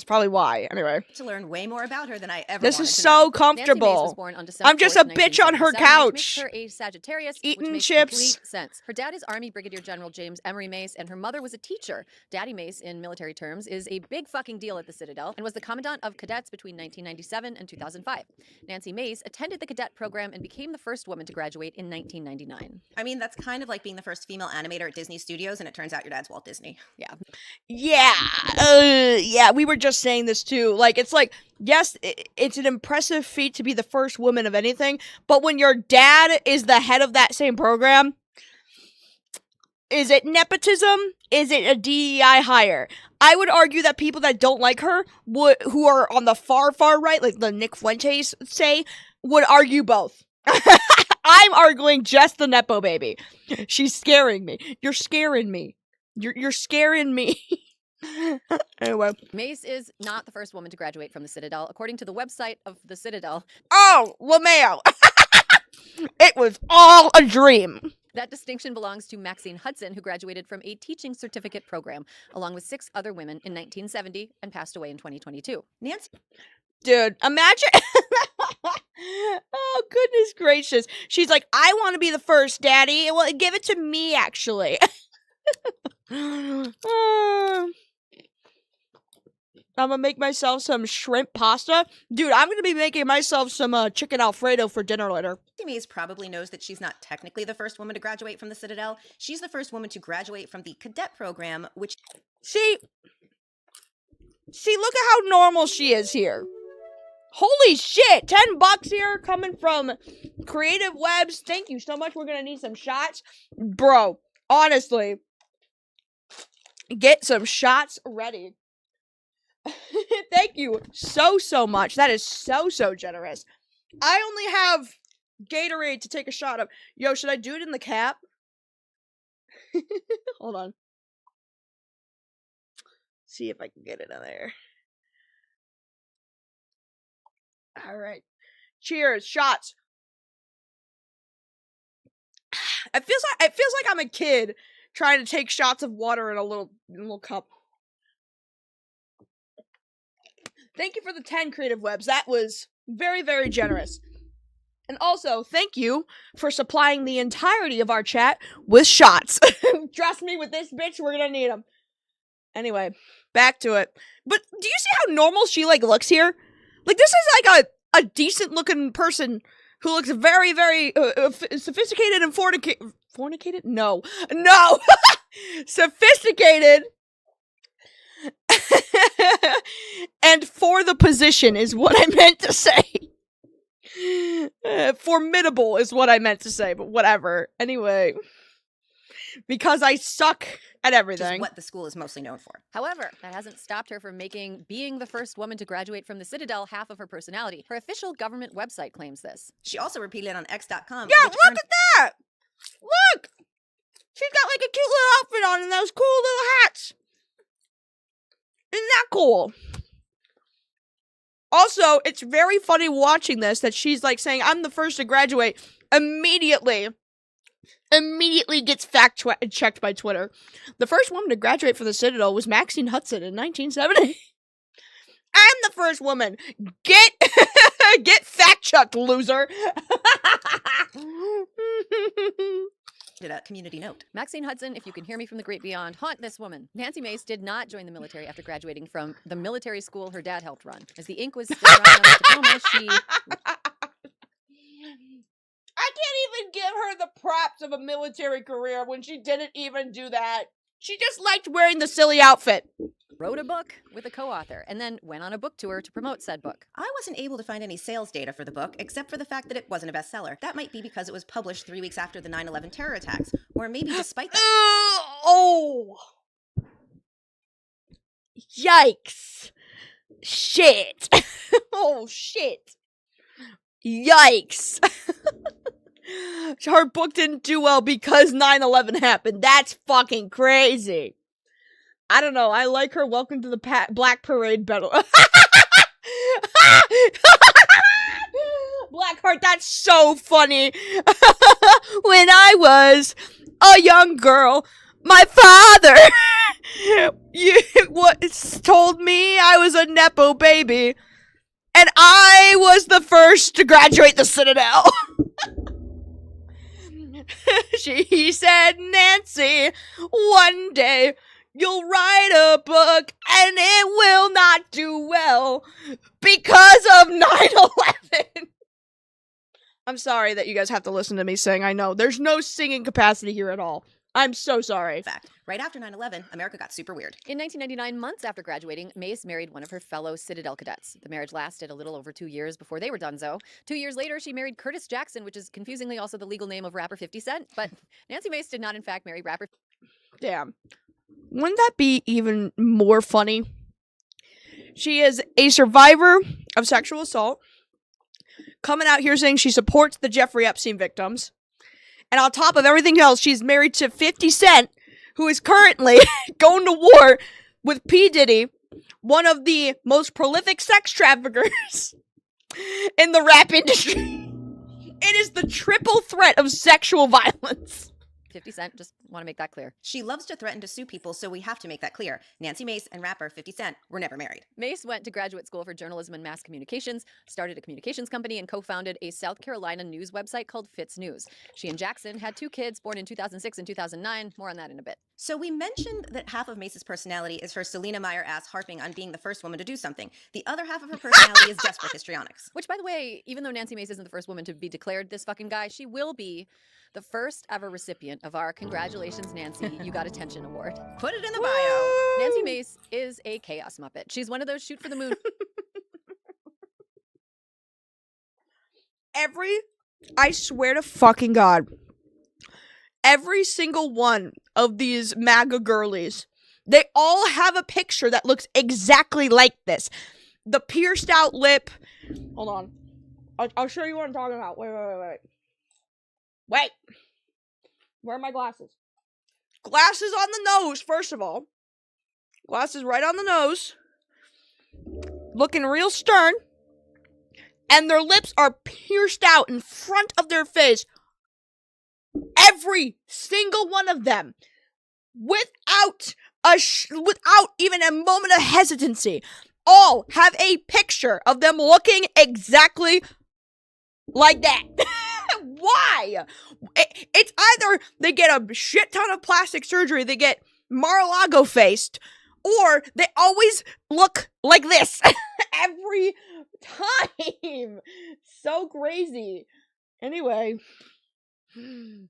probably why. Anyway. To learn way more about her than I ever This wanted is to so know. comfortable. Nancy Mace was born on December I'm just 4th, a bitch on her 1977, couch. Which makes her a Sagittarius, Eating which makes chips. complete sense. Her dad is Army Brigadier General James Emery Mace, and her mother was a teacher. Daddy Mace, in military terms, is a big fucking deal at the Citadel and was the commandant of cadets between 1997 and 2005. Nancy Mace attended the cadet program and became the first woman to graduate in 1999. I mean, that's kind of like being the first female animator at Disney Studios, and it turns out your dad's Walt Disney. Yeah. Yeah, we were just saying this too. Like, it's like, yes, it's an impressive feat to be the first woman of anything, but when your dad is the head of that same program, is it nepotism? Is it a DEI hire? I would argue that people that don't like her, who are on the far right, like the Nick Fuentes say, would argue both. I'm arguing just the Nepo baby. She's scaring me. You're scaring me. You're scaring me. Anyway. Mace is not the first woman to graduate from the Citadel. According to the website of the Citadel. Oh, LaMayo. It was all a dream. That distinction belongs to Maxine Hudson, who graduated from a teaching certificate program, along with 6 other women in 1970 and passed away in 2022. Nancy. Dude, imagine. Oh, goodness gracious. She's like, I want to be the first, Daddy. Well, give it to me, actually. I'm gonna make myself some shrimp pasta. Dude, I'm gonna be making myself some chicken Alfredo for dinner later. Nancy Mace probably knows that she's not technically the first woman to graduate from the Citadel. She's the first woman to graduate from the cadet program, which... See, look at how normal she is here. Holy shit, $10 here coming from Creative Webs. Thank you so much. We're gonna need some shots. Bro, honestly, get some shots ready. Thank you so much. That is so generous. I only have Gatorade to take a shot of. Yo, should I do it in the cap? Hold on. See if I can get it in there. All right. Cheers. Shots. It feels like I'm a kid trying to take shots of water in a little cup. Thank you for the 10 Creative Webs. That was very generous. And also, thank you for supplying the entirety of our chat with shots. Trust me, with this bitch, we're gonna need them. Anyway, back to it. But do you see how normal she, looks here? Like, this is, a decent-looking person who looks very sophisticated and fornicated? No. Sophisticated. And for the position is what I meant to say. Formidable is what I meant to say, but whatever. Anyway, because I suck at everything. Which is what the school is mostly known for. However, that hasn't stopped her from being the first woman to graduate from the Citadel half of her personality. Her official government website claims this. She also repeated it on X.com. Yeah, look at that! Look! She's got a cute little outfit on and those cool little hats. Isn't that cool? Also, it's very funny watching this that she's saying, I'm the first to graduate. Immediately gets fact-checked by Twitter. The first woman to graduate from the Citadel was Maxine Hudson in 1970. I'm the first woman. Get fact-checked, loser. A community note. Maxine Hudson, if you can hear me from the great beyond, haunt this woman. Nancy Mace did not join the military after graduating from the military school her dad helped run. As the ink was still running on the diploma, she... I can't even give her the props of a military career when she didn't even do that. She just liked wearing the silly outfit. Wrote a book with a co-author, and then went on a book tour to promote said book. I wasn't able to find any sales data for the book, except for the fact that it wasn't a bestseller. That might be because it was published 3 weeks after the 9/11 terror attacks, or maybe despite that. Oh! Yikes. Shit. Oh, shit. Yikes. Her book didn't do well because 9/11 happened. That's fucking crazy. I don't know. I like her. Welcome to the Black Parade battle. Blackheart, that's so funny. When I was a young girl, my father told me I was a Nepo baby. And I was the first to graduate the Citadel. He said, Nancy, one day you'll write a book and it will not do well because of 9/11. I'm sorry that you guys have to listen to me sing. I know. There's no singing capacity here at all. I'm so sorry. Fact. Right after 9/11, America got super weird. In 1999, months after graduating, Mace married one of her fellow Citadel cadets. The marriage lasted a little over 2 years before they were donezo. 2 years later, she married Curtis Jackson, which is confusingly also the legal name of rapper 50 Cent. But Nancy Mace did not, in fact, marry rapper... Damn. Wouldn't that be even more funny? She is a survivor of sexual assault, coming out here saying she supports the Jeffrey Epstein victims. And on top of everything else, she's married to 50 Cent, who is currently going to war with P. Diddy, one of the most prolific sex traffickers in the rap industry. It is the triple threat of sexual violence. 50 Cent just Want to make that clear. She loves to threaten to sue people, so we have to make that clear. Nancy Mace and rapper 50 Cent were never married. Mace went to graduate school for journalism and mass communications, started a communications company, and co-founded a South Carolina news website called Fitz News. She and Jackson had 2 kids born in 2006 and 2009. More on that in a bit. So we mentioned that half of Mace's personality is her Selena Meyer-ass harping on being the first woman to do something. The other half of her personality is desperate histrionics. Which, by the way, even though Nancy Mace isn't the first woman to be declared this fucking guy, she will be the first ever recipient of our Congratulations, Nancy, You Got Attention award. Put it in the bio. Nancy Mace is a chaos muppet. She's one of those shoot for the moon. I swear to fucking God, every single one of these MAGA girlies, they all have a picture that looks exactly like this. The pierced out lip. Hold on. I'll show you what I'm talking about. Wait. Where are my glasses? Glasses on the nose, first of all. Glasses right on the nose. Looking real stern. And their lips are pierced out in front of their face. Every single one of them. Without even a moment of hesitancy. All have a picture of them looking exactly like that. Why? It's either they get a shit ton of plastic surgery, they get Mar-a-Lago faced, or they always look like this every time. So crazy. Anyway,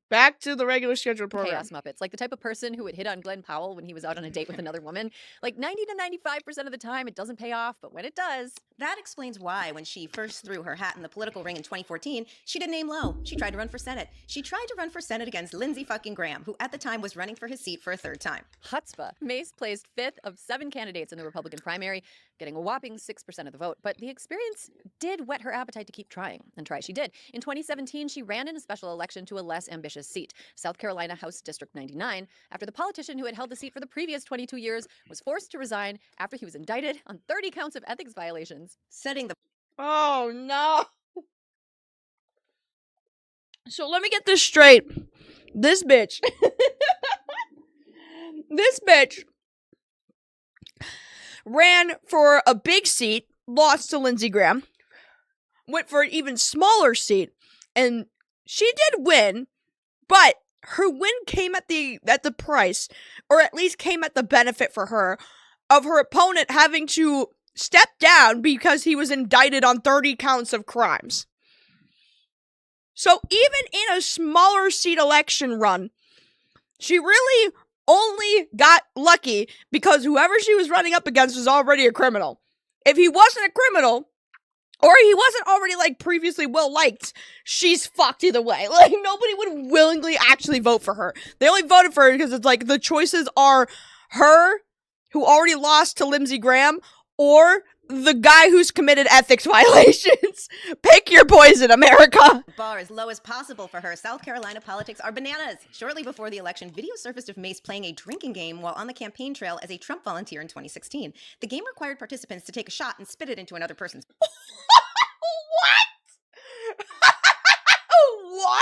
back to the regular scheduled program. Chaos Muppets. Like the type of person who would hit on Glenn Powell when he was out on a date with another woman. Like 90 to 95% of the time, it doesn't pay off, but when it does... That explains why, when she first threw her hat in the political ring in 2014, she didn't aim low. She tried to run for Senate. She tried to run for Senate against Lindsey fucking Graham, who at the time was running for his seat for a 3rd time. Chutzpah. Mace placed 5th of 7 candidates in the Republican primary, getting a whopping 6% of the vote. But the experience did whet her appetite to keep trying, and try she did. In 2017, she ran in a special election to a less ambitious seat, South Carolina House District 99, after the politician who had held the seat for the previous 22 years was forced to resign after he was indicted on 30 counts of ethics violations. Setting the... Oh, no. So let me get this straight. This bitch. This bitch ran for a big seat, lost to Lindsey Graham, went for an even smaller seat, and she did win, but her win came at the price, or at least came at the benefit for her, of her opponent having to step down because he was indicted on 30 counts of crimes. So even in a smaller seat election run, she really only got lucky because whoever she was running up against was already a criminal. If he wasn't a criminal, or he wasn't already, like, previously well-liked, she's fucked either way. Like, nobody would willingly actually vote for her. They only voted for her because it's like, the choices are her, who already lost to Lindsey Graham, or the guy who's committed ethics violations. Pick your poison, America. Bar as low as possible for her. South Carolina politics are bananas. Shortly before the election, video surfaced of Mace playing a drinking game while on the campaign trail as a Trump volunteer in 2016. The game required participants to take a shot and spit it into another person's... What? What?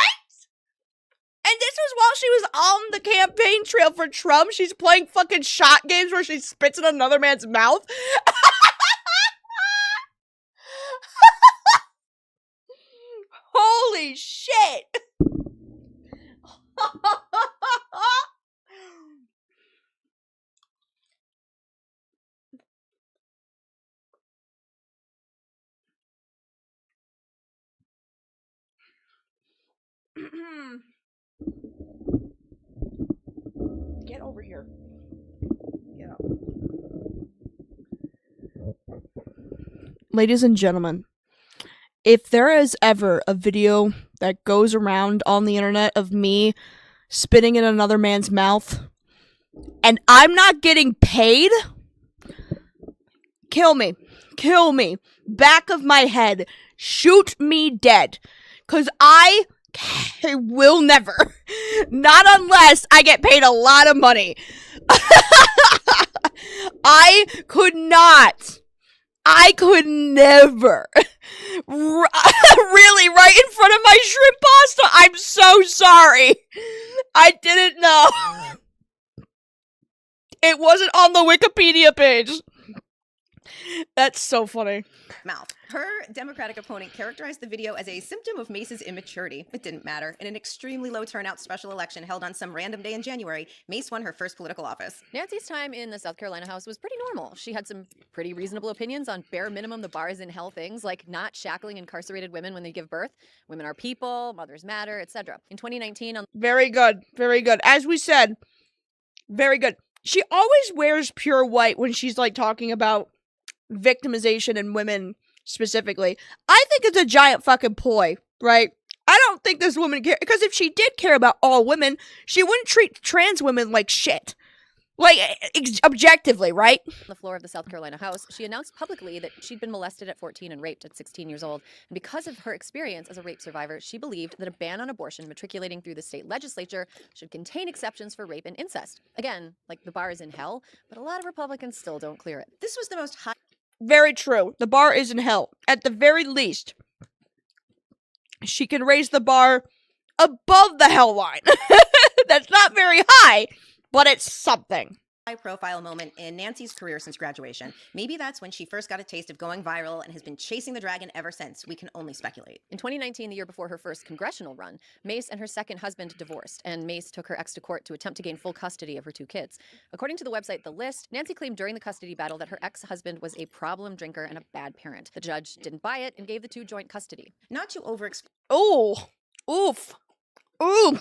And this was while she was on the campaign trail for Trump. She's playing fucking shot games where she spits in another man's mouth. Holy shit. Get over here. Get up. Ladies and gentlemen, if there is ever a video that goes around on the internet of me spitting in another man's mouth, and I'm not getting paid, kill me. Kill me. Back of my head. Shoot me dead. 'Cause I will never. Not unless I get paid a lot of money. I could not. I could never Really, right in front of my shrimp pasta? I'm so sorry. I didn't know. It wasn't on the Wikipedia page. That's so funny. Mouth. Her Democratic opponent characterized the video as a symptom of Mace's immaturity. It didn't matter. In an extremely low turnout special election held on some random day in January, Mace won her first political office. Nancy's time in the South Carolina House was pretty normal. She had some pretty reasonable opinions on bare minimum the bars in hell things, like not shackling incarcerated women when they give birth. Women are people, mothers matter, etc. In 2019... Very good. Very good. As we said, very good. She always wears pure white when she's, like, talking about victimization and women specifically. I think it's a giant fucking ploy, right? I don't think this woman cares, because if she did care about all women, she wouldn't treat trans women like shit. Like, objectively, right? On the floor of the South Carolina House, she announced publicly that she'd been molested at 14 and raped at 16 years old. And because of her experience as a rape survivor, she believed that a ban on abortion matriculating through the state legislature should contain exceptions for rape and incest. Again, like the bar is in hell, but a lot of Republicans still don't clear it. This was the most high... Very true. The bar is in hell. At the very least, she can raise the bar above the hell line. That's not very high, but it's something. High-profile moment in Nancy's career since graduation. Maybe that's when she first got a taste of going viral and has been chasing the dragon ever since. We can only speculate. In 2019, the year before her first congressional run, Mace and her second husband divorced, and Mace took her ex to court to attempt to gain full custody of her 2 kids. According to the website The List, Nancy claimed during the custody battle that her ex-husband was a problem drinker and a bad parent. The judge didn't buy it and gave the 2 joint custody. Not to overexplain. Oh, oof, ooh.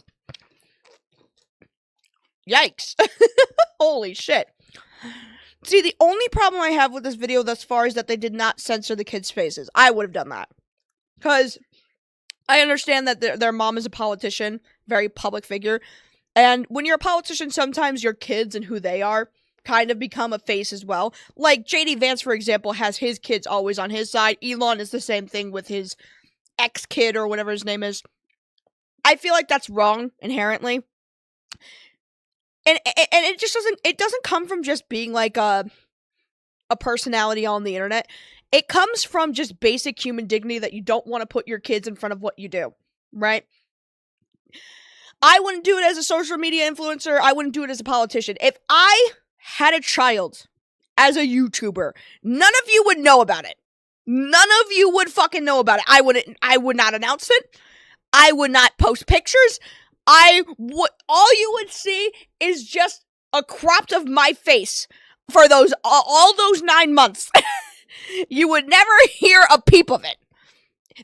Yikes. Holy shit. See, the only problem I have with this video thus far is that they did not censor the kids' faces. I would have done that. Because I understand that their mom is a politician, very public figure. And when you're a politician, sometimes your kids and who they are kind of become a face as well. Like, J.D. Vance, for example, has his kids always on his side. Elon is the same thing with his ex-kid or whatever his name is. I feel like that's wrong, inherently. And it just doesn't come from just being like a personality on the internet. It comes from just basic human dignity that you don't want to put your kids in front of what you do, right? I wouldn't do it as a social media influencer. I wouldn't do it as a politician. If I had a child as a YouTuber, none of you would know about it. None of you would fucking know about it. I would not announce it. I would not post pictures. All you would see is just a cropped of my face for all those 9 months. You would never hear a peep of it.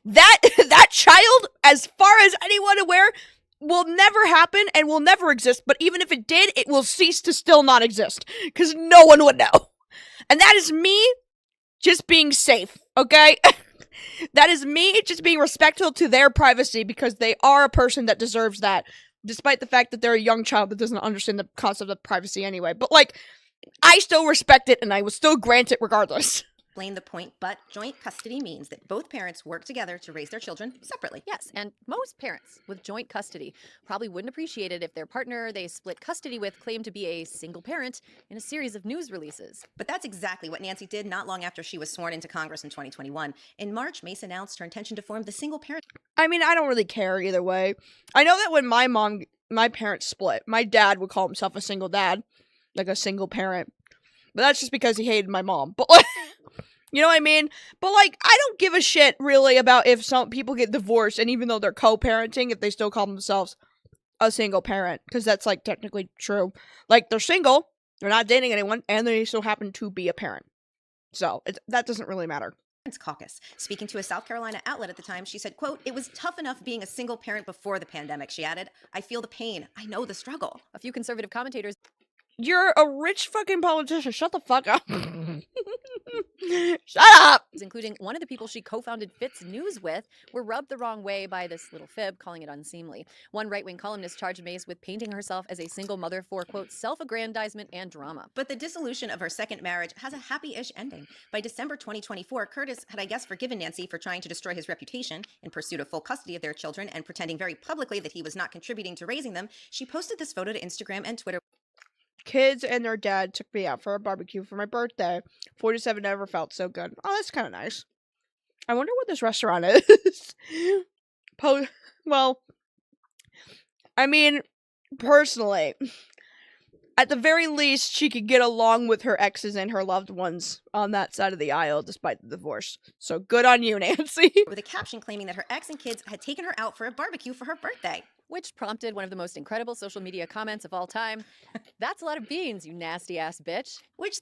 That child, as far as anyone aware, will never happen and will never exist. But even if it did, it will cease to still not exist because no one would know. And that is me just being safe, okay? That is me just being respectful to their privacy because they are a person that deserves that, despite the fact that they're a young child that doesn't understand the concept of privacy anyway. But, like, I still respect it and I will still grant it regardless. Explain the point, but joint custody means that both parents work together to raise their children separately. Yes, and most parents with joint custody probably wouldn't appreciate it if their partner they split custody with claimed to be a single parent in a series of news releases. But that's exactly what Nancy did not long after she was sworn into Congress in 2021. In March, Mace announced her intention to form the single parent. I mean, I don't really care either way. I know that when my parents split, my dad would call himself a single dad, like a single parent. But that's just because he hated my mom. But, like, you know what I mean? But, like, I don't give a shit, really, about if some people get divorced, and even though they're co-parenting, if they still call themselves a single parent. Because that's, like, technically true. Like, they're single, they're not dating anyone, and they still happen to be a parent. So, that doesn't really matter. Caucus. Speaking to a South Carolina outlet at the time, she said, quote, "It was tough enough being a single parent before the pandemic," she added. "I feel the pain. I know the struggle." A few conservative commentators... You're a rich fucking politician. Shut the fuck up. Shut up! Including one of the people she co-founded Fitz News with, were rubbed the wrong way by this little fib, calling it unseemly. One right-wing columnist charged Mace with painting herself as a single mother for, quote, self-aggrandizement and drama. But the dissolution of her second marriage has a happy-ish ending. By December 2024, Curtis had, I guess, forgiven Nancy for trying to destroy his reputation in pursuit of full custody of their children and pretending very publicly that he was not contributing to raising them. She posted this photo to Instagram and Twitter. Kids and their dad took me out for a barbecue for my birthday. 47 never felt so good. Oh, that's kind of nice. I wonder what this restaurant is. Well, I mean, personally, at the very least, she could get along with her exes and her loved ones on that side of the aisle despite the divorce. So good on you, Nancy. With a caption claiming that her ex and kids had taken her out for a barbecue for her birthday. Which prompted one of the most incredible social media comments of all time. That's a lot of beans, you nasty ass bitch. Which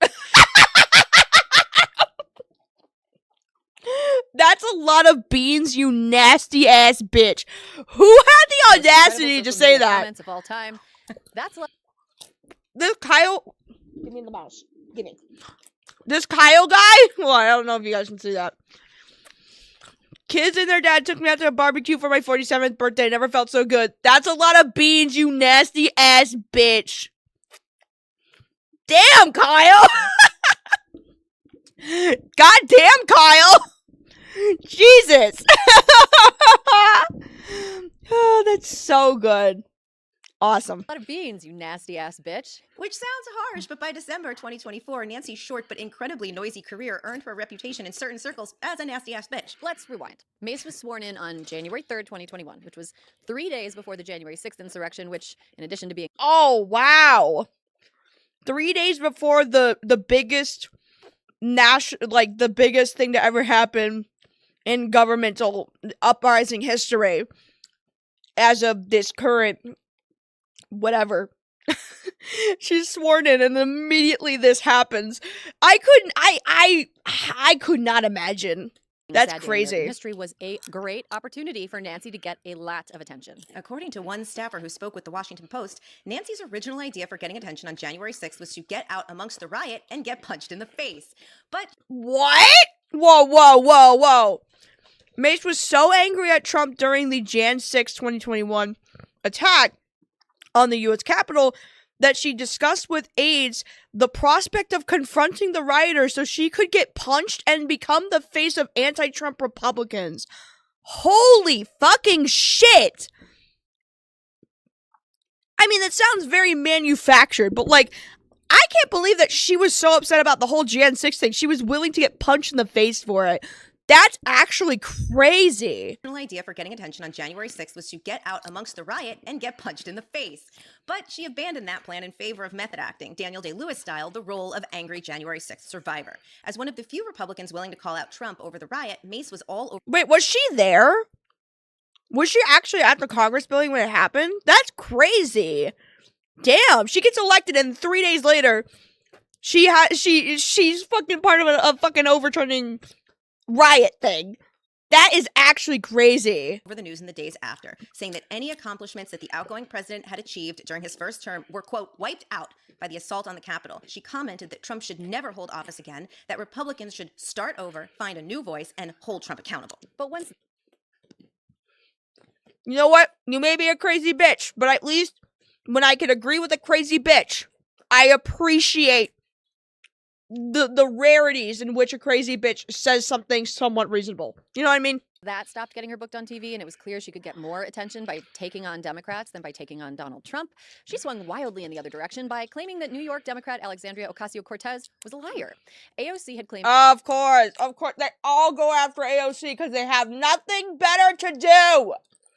That's a lot of beans, you nasty ass bitch. Who had the audacity to say that? Comments of all time. That's a lot. This Kyle. Give me the mouse. Give me. This Kyle guy? Well, I don't know if you guys can see that. Kids and their dad took me out to a barbecue for my 47th birthday. Never felt so good. That's a lot of beans, you nasty ass bitch. Damn, Kyle. Goddamn, Kyle. Jesus. Oh, that's so good. Awesome. A lot of beans, you nasty ass bitch. Which sounds harsh, but by December 2024, Nancy's short but incredibly noisy career earned her a reputation in certain circles as a nasty ass bitch. Let's rewind. Mace was sworn in on January 3rd, 2021, which was 3 days before the January 6th insurrection, which, in addition to being... Oh, wow. 3 days before the biggest the biggest thing to ever happen in governmental uprising history as of this current whatever. She's sworn in and immediately this happens. I could not imagine. That's crazy. History was a great opportunity for Nancy to get a lot of attention. According to one staffer who spoke with the Washington Post, Nancy's original idea for getting attention on January 6th was to get out amongst the riot and get punched in the face. But what? Whoa. Mace was so angry at Trump during the Jan 6, 2021 attack on the U.S. Capitol that she discussed with aides the prospect of confronting the rioters so she could get punched and become the face of anti-Trump Republicans. Holy fucking shit! I mean, that sounds very manufactured, but like, I can't believe that she was so upset about the whole Jan 6 thing. She was willing to get punched in the face for it. That's actually crazy. The original idea for getting attention on January 6th was to get out amongst the riot and get punched in the face. But she abandoned that plan in favor of method acting, Daniel Day-Lewis style, the role of angry January 6th survivor. As one of the few Republicans willing to call out Trump over the riot, Mace was all over. Wait, was she there? Was she actually at the Congress building when it happened? That's crazy. Damn, she gets elected and 3 days later, she's fucking part of a fucking overturning riot thing. That is actually crazy. Over the news in the days after, saying that any accomplishments that the outgoing president had achieved during his first term were, quote, wiped out by the assault on the Capitol. She commented that Trump should never hold office again, that Republicans should start over, find a new voice, and hold Trump accountable. But once... You know what? You may be a crazy bitch, but at least when I can agree with a crazy bitch, I appreciate the rarities in which a crazy bitch says something somewhat reasonable. You know what I mean? That stopped getting her booked on TV, and it was clear she could get more attention by taking on Democrats than by taking on Donald Trump. She swung wildly in the other direction by claiming that New York Democrat Alexandria Ocasio-Cortez was a liar. AOC had claimed... Of course. They all go after AOC because they have nothing better to do.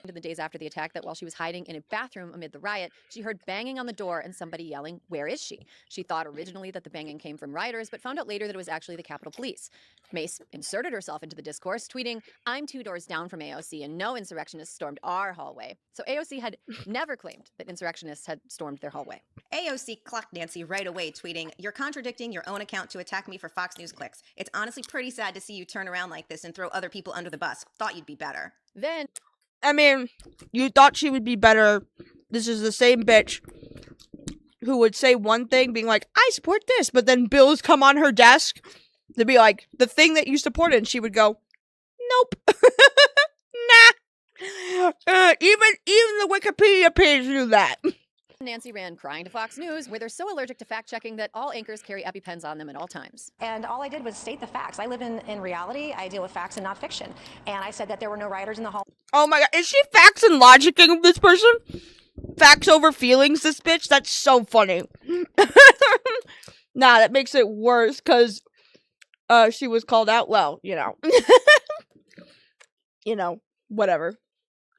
In the days after the attack, that while she was hiding in a bathroom amid the riot, she heard banging on the door and somebody yelling, "Where is she?" She thought originally that the banging came from rioters, but found out later that it was actually the Capitol Police. Mace inserted herself into the discourse, tweeting, "I'm 2 doors down from AOC and no insurrectionists stormed our hallway." So AOC had never claimed that insurrectionists had stormed their hallway. AOC clocked Nancy right away, tweeting, "You're contradicting your own account to attack me for Fox News clicks. It's honestly pretty sad to see you turn around like this and throw other people under the bus. Thought you'd be better." Then... I mean, you thought she would be better. This is the same bitch who would say one thing, being like, I support this, but then bills come on her desk to be like, the thing that you supported, and she would go, nope. Nah. Even the Wikipedia page knew that. Nancy ran crying to Fox News, where they're so allergic to fact-checking that all anchors carry EpiPens on them at all times. And all I did was state the facts. I live in reality. I deal with facts and not fiction. And I said that there were no rioters in the hall. Oh my god, is she facts and logicking this person? Facts over feelings, this bitch? That's so funny. Nah, that makes it worse, because she was called out well, you know. you know, whatever.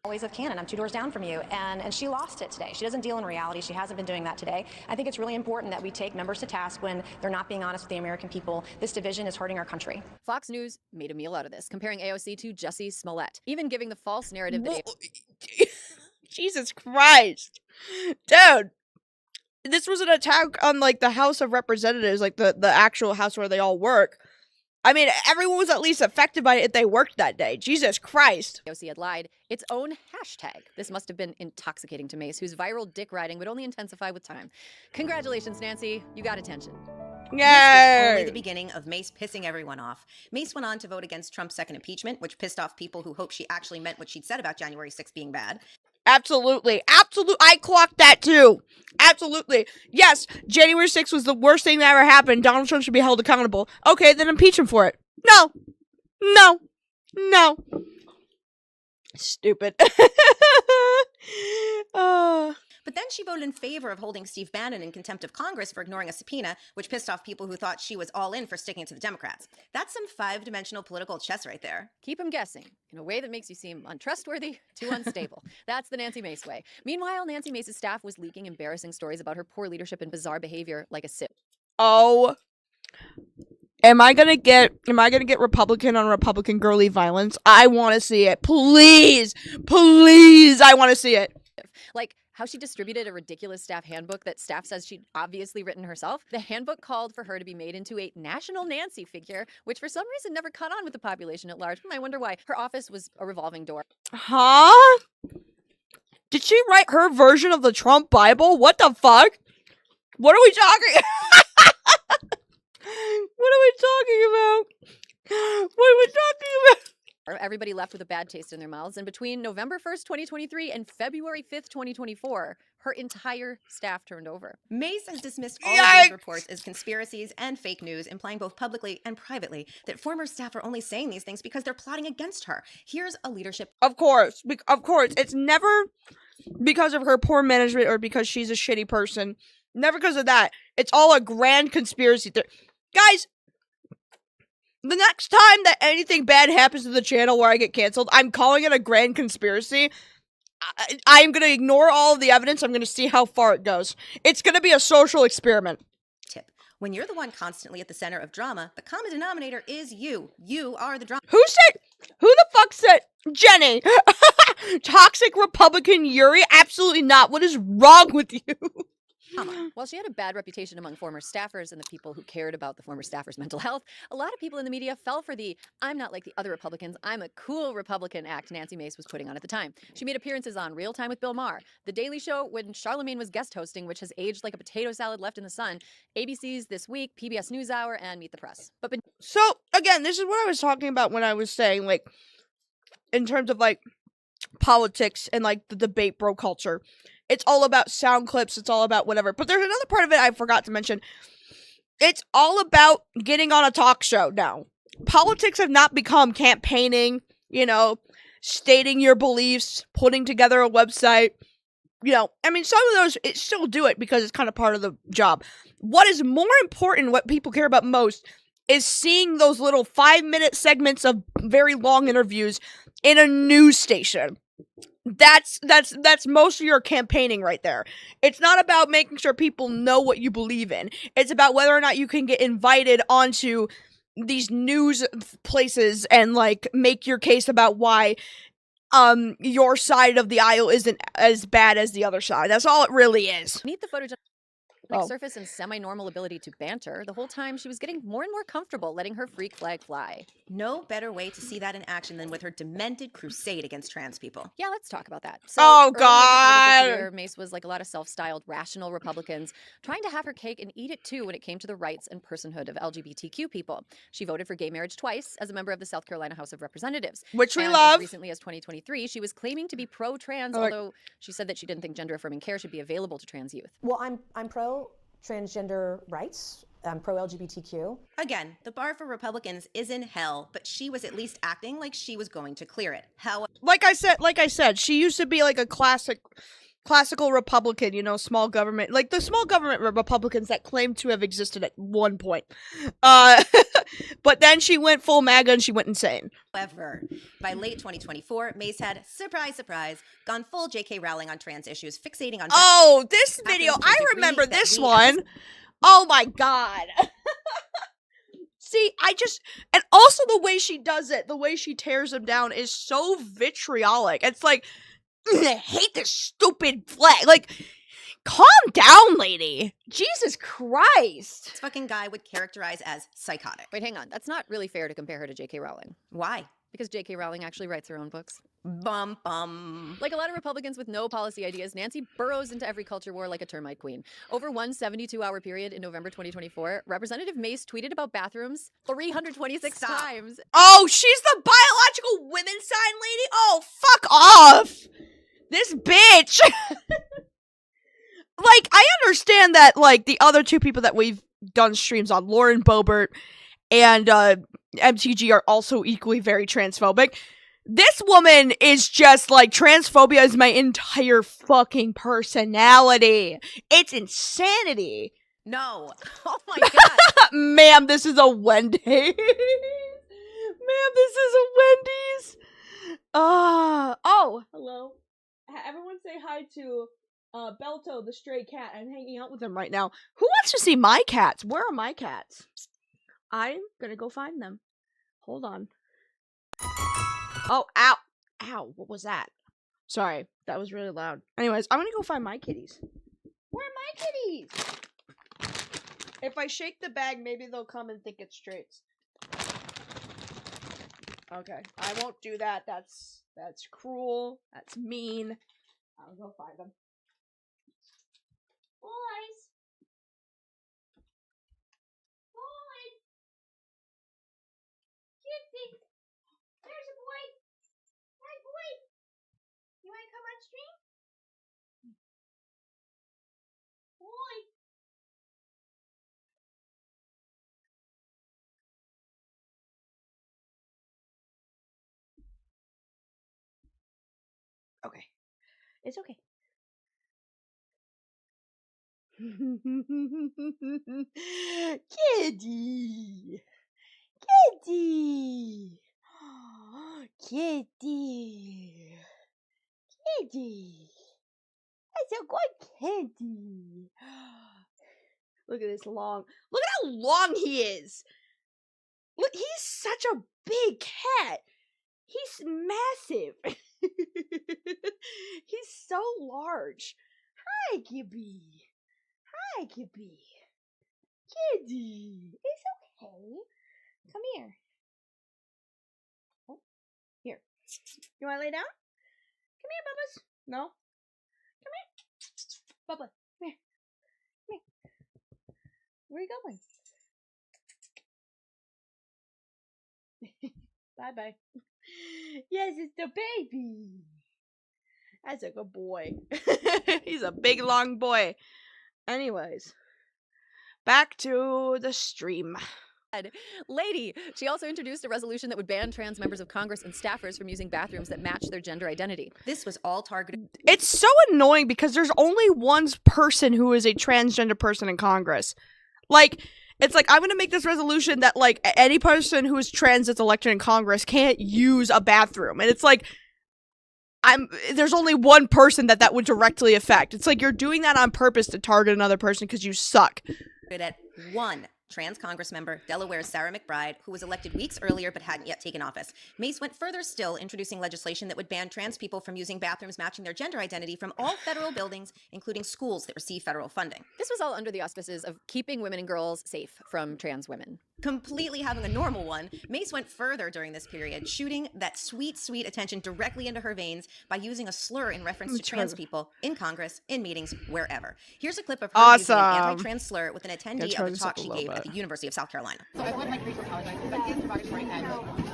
Always with canon. I'm 2 doors down from you. And she lost it today. She doesn't deal in reality. She hasn't been doing that today. I think it's really important that we take members to task when they're not being honest with the American people. This division is hurting our country. Fox News made a meal out of this, comparing AOC to Jussie Smollett, even giving the false narrative that Jesus Christ. Dude. This was an attack on, like, the House of Representatives, like, the actual house where they all work. I mean, everyone was at least affected by it if they worked that day. Jesus Christ. AOC had lied. Its own hashtag. This must have been intoxicating to Mace, whose viral dick riding would only intensify with time. Congratulations, Nancy. You got attention. This was only the beginning of Mace pissing everyone off. Mace went on to vote against Trump's second impeachment, which pissed off people who hoped she actually meant what she'd said about January 6th being bad. Absolutely. I clocked that too. Absolutely. Yes, January 6th was the worst thing that ever happened. Donald Trump should be held accountable. Okay, then impeach him for it. No. Stupid. But then she voted in favor of holding Steve Bannon in contempt of Congress for ignoring a subpoena, which pissed off people who thought she was all in for sticking to the Democrats. That's some 5-dimensional political chess right there. Keep them guessing in a way that makes you seem untrustworthy to unstable. That's the Nancy Mace way. Meanwhile, Nancy Mace's staff was leaking embarrassing stories about her poor leadership and bizarre behavior like a sip. Oh. Am I gonna get Republican on Republican girly violence? I want to see it. Please, I want to see it. Like how she distributed a ridiculous staff handbook that staff says she'd obviously written herself. The handbook called for her to be made into a national Nancy figure, which for some reason never caught on with the population at large. I wonder why. Her office was a revolving door. Huh? Did she write her version of the Trump Bible? What the fuck? What are we talking? What are we talking about? What are we talking about? Everybody left with a bad taste in their mouths. And between November 1st, 2023 and February 5th, 2024, her entire staff turned over. Mace has dismissed all of these reports as conspiracies and fake news, implying both publicly and privately that former staff are only saying these things because they're plotting against her. Here's a leadership. Of course. It's never because of her poor management or because she's a shitty person. Never because of that. It's all a grand conspiracy. Guys, the next time that anything bad happens to the channel where I get canceled, I'm calling it a grand conspiracy. I'm going to ignore all of the evidence. I'm going to see how far it goes. It's going to be a social experiment. Tip. When you're the one constantly at the center of drama, the common denominator is you. You are the drama. Who the fuck said? Jenny. Toxic Republican Yuri? Absolutely not. What is wrong with you? While she had a bad reputation among former staffers and the people who cared about the former staffers' mental health, a lot of people in the media fell for the "I'm not like the other Republicans, I'm a cool Republican" act Nancy Mace was putting on at the time. She made appearances on Real Time with Bill Maher, The Daily Show when Charlemagne was guest hosting, which has aged like a potato salad left in the sun, ABC's This Week, PBS NewsHour, and Meet the Press. So, again, this is what I was talking about when I was saying, like, in terms of, like, politics and, like, the debate bro culture. It's all about sound clips. It's all about whatever. But there's another part of it I forgot to mention. It's all about getting on a talk show now. Politics have not become campaigning, stating your beliefs, putting together a website. I mean, some of those, it still do it because it's kind of part of the job. What is more important, what people care about most, is seeing those little 5-minute segments of very long interviews in a news station. That's most of your campaigning right there. It's not about making sure people know what you believe in. It's about whether or not you can get invited onto these news places and, like, make your case about why your side of the aisle isn't as bad as the other side. That's all it really is. Meet the photogenic surface and semi-normal ability to banter. The whole time she was getting more and more comfortable letting her freak flag fly. No better way to see that in action than with her demented crusade against trans people. Yeah, let's talk about that. So, oh, God! Career, Mace was like a lot of self-styled rational Republicans, trying to have her cake and eat it too when it came to the rights and personhood of LGBTQ people. She voted for gay marriage twice as a member of the South Carolina House of Representatives. Which we love. As recently as 2023, she was claiming to be pro-trans, although she said that she didn't think gender-affirming care should be available to trans youth. Well, I'm pro-transgender rights. I'm pro-LGBTQ. Again, the bar for Republicans is in hell, but she was at least acting like she was going to clear it. Like I said, she used to be like a classic classical Republican, you know, small government, like the small government Republicans that claim to have existed at one point. But then she went full MAGA and she went insane. However, by late 2024, Mace had, surprise, surprise, gone full J.K. Rowling on trans issues, fixating on... Oh, this video, I remember this one. Oh my god. See, and also the way she does it, the way she tears them down is so vitriolic. It's like, I hate this stupid flag. Like, calm down, lady. Jesus Christ. This fucking guy would characterize as psychotic. Wait, hang on. That's not really fair to compare her to J.K. Rowling. Why? Because J.K. Rowling actually writes her own books. Bum, bum. Like a lot of Republicans with no policy ideas, Nancy burrows into every culture war like a termite queen. Over one 72-hour period in November 2024, Representative Mace tweeted about bathrooms 326 times. Oh, she's the biological women's sign lady? Oh, fuck off. This bitch. Like, I understand that, like, the other two people that we've done streams on, Lauren Boebert and MTG, are also equally very transphobic. This woman is just like, transphobia is my entire fucking personality. It's insanity. No. Oh my god. Ma'am, this is a Wendy's. Ma'am, this is a Wendy's. Oh, hello. Everyone say hi to Belto, the stray cat. I'm hanging out with him right now. Who wants to see my cats? Where are my cats? I'm gonna go find them. Hold on. Oh, ow. Ow, what was that? Sorry, that was really loud. Anyways, I'm gonna go find my kitties. Where are my kitties? If I shake the bag, maybe they'll come and think it's straights. Okay, I won't do that. That's cruel. That's mean. I'll go find them. Boys! Boys! Kitty! There's a boy! Hi, boy! You wanna come on stream? Boy! Okay. It's okay. Kitty! Kitty! Kitty! Kitty! That's a good kitty! Look at this long. Look at how long he is! Look, he's such a big cat! He's massive! He's so large. Hi, Gibby. Hi, Gibby. Kitty. It's okay. Come here. Oh, here. You want to lay down? Come here, Bubba's. No? Come here. Bubba, come here. Come here. Where are you going? Bye-bye. Yes, it's the baby. That's a good boy. He's a big, long boy. Anyways, back to the stream. Lady, she also introduced a resolution that would ban trans members of Congress and staffers from using bathrooms that match their gender identity. This was all targeted. It's so annoying because there's only one person who is a transgender person in Congress. Like, it's like, I'm going to make this resolution that, like, any person who is trans that's elected in Congress can't use a bathroom. And it's like, there's only one person that would directly affect. It's like, you're doing that on purpose to target another person because you suck. At one trans Congress member, Delaware's Sarah McBride, who was elected weeks earlier but hadn't yet taken office. Mace went further still, introducing legislation that would ban trans people from using bathrooms matching their gender identity from all federal buildings, including schools that receive federal funding. This was all under the auspices of keeping women and girls safe from trans women. Completely having a normal one, Mace went further during this period, shooting that sweet, sweet attention directly into her veins by using a slur in reference to trans people in Congress, in meetings, wherever. Here's a clip of her using an anti-trans slur with an attendee of a talk she gave at the University of South Carolina. So I would like to apologize. Is that is derogatory? And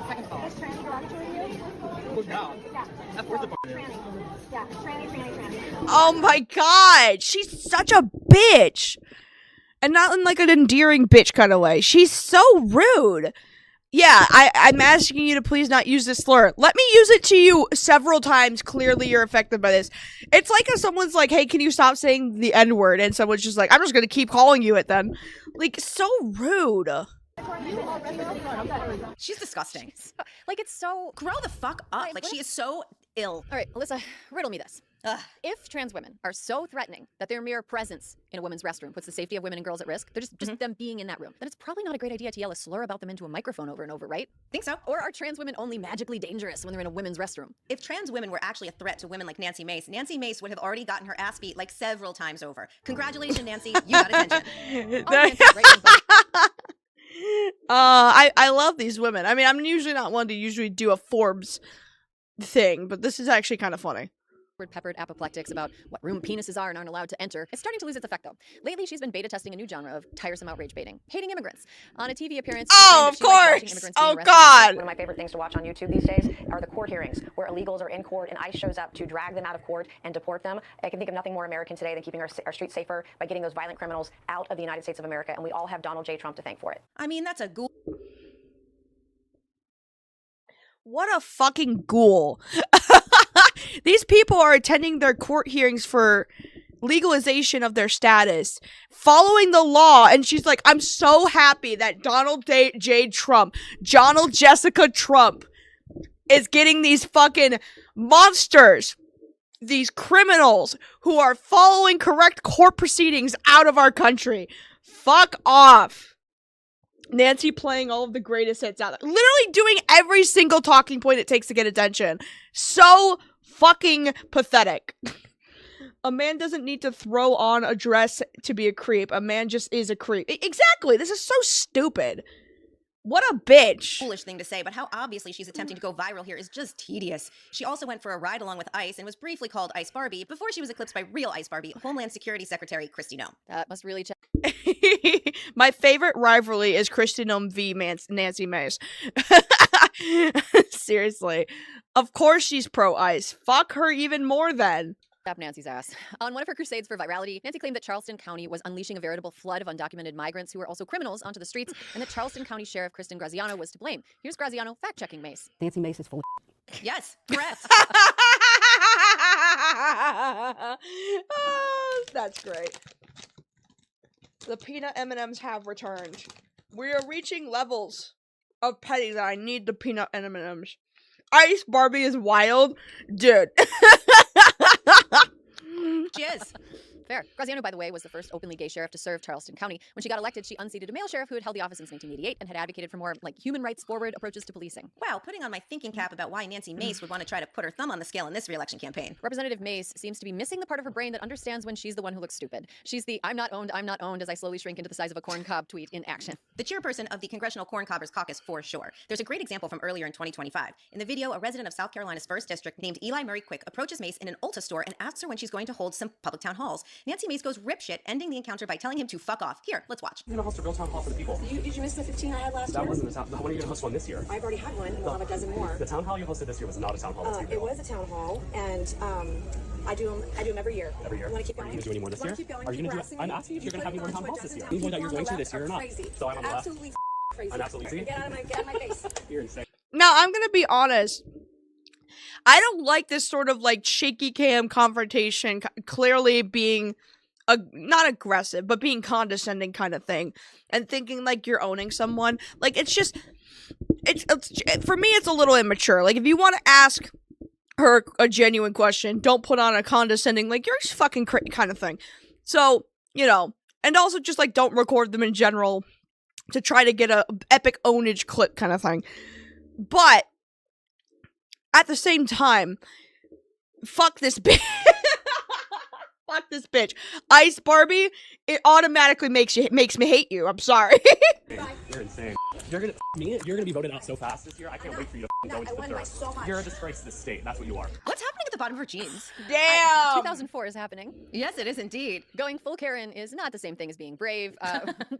second of all, is trans derogatory to you? No. Yeah. Of course the Tranny. Yeah. Tranny. Oh my god, she's such a bitch. And not in like an endearing bitch kind of way. She's so rude. Yeah, I'm asking you to please not use this slur. Let me use it to you several times. Clearly, you're affected by this. It's like if someone's like, hey, can you stop saying the N-word? And someone's just like, I'm just gonna keep calling you it then. Like, so rude. She's disgusting. Like, it's so... Grow the fuck up. Like, she is so ill. All right, Alyssa, riddle me this. If trans women are so threatening that their mere presence in a women's restroom puts the safety of women and girls at risk, they're just them being in that room, then it's probably not a great idea to yell a slur about them into a microphone over and over, right? Think so. Or are trans women only magically dangerous when they're in a women's restroom? If trans women were actually a threat to women like Nancy Mace would have already gotten her ass beat like several times over. Congratulations, Nancy. You got attention. I love these women. I mean, I'm usually not one to usually do a Forbes thing, but this is actually kind of funny. Peppered apoplectics about what room penises are and aren't allowed to enter. It's starting to lose its effect, though. Lately, she's been beta testing a new genre of tiresome outrage baiting, hating immigrants. On a TV appearance, oh, of course! Oh, God! One of my favorite things to watch on YouTube these days are the court hearings, where illegals are in court and ICE shows up to drag them out of court and deport them. I can think of nothing more American today than keeping our streets safer by getting those violent criminals out of the United States of America, and we all have Donald J. Trump to thank for it. I mean, that's a ghoul. What a fucking ghoul. These people are attending their court hearings for legalization of their status, following the law, and she's like, I'm so happy that Donald J. Trump, Donald Jessica Trump, is getting these fucking monsters, these criminals who are following correct court proceedings out of our country. Fuck off. Nancy playing all of the greatest hits out there. Literally doing every single talking point it takes to get attention. So fucking pathetic. A man doesn't need to throw on a dress to be a creep. A man just is a creep. Exactly. This is so stupid. What a bitch. Foolish thing to say, but how obviously she's attempting to go viral here is just tedious. She also went for a ride along with ICE and was briefly called Ice Barbie before she was eclipsed by real Ice Barbie, Homeland Security Secretary Kristi Noem. That must really check. My favorite rivalry is Kristi Noem v. Nancy Mace. Seriously. Of course she's pro-ICE. Fuck her even more then. Up Nancy's ass. On one of her crusades for virality, Nancy claimed that Charleston County was unleashing a veritable flood of undocumented migrants who were also criminals onto the streets, and that Charleston County Sheriff Kristen Graziano was to blame. Here's Graziano fact-checking Mace. Nancy Mace is full of Yes, correct. Oh, that's great. The peanut M&Ms have returned. We are reaching levels of petty that I need the peanut M&Ms. Ice Barbie is wild. Dude. She is. Fair. Graziano, by the way, was the first openly gay sheriff to serve Charleston County. When she got elected, she unseated a male sheriff who had held the office since 1988 and had advocated for more, like, human rights forward approaches to policing. Wow, putting on my thinking cap about why Nancy Mace would want to try to put her thumb on the scale in this re-election campaign. Representative Mace seems to be missing the part of her brain that understands when she's the one who looks stupid. She's the I'm not owned as I slowly shrink into the size of a corn cob tweet in action. The chairperson of the Congressional Corn Cobbers Caucus for sure. There's a great example from earlier in 2025. In the video, a resident of South Carolina's 1st District named Eli Murray Quick approaches Mace in an Ulta store and asks her when she's going to hold some public town halls. Nancy Mace goes rip shit, ending the encounter by telling him to fuck off. Here, let's watch. You're gonna host a real town hall for the people. Did you miss the 15 I had last year? That wasn't the town. When are you gonna host one this year? I've already had one, and we'll have a dozen more. The town hall you hosted this year was not a town hall. It was a town hall, and I do them every year. Every year. You want to keep Are going? you gonna do any more this year? Keep going. Are you gonna do? I'm asking if you're gonna have any more town halls this year. You that you're going to this year or not? So I'm on the left. Absolutely crazy. I'm absolutely Get out of my face. You're insane. Now, I'm gonna be honest. I don't like this sort of, like, shaky cam confrontation, clearly being not aggressive, but being condescending kind of thing, and thinking like you're owning someone. Like, it's just, it's for me, it's a little immature. Like, if you want to ask her a genuine question, don't put on a condescending, like, you're just fucking kind of thing. So, you know, and also just, like, don't record them in general to try to get a epic ownage clip kind of thing. But at the same time, fuck this bitch. Fuck this bitch. Ice Barbie, it automatically makes me hate you. I'm sorry. You're insane. You're gonna be voted out so fast this year. I can't wait for you to go into the dirt. You're a disgrace to the state. That's what you are. What's happening at the bottom of her jeans. Damn! 2004 is happening. Yes, it is indeed. Going full Karen is not the same thing as being brave,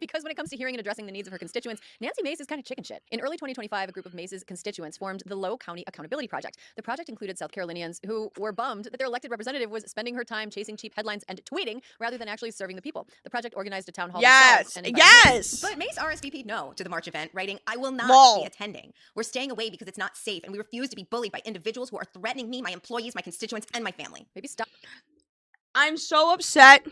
because when it comes to hearing and addressing the needs of her constituents, Nancy Mace is kind of chicken shit. In early 2025, a group of Mace's constituents formed the Low County Accountability Project. The project included South Carolinians who were bummed that their elected representative was spending her time chasing cheap headlines and tweeting rather than actually serving the people. The project organized a town hall. Yes! Yes! But Mace RSVP'd no to the March event, writing, "I will not be attending. We're staying away because it's not safe, and we refuse to be bullied by individuals who are threatening me, my employees, my constituents, and my family." Maybe stop. I'm so upset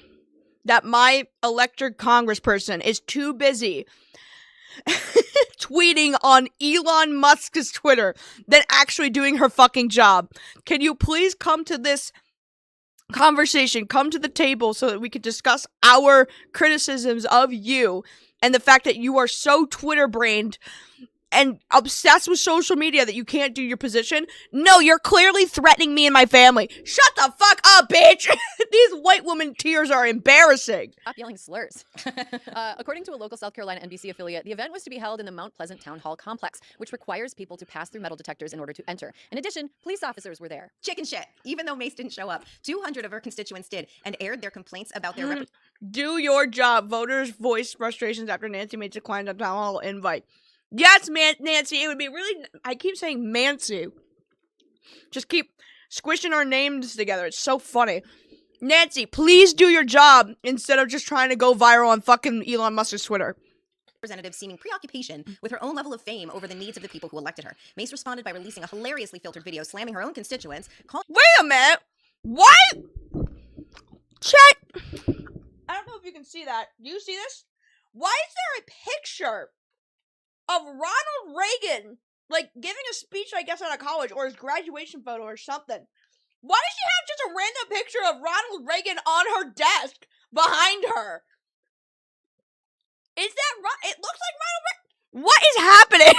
that my elected congressperson is too busy tweeting on Elon Musk's Twitter than actually doing her fucking job. Can you please come to this conversation, come to the table so that we can discuss our criticisms of you and the fact that you are so Twitter-brained and obsessed with social media that you can't do your position? No, you're clearly threatening me and my family. Shut the fuck up, bitch! These white woman tears are embarrassing. Stop yelling slurs. According to a local South Carolina NBC affiliate, the event was to be held in the Mount Pleasant Town Hall complex, which requires people to pass through metal detectors in order to enter. In addition, police officers were there. Chicken shit. Even though Mace didn't show up, 200 of her constituents did and aired their complaints about their Do your job. Voters voiced frustrations after Nancy Mace declined a town hall invite. Yes, Nancy, it would be really... I keep saying Mancy. Just keep squishing our names together. It's so funny. Nancy, please do your job instead of just trying to go viral on fucking Elon Musk's Twitter. Representative seeming preoccupation with her own level of fame over the needs of the people who elected her. Mace responded by releasing a hilariously filtered video slamming her own constituents. Wait a minute! What? Chat! I don't know if you can see that. Do you see this? Why is there a picture of Ronald Reagan, like, giving a speech, I guess, at a college, or his graduation photo or something? Why does she have just a random picture of Ronald Reagan on her desk behind her? Is that it looks like Ronald Reagan. What is happening?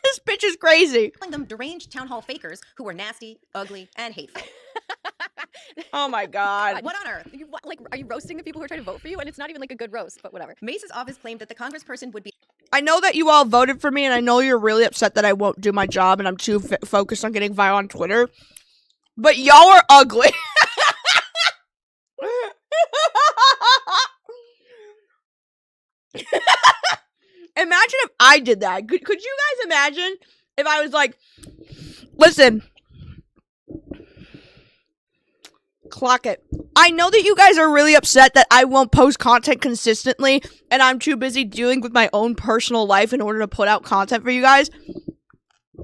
This bitch is crazy. Calling them deranged town hall fakers who were nasty, ugly, and hateful. Oh my god. What on earth? Are you roasting the people who are trying to vote for you? And it's not even like a good roast, but whatever. Mace's office claimed that the congressperson would be... I know that you all voted for me, and I know you're really upset that I won't do my job, and I'm too focused on getting viral on Twitter. But y'all are ugly. Imagine if I did that. Could you guys imagine if I was like, listen, clock it. I know that you guys are really upset that I won't post content consistently and I'm too busy dealing with my own personal life in order to put out content for you guys.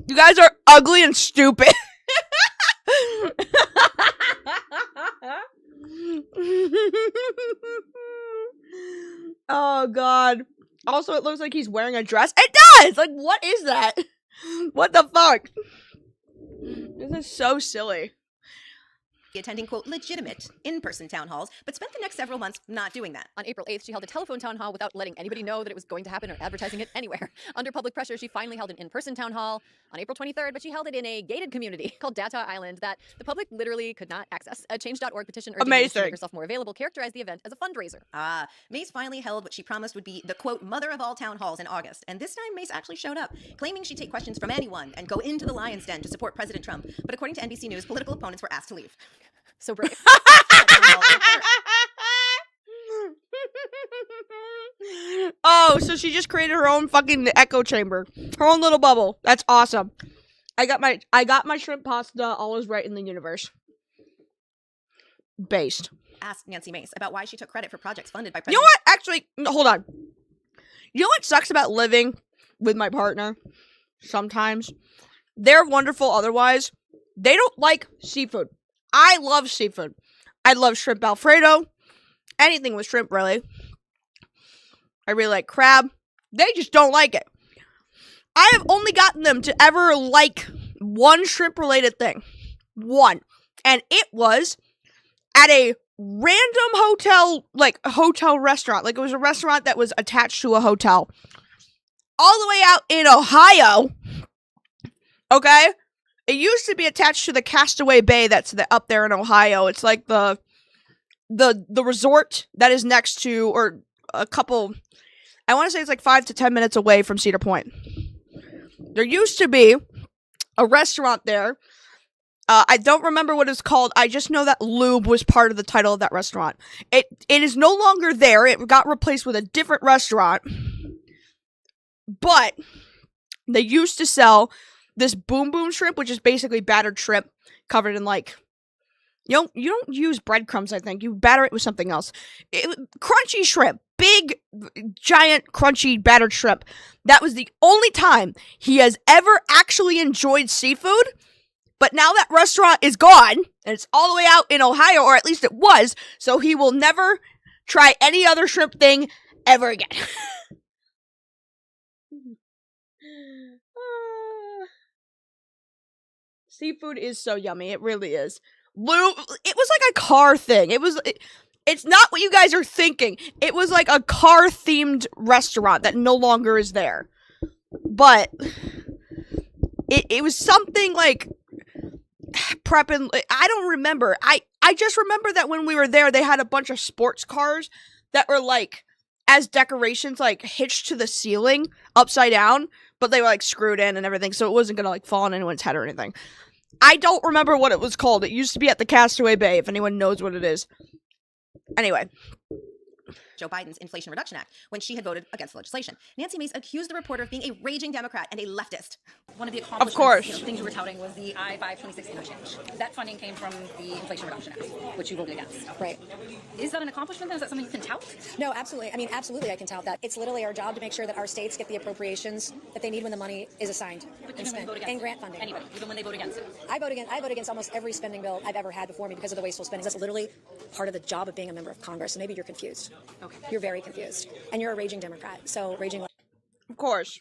You guys are ugly and stupid. Oh god. Also, it looks like he's wearing a dress. It does! Like, what is that? What the fuck? This is so silly. Attending, quote, legitimate in-person town halls, but spent the next several months not doing that. On April 8th, she held a telephone town hall without letting anybody know that it was going to happen or advertising it anywhere. Under public pressure, she finally held an in-person town hall on April 23rd, but she held it in a gated community called Data Island that the public literally could not access. A Change.org petition urging Mace to make herself more available characterized the event as a fundraiser. Mace finally held what she promised would be the, quote, mother of all town halls in August, and this time Mace actually showed up, claiming she'd take questions from anyone and go into the lion's den to support President Trump. But according to NBC News, political opponents were asked to leave. So brave. Oh, so she just created her own fucking echo chamber. Her own little bubble. That's awesome. I got my shrimp pasta. All is right in the universe. Based. Asked Nancy Mace about why she took credit for projects funded by President. You know what? Actually, hold on. You know what sucks about living with my partner? Sometimes. They're wonderful otherwise. They don't like seafood. I love seafood. I love shrimp Alfredo. Anything with shrimp, really. I really like crab. They just don't like it. I have only gotten them to ever like one shrimp-related thing. One. And it was at a random hotel, like a hotel restaurant. Like it was a restaurant that was attached to a hotel. All the way out in Ohio. Okay? It used to be attached to the Castaway Bay that's up there in Ohio. It's like the resort that is next to, or a couple, I want to say it's like 5 to 10 minutes away from Cedar Point. There used to be a restaurant there, I don't remember what it's called. I just know that lube was part of the title of that restaurant. It is no longer there. It got replaced with a different restaurant. But they used to sell this boom boom shrimp, which is basically battered shrimp covered in like, you don't use breadcrumbs, I think. You batter it with something else. Crunchy shrimp. Big, giant, crunchy, battered shrimp. That was the only time he has ever actually enjoyed seafood. But now that restaurant is gone, and it's all the way out in Ohio, or at least it was, so he will never try any other shrimp thing ever again. Seafood is so yummy. It really is. It was like a car thing. It's not what you guys are thinking. It was like a car-themed restaurant that no longer is there. But it was something like prepping. I don't remember. I just remember that when we were there, they had a bunch of sports cars that were like as decorations, like hitched to the ceiling upside down, but they were like screwed in and everything, so it wasn't gonna like fall on anyone's head or anything. I don't remember what it was called. It used to be at the Castaway Bay, if anyone knows what it is. Anyway. Joe Biden's Inflation Reduction Act when she had voted against the legislation. Nancy Mace accused the reporter of being a raging Democrat and a leftist. One of the accomplishments, things you were touting was the I-5 26 interchange. That funding came from the Inflation Reduction Act, which you voted against. Right. Is that an accomplishment? Is that something you can tout? No, absolutely. I mean, absolutely I can tout that. It's literally our job to make sure that our states get the appropriations that they need when the money is assigned and spent. And grant funding. Anybody, even when they vote against it. I vote against almost every spending bill I've ever had before me because of the wasteful spending. That's literally part of the job of being a member of Congress. So maybe you're confused. Okay. You're very confused. And you're a raging Democrat. So raging. Of course.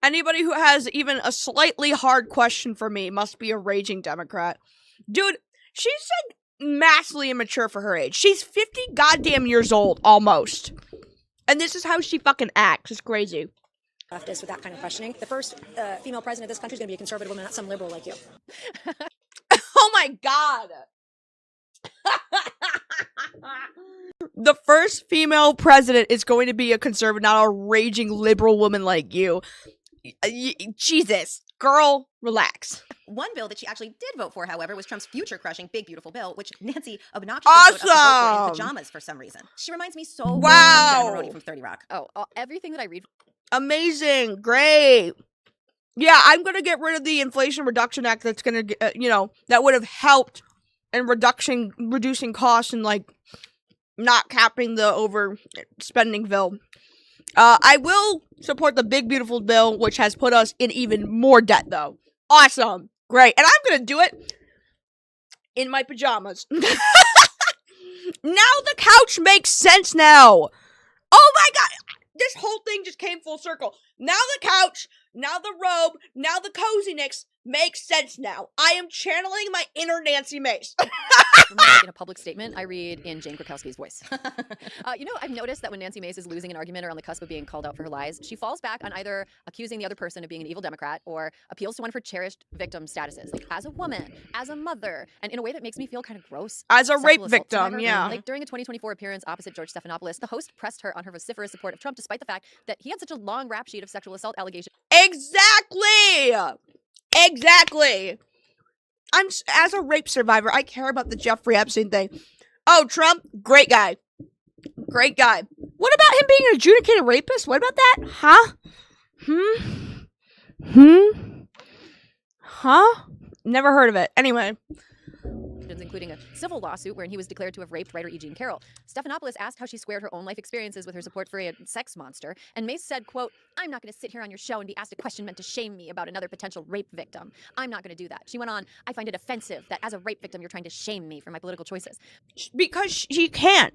Anybody who has even a slightly hard question for me must be a raging Democrat. Dude, she's like massively immature for her age. She's 50 goddamn years old, almost. And this is how she fucking acts. It's crazy. Leftist with that kind of questioning. The first female president of this country is going to be a conservative woman, not some liberal like you. Oh my god. The first female president is going to be a conservative, not a raging liberal woman like you. Jesus. Girl, relax. One bill that she actually did vote for, however, was Trump's future-crushing Big Beautiful Bill, which Nancy obnoxiously showed up to vote for in pajamas for some reason. She reminds me so much of Maroney from 30 Rock. Oh, everything that I read. Amazing. Great. Yeah, I'm going to get rid of the Inflation Reduction Act that's going to, that would have helped in reducing costs and, like, not capping the overspending bill. I will support the Big Beautiful Bill, which has put us in even more debt, though. Awesome. Great. And I'm going to do it in my pajamas. Now the couch makes sense now. Oh my god. This whole thing just came full circle. Now the couch, now the robe, now the coziness makes sense now. I am channeling my inner Nancy Mace. In a public statement, I read in Jane Krakowski's voice. I've noticed that when Nancy Mace is losing an argument or on the cusp of being called out for her lies, she falls back on either accusing the other person of being an evil Democrat or appeals to one of her cherished victim statuses, like as a woman, as a mother, and in a way that makes me feel kind of gross. As a rape victim, yeah. Like during a 2024 appearance opposite George Stephanopoulos, the host pressed her on her vociferous support of Trump despite the fact that he had such a long rap sheet of sexual assault allegations. Exactly. As a rape survivor, I care about the Jeffrey Epstein thing. Oh, Trump, great guy. Great guy. What about him being an adjudicated rapist? What about that? Huh? Never heard of it. Anyway. Including a civil lawsuit wherein he was declared to have raped writer E. Jean Carroll. Stephanopoulos asked how she squared her own life experiences with her support for a sex monster, and Mace said, quote, "I'm not going to sit here on your show and be asked a question meant to shame me about another potential rape victim. I'm not going to do that." She went on, "I find it offensive that as a rape victim you're trying to shame me for my political choices." Because she can't.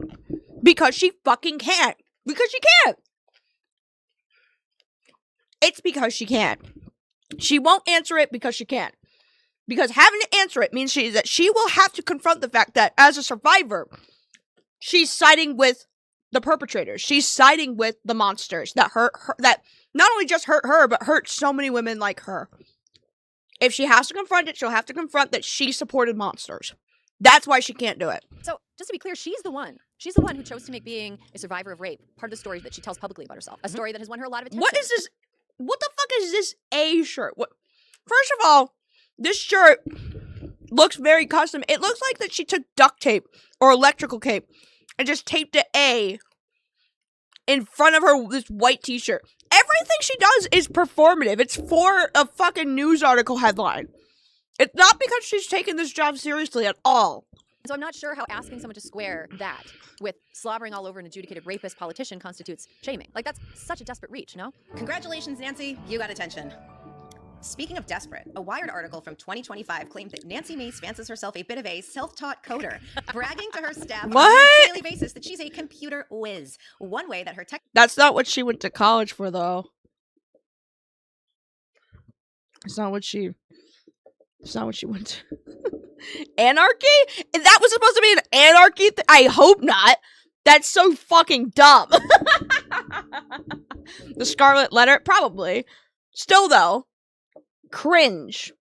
Because she fucking can't. Because she can't. It's because she can't. She won't answer it because she can't. Because having to answer it means that she will have to confront the fact that as a survivor, she's siding with the perpetrators. She's siding with the monsters that hurt her, that not only just hurt her, but hurt so many women like her. If she has to confront it, she'll have to confront that she supported monsters. That's why she can't do it. So, just to be clear, she's the one. She's the one who chose to make being a survivor of rape part of the story that she tells publicly about herself. A story that has won her a lot of attention. What is this? What the fuck is this A shirt? What? First of all, this shirt looks very custom. It looks like that she took duct tape or electrical tape and just taped an A in front of her this white t-shirt. Everything she does is performative. It's for a fucking news article headline. It's not because she's taking this job seriously at all. So I'm not sure how asking someone to square that with slobbering all over an adjudicated rapist politician constitutes shaming. Like, that's such a desperate reach, no? Congratulations, Nancy. You got attention. Speaking of desperate, a Wired article from 2025 claimed that Nancy Mace fancies herself a bit of a self-taught coder, bragging to her staff on a daily basis that she's a computer whiz. One way that her tech... That's not what she went to college for, though. It's not what she went to. Anarchy? That was supposed to be an anarchy thing? I hope not. That's so fucking dumb. The Scarlet Letter? Probably. Still, though. Cringe.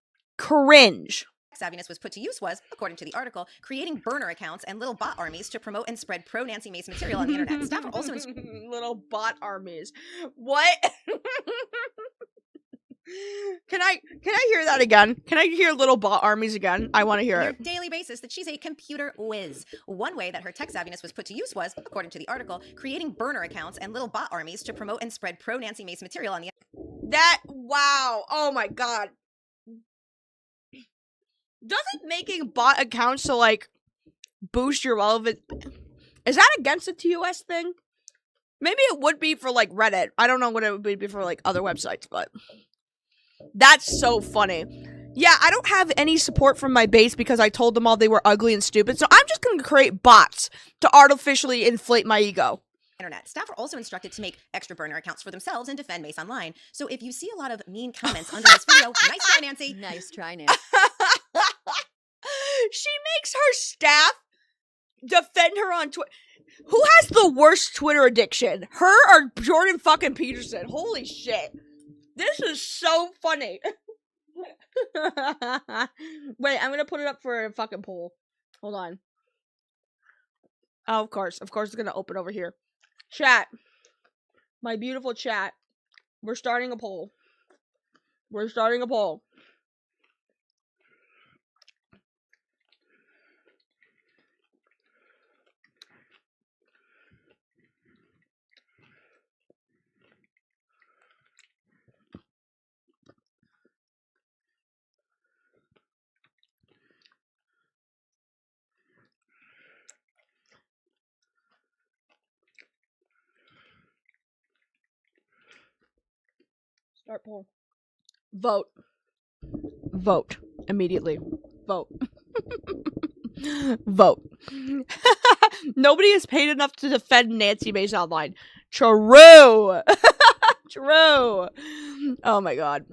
savviness was put to use was, according to the article, creating burner accounts and little bot armies to promote and spread pro-Nancy Mace material on the internet. Staff are also little bot armies. What? Can I hear that again? Can I hear little bot armies again? I want to hear it. Daily basis that she's a computer whiz. One way that her tech savviness was put to use was, according to the article, creating burner accounts and little bot armies to promote and spread pro-Nancy Mace material on the internet. Wow. Oh my god. Doesn't making bot accounts to, like, boost your relevant... Is that against the TOS thing? Maybe it would be for, like, Reddit. I don't know what it would be for, like, other websites, but... That's so funny. Yeah, I don't have any support from my base because I told them all they were ugly and stupid, so I'm just going to create bots to artificially inflate my ego. Internet. Staff are also instructed to make extra burner accounts for themselves and defend Mace online. So if you see a lot of mean comments under this video, nice try, Nancy. Nice try, Nancy. She makes her staff defend her on Twitter. Who has the worst Twitter addiction? Her or Jordan fucking Peterson? Holy shit. This is so funny. Wait, I'm gonna put it up for a fucking poll. Hold on. Oh, of course. Of course it's gonna open over here. Chat. My beautiful chat. We're starting a poll. We're starting a poll. Start poll. Vote. Vote. Immediately. Vote. Vote. Nobody is paid enough to defend Nancy Mace online. True. True. Oh my god.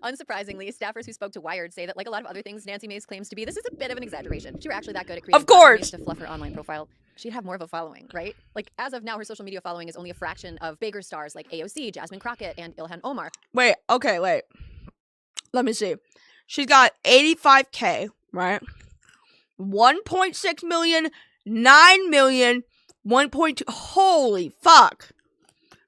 Unsurprisingly, staffers who spoke to Wired say that, like a lot of other things Nancy Mace claims to be, this is a bit of an exaggeration. If she were actually that good at creating platforms to fluff her online profile, she'd have more of a following, right? Like, as of now, her social media following is only a fraction of bigger stars like AOC, Jasmine Crockett, and Ilhan Omar. Wait, okay, wait. Let me see. She's got 85K, right? 1.6 million, 9 million, 1.2. Holy fuck.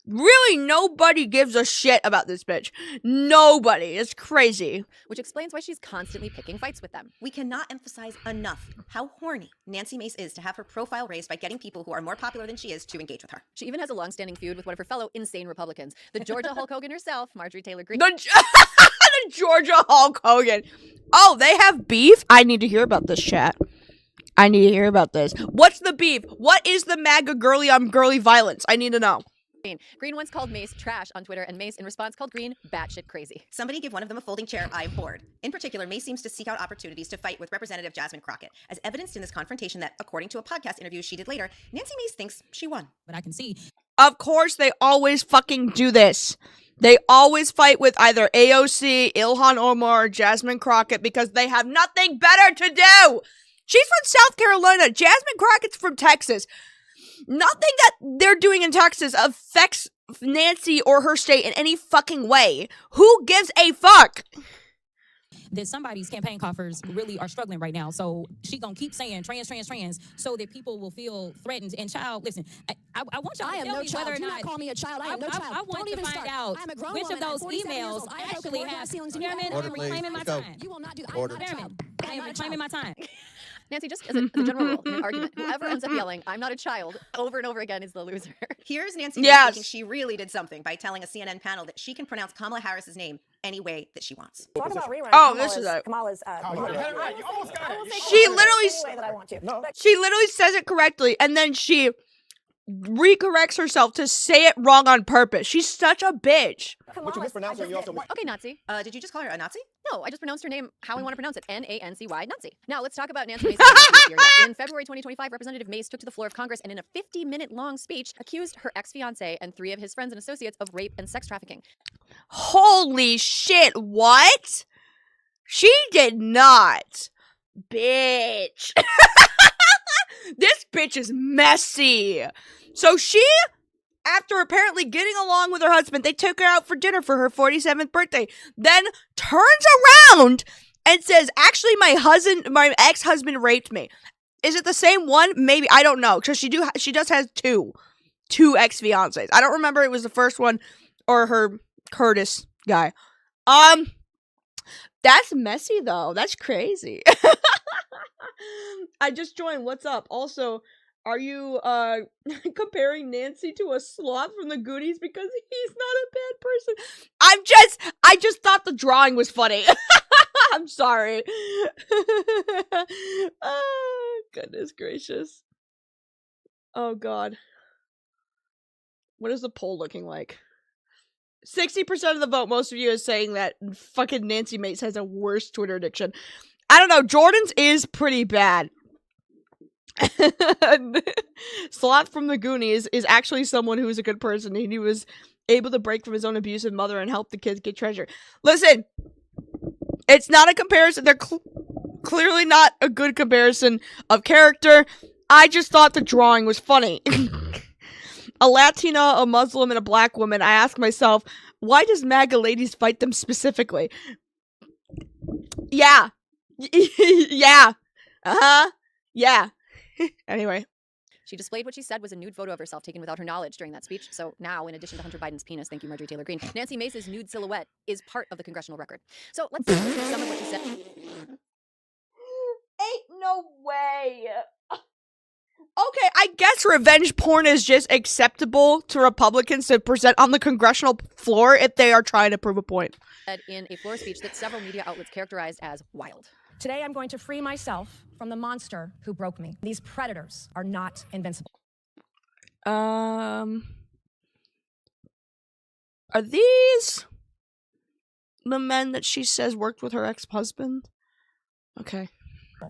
Really, nobody gives a shit about this bitch. Nobody. It's crazy. Which explains why she's constantly picking fights with them. We cannot emphasize enough how horny Nancy Mace is to have her profile raised by getting people who are more popular than she is to engage with her. She even has a long-standing feud with one of her fellow insane Republicans, the Georgia Hulk Hogan herself, Marjorie Taylor Greene. The Georgia Hulk Hogan. Oh, they have beef? I need to hear about this, chat. I need to hear about this. What's the beef? What is the MAGA girly on girly violence? I need to know. Green once called Mace trash on Twitter, and Mace, in response, called Green batshit crazy. Somebody give one of them a folding chair. I'm bored. In particular, Mace seems to seek out opportunities to fight with Representative Jasmine Crockett, as evidenced in this confrontation that, according to a podcast interview she did later, Nancy Mace thinks she won. But I can see. Of course, they always fucking do this. They always fight with either AOC, Ilhan Omar, or Jasmine Crockett because they have nothing better to do. She's from South Carolina. Jasmine Crockett's from Texas. Nothing that they're doing in Texas affects Nancy or her state in any fucking way. Who gives a fuck? That somebody's campaign coffers really are struggling right now. So she gonna keep saying trans so that people will feel threatened. And child, listen, I want y'all to tell me whether or Do not call me a child. I am no child. I want to find out which of those emails actually have. Chairman, I'm reclaiming my time. You will not do that. Chairman, am reclaiming my time. Nancy, just as a general rule in an argument, whoever ends up yelling, "I'm not a child," over and over again is the loser. Here's Nancy Mace thinking she really did something by telling a CNN panel that she can pronounce Kamala Harris's name any way that she wants. Talk about rerun. Oh, this is a... Kamala's. She literally says it correctly, and then she recorrects herself to say it wrong on purpose. She's such a bitch. But you mispronounced her. You also. Okay, Nazi. Did you just call her a Nazi? No, I just pronounced her name how I want to pronounce it. Nancy, Nazi. Now, let's talk about Nancy Mace. In February 2025, Representative Mace took to the floor of Congress and in a 50-minute-long speech accused her ex-fiancé and 3 of his friends and associates of rape and sex trafficking. Holy shit, what? She did not. Bitch. This bitch is messy. So she, after apparently getting along with her husband, they took her out for dinner for her 47th birthday, then turns around and says, actually, my ex-husband raped me. Is it the same one? Maybe. I don't know. Because she does have two ex-fiancés. I don't remember it was the first one or her Curtis guy. That's messy, though. That's crazy. I just joined. What's up? Also, are you comparing Nancy to a sloth from the Goonies because he's not a bad person? I just thought the drawing was funny. I'm sorry. Oh, goodness gracious. Oh, God. What is the poll looking like? 60% of the vote, most of you, is saying that fucking Nancy Mace has a worse Twitter addiction. I don't know. Jordan's is pretty bad. Sloth from the Goonies is actually someone who is a good person. He was able to break from his own abusive mother and help the kids get treasure. Listen, it's not a comparison. They're clearly not a good comparison of character. I just thought the drawing was funny. A Latina, a Muslim, and a black woman. I ask myself, why does MAGA ladies fight them specifically? Yeah. Yeah. Uh-huh. Yeah. Anyway. She displayed what she said was a nude photo of herself taken without her knowledge during that speech. So now, in addition to Hunter Biden's penis, thank you, Marjorie Taylor Greene, Nancy Mace's nude silhouette is part of the congressional record. So let's see some of what she said. Ain't no way. Okay, I guess revenge porn is just acceptable to Republicans to present on the congressional floor if they are trying to prove a point. In a floor speech that several media outlets characterized as wild. Today, I'm going to free myself from the monster who broke me. These predators are not invincible. Are these the men that she says worked with her ex-husband? Okay.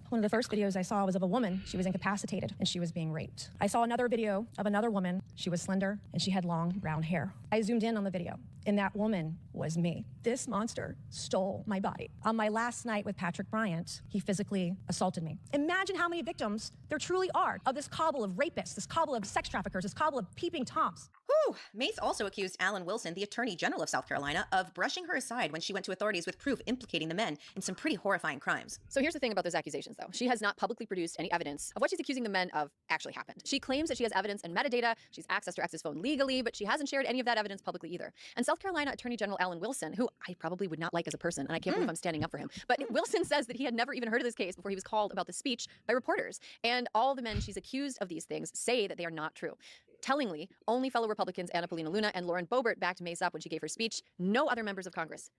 One of the first videos I saw was of a woman. She was incapacitated and she was being raped. I saw another video of another woman. She was slender and she had long brown hair. I zoomed in on the video and that woman was me. This monster stole my body. On my last night with Patrick Bryant, he physically assaulted me. Imagine how many victims there truly are of this cobble of rapists, this cobble of sex traffickers, this cobble of peeping Toms. Whew. Mace also accused Alan Wilson, the Attorney General of South Carolina, of brushing her aside when she went to authorities with proof implicating the men in some pretty horrifying crimes. So here's the thing about those accusations, though. She has not publicly produced any evidence of what she's accusing the men of actually happened. She claims that she has evidence and metadata. She's accessed her ex's phone legally, but she hasn't shared any of that evidence publicly either. And South Carolina Attorney General Alan Wilson, who I probably would not like as a person, and I can't believe I'm standing up for him, but Wilson says that he had never even heard of this case before he was called about the speech by reporters. And all the men she's accused of these things say that they are not true. Tellingly, only fellow Republicans Anna Paulina Luna and Lauren Boebert backed Mace up when she gave her speech. No other members of Congress,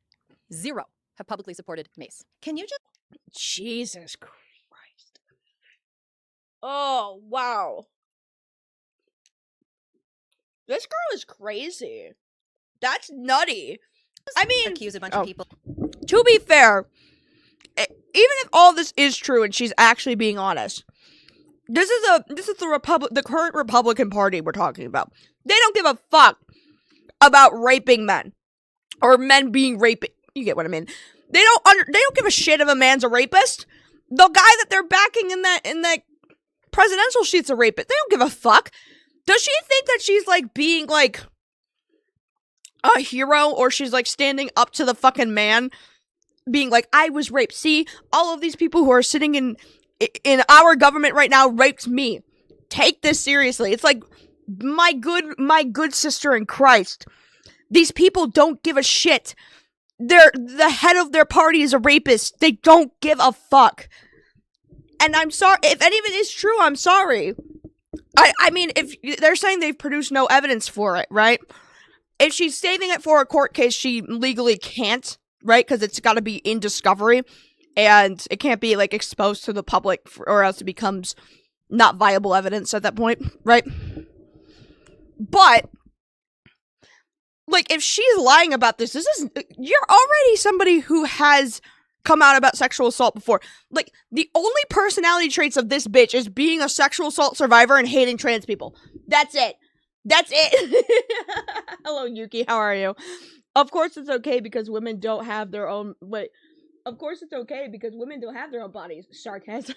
0, have publicly supported Mace. Can you just... Jesus Christ. Oh, wow. This girl is crazy. That's nutty. I mean, accuse a bunch of people. To be fair, even if all this is true and she's actually being honest, this is the current Republican Party we're talking about. They don't give a fuck about raping men or men being raped. You get what I mean? They don't give a shit if a man's a rapist. The guy that they're backing in that presidential sheet's a rapist. They don't give a fuck. Does she think that she's like being like a hero, or she's like standing up to the fucking man being like, I was raped? See, all of these people who are sitting in our government right now raped me. Take this seriously. It's like, my good sister in Christ. These people don't give a shit the head of their party is a rapist. They don't give a fuck. And I'm sorry, if any of it is true, I'm sorry. I mean, if they're saying they've produced no evidence for it, right? If she's saving it for a court case, she legally can't, right? Because it's got to be in discovery, and it can't be, like, exposed to the public, or else it becomes not viable evidence at that point, right? But, like, if she's lying about this, you're already somebody who has come out about sexual assault before. Like, the only personality traits of this bitch is being a sexual assault survivor and hating trans people. That's it. That's it. Hello, Yuki. How are you? Of course it's okay because women don't have their own... Wait. Of course it's okay because women don't have their own bodies. Sarcasm.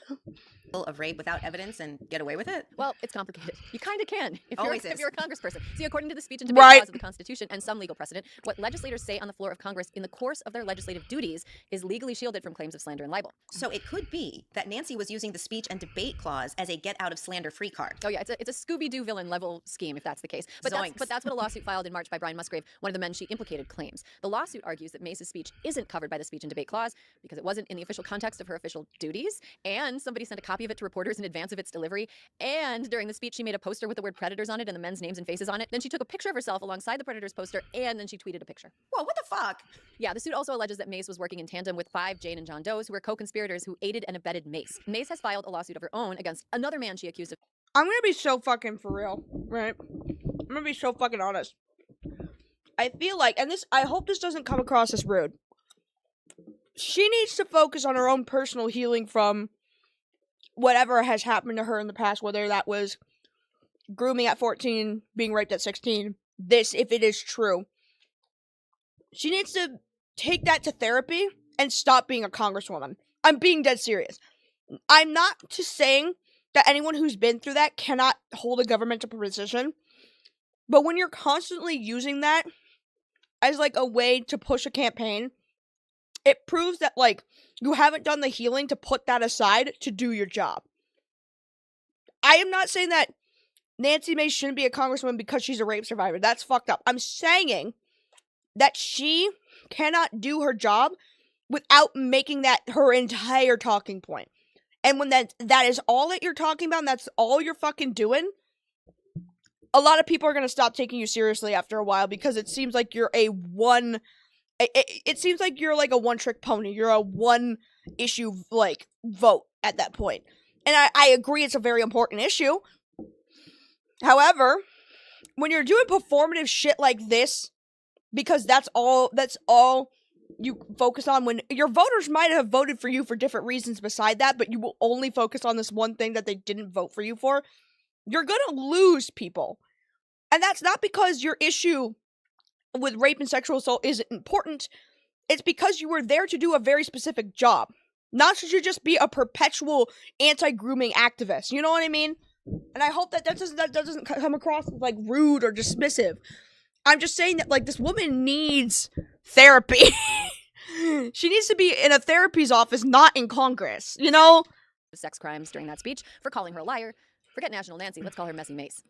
Of rape without evidence and get away with it? Well, it's complicated. You kind of can if you're a congressperson. See, according to the speech and debate Right. clause of the Constitution and some legal precedent, what legislators say on the floor of Congress in the course of their legislative duties is legally shielded from claims of slander and libel. So it could be that Nancy was using the speech and debate clause as a get out of slander free card. Oh yeah, it's a Scooby-Doo villain level scheme if that's the case. But that's what a lawsuit filed in March by Brian Musgrave, one of the men she implicated, claims. The lawsuit argues that Mace's speech isn't covered by the speech and debate clause because it wasn't in the official context of her official duties, and somebody sent a copy of it to reporters in advance of its delivery, and during the speech she made a poster with the word predators on it and the men's names and faces on it. Then she took a picture of herself alongside the predators poster, and then she tweeted a picture. Whoa, what the fuck? Yeah, the suit also alleges that Mace was working in tandem with 5 Jane and John Does, who were co-conspirators who aided and abetted Mace. Mace has filed a lawsuit of her own against another man she accused of... I'm gonna be so fucking for real, right? I'm gonna be so fucking honest. I feel like, and I hope this doesn't come across as rude. She needs to focus on her own personal healing from whatever has happened to her in the past, whether that was grooming at 14, being raped at 16, this, if it is true. She needs to take that to therapy and stop being a congresswoman. I'm being dead serious. I'm not just saying that anyone who's been through that cannot hold a governmental position, but when you're constantly using that as, like, a way to push a campaign, it proves that, like, you haven't done the healing to put that aside to do your job. I am not saying that Nancy Mace shouldn't be a congresswoman because she's a rape survivor. That's fucked up. I'm saying that she cannot do her job without making that her entire talking point. And when that is all that you're talking about and that's all you're fucking doing, a lot of people are going to stop taking you seriously after a while because it seems like you're it seems like you're like a one-trick pony. You're a one-issue, like, vote at that point. And I agree it's a very important issue. However, when you're doing performative shit like this, because that's all you focus on, when your voters might have voted for you for different reasons beside that, but you will only focus on this one thing that they didn't vote for you for, you're gonna lose people. And that's not because your issue with rape and sexual assault isn't important. It's because you were there to do a very specific job. Not to just be a perpetual anti-grooming activist. You know what I mean? And I hope that doesn't come across as, like, rude or dismissive. I'm just saying that, like, this woman needs therapy. She needs to be in a therapy's office, not in Congress, you know? Sex crimes during that speech for calling her a liar. Forget National Nancy, let's call her Messy Mace.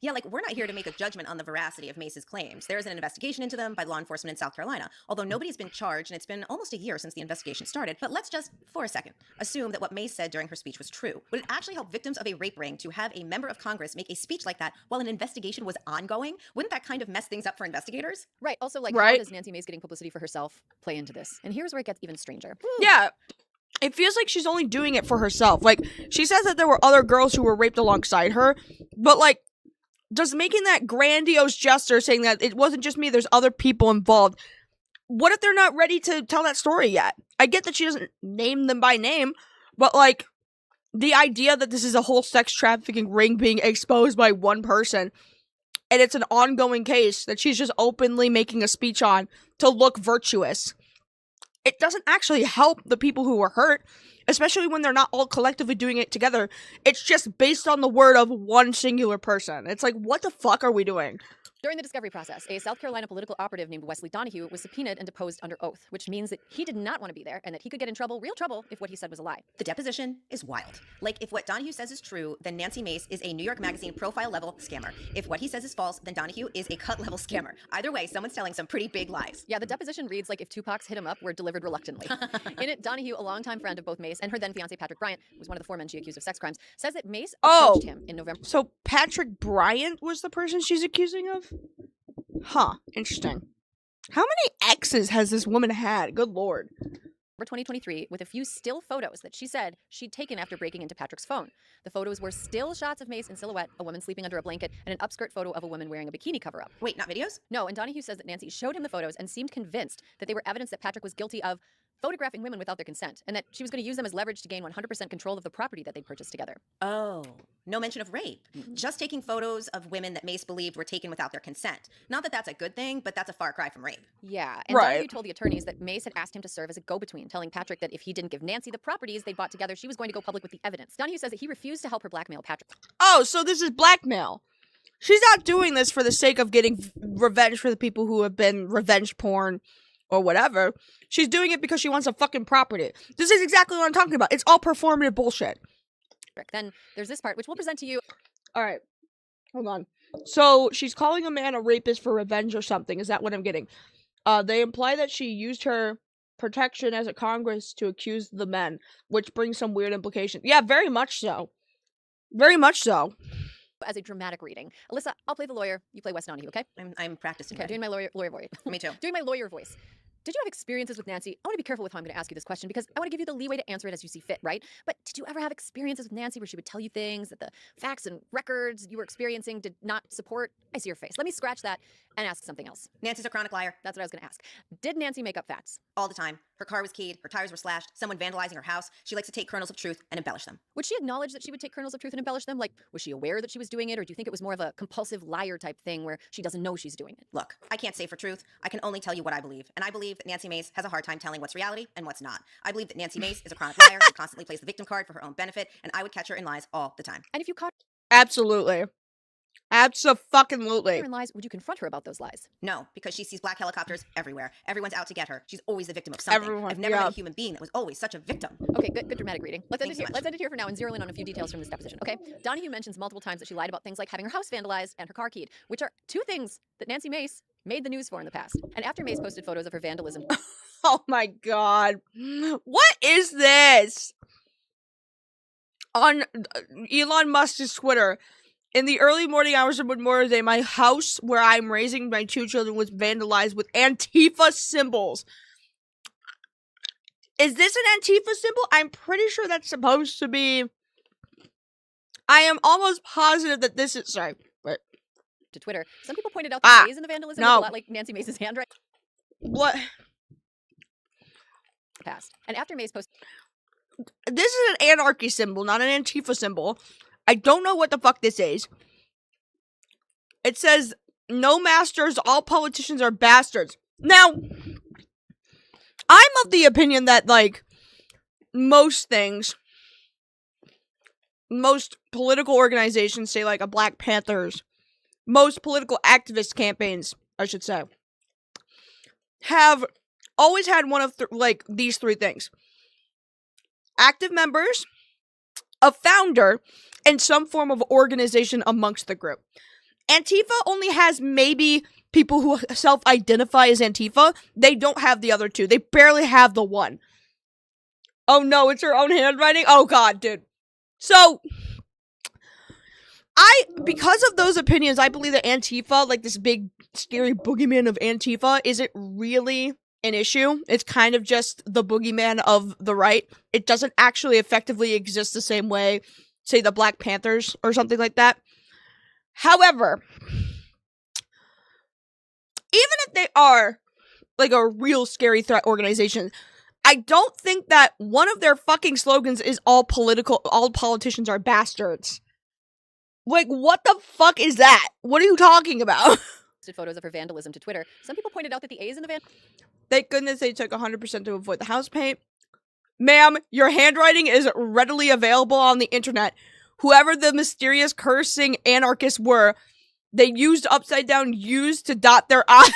Yeah, like, we're not here to make a judgment on the veracity of Mace's claims. There is an investigation into them by law enforcement in South Carolina, although nobody's been charged, and it's been almost a year since the investigation started. But let's just, for a second, assume that what Mace said during her speech was true. Would it actually help victims of a rape ring to have a member of Congress make a speech like that while an investigation was ongoing? Wouldn't that kind of mess things up for investigators? Right, also, like, how does Nancy Mace getting publicity for herself play into this? And here's where it gets even stranger. Yeah. It feels like she's only doing it for herself. Like, she says that there were other girls who were raped alongside her, but, like, just making that grandiose gesture saying that it wasn't just me, there's other people involved. What if they're not ready to tell that story yet? I get that she doesn't name them by name, but, like, the idea that this is a whole sex trafficking ring being exposed by one person, and it's an ongoing case that she's just openly making a speech on to look virtuous, it doesn't actually help the people who were hurt, especially when they're not all collectively doing it together. It's just based on the word of one singular person. It's like, what the fuck are we doing? During the discovery process, a South Carolina political operative named Wesley Donahue was subpoenaed and deposed under oath, which means that he did not want to be there and that he could get in trouble, real trouble, if what he said was a lie. The deposition is wild. Like, if what Donahue says is true, then Nancy Mace is a New York Magazine profile-level scammer. If what he says is false, then Donahue is a cut-level scammer. Either way, someone's telling some pretty big lies. Yeah, the deposition reads like if Tupac's hit him up were delivered reluctantly. In it, Donahue, a longtime friend of both Mace and her then fiancé Patrick Bryant, who was one of the 4 men she accused of sex crimes, says that Mace approached him in November. So Patrick Bryant was the person she's accusing of? Huh, interesting. How many exes has this woman had? Good lord. 2023 with a few still photos that she said she'd taken after breaking into Patrick's phone. The photos were still shots of Mace in silhouette, a woman sleeping under a blanket, and an upskirt photo of a woman wearing a bikini cover-up. Wait, not videos? No, and Donahue says that Nancy showed him the photos and seemed convinced that they were evidence that Patrick was guilty of photographing women without their consent, and that she was going to use them as leverage to gain 100% control of the property that they'd purchased together. Oh, no mention of rape. Just taking photos of women that Mace believed were taken without their consent. Not that that's a good thing, but that's a far cry from rape. Yeah, and Donahue told the attorneys that Mace had asked him to serve as a go-between, telling Patrick that if he didn't give Nancy the properties they'd bought together, she was going to go public with the evidence. Donahue says that he refused to help her blackmail Patrick. Oh, so this is blackmail. She's not doing this for the sake of getting revenge for the people who have been revenge porn or whatever. She's doing it because she wants a fucking property. This is exactly what I'm talking about. It's all performative bullshit. Then there's this part, which we'll present to you. All right. Hold on. So she's calling a man a rapist for revenge or something. Is that what I'm getting? They imply that she used her protection as a Congress to accuse the men, which brings some weird implications. Yeah, very much so. Very much so. As a dramatic reading. Alyssa, I'll play the lawyer. You play Wes Donahue, okay? I'm practicing. Okay, doing my lawyer voice. Me too. Doing my lawyer voice. Did you have experiences with Nancy? I want to be careful with how I'm going to ask you this question because I want to give you the leeway to answer it as you see fit, right? But did you ever have experiences with Nancy where she would tell you things that the facts and records you were experiencing did not support? I see your face. Let me scratch that and ask something else. Nancy's a chronic liar. That's what I was going to ask. Did Nancy make up facts? All the time. Her car was keyed, her tires were slashed, someone vandalizing her house. She likes to take kernels of truth and embellish them. Would she acknowledge that she would take kernels of truth and embellish them? Like, was she aware that she was doing it, or do you think it was more of a compulsive liar type thing where she doesn't know she's doing it? Look, I can't say for truth. I can only tell you what I believe. And I believe that Nancy Mace has a hard time telling what's reality and what's not. I believe that Nancy Mace is a chronic liar who constantly plays the victim card for her own benefit, and I would catch her in lies all the time. And if you caught Absolutely. Abso-fucking-lutely. her in lies, would you confront her about those lies? No, because she sees black helicopters everywhere. Everyone's out to get her. She's always the victim of something. I've never met a human being that was always such a victim. Okay, good dramatic reading. Let's end it Thanks so here. much. Let's end it here for now and zero in on a few details from this deposition. Okay, Donahue mentions multiple times that she lied about things like having her house vandalized and her car keyed, which are 2 things that Nancy Mace made the news for in the past. And after Mace posted photos of her vandalism, Oh my god. What is this? On Elon Musk's Twitter, in the early morning hours of Memorial Day, my house where I'm raising my 2 children was vandalized with Antifa symbols. Is this an Antifa symbol? I'm pretty sure that's supposed to be... I am almost positive that this is... Sorry. Wait. to Twitter, some people pointed out that the A's in the vandalism was a lot like Nancy Mace's handwriting. What? Past. And after Mace posted... This is an anarchy symbol, not an Antifa symbol. I don't know what the fuck this is. It says, no masters, all politicians are bastards. Now, I'm of the opinion that, like, most things, most political organizations, say, like, a Black Panthers, most political activist campaigns, I should say, have always had one of, these 3 things. Active members, a founder, and some form of organization amongst the group. Antifa only has maybe people who self-identify as Antifa. They don't have the other 2. They barely have the 1. Oh no, it's her own handwriting? Oh god, dude. So, because of those opinions, I believe that Antifa, like this big, scary boogeyman of Antifa, isn't really an issue. It's kind of just the boogeyman of the right. It doesn't actually effectively exist the same way, say, the Black Panthers or something like that. However, even if they are, like, a real scary threat organization, I don't think that one of their fucking slogans is all politicians are bastards. Like, what the fuck is that? What are you talking about? Photos of her vandalism to Twitter. Some people pointed out that the A's in the Thank goodness they took 100% to avoid the house paint. Ma'am, your handwriting is readily available on the internet. Whoever the mysterious cursing anarchists were, They used upside down U's to dot their I.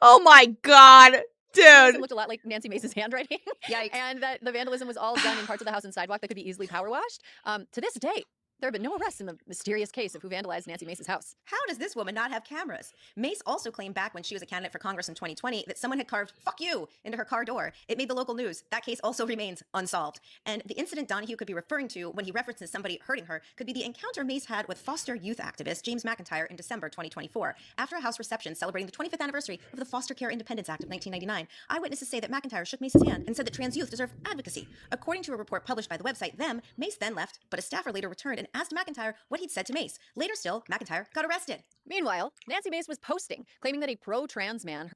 Oh my god. Dude. It looked a lot like Nancy Mace's handwriting. Yikes. And that the vandalism was all done in parts of the house and sidewalk that could be easily power washed. To this day, there have been no arrests in the mysterious case of who vandalized Nancy Mace's house. How does this woman not have cameras? Mace also claimed back when she was a candidate for Congress in 2020 that someone had carved "fuck you" into her car door. It made the local news. That case also remains unsolved. And the incident Donahue could be referring to when he references somebody hurting her could be the encounter Mace had with foster youth activist James McIntyre in December 2024, after a House reception celebrating the 25th anniversary of the Foster Care Independence Act of 1999. Eyewitnesses say that McIntyre shook Mace's hand and said that trans youth deserve advocacy. According to a report published by the website Them, Mace then left, but a staffer later returned and asked McIntyre what he'd said to Mace. Later still, McIntyre got arrested. Meanwhile, Nancy Mace was posting, claiming that a pro-trans man...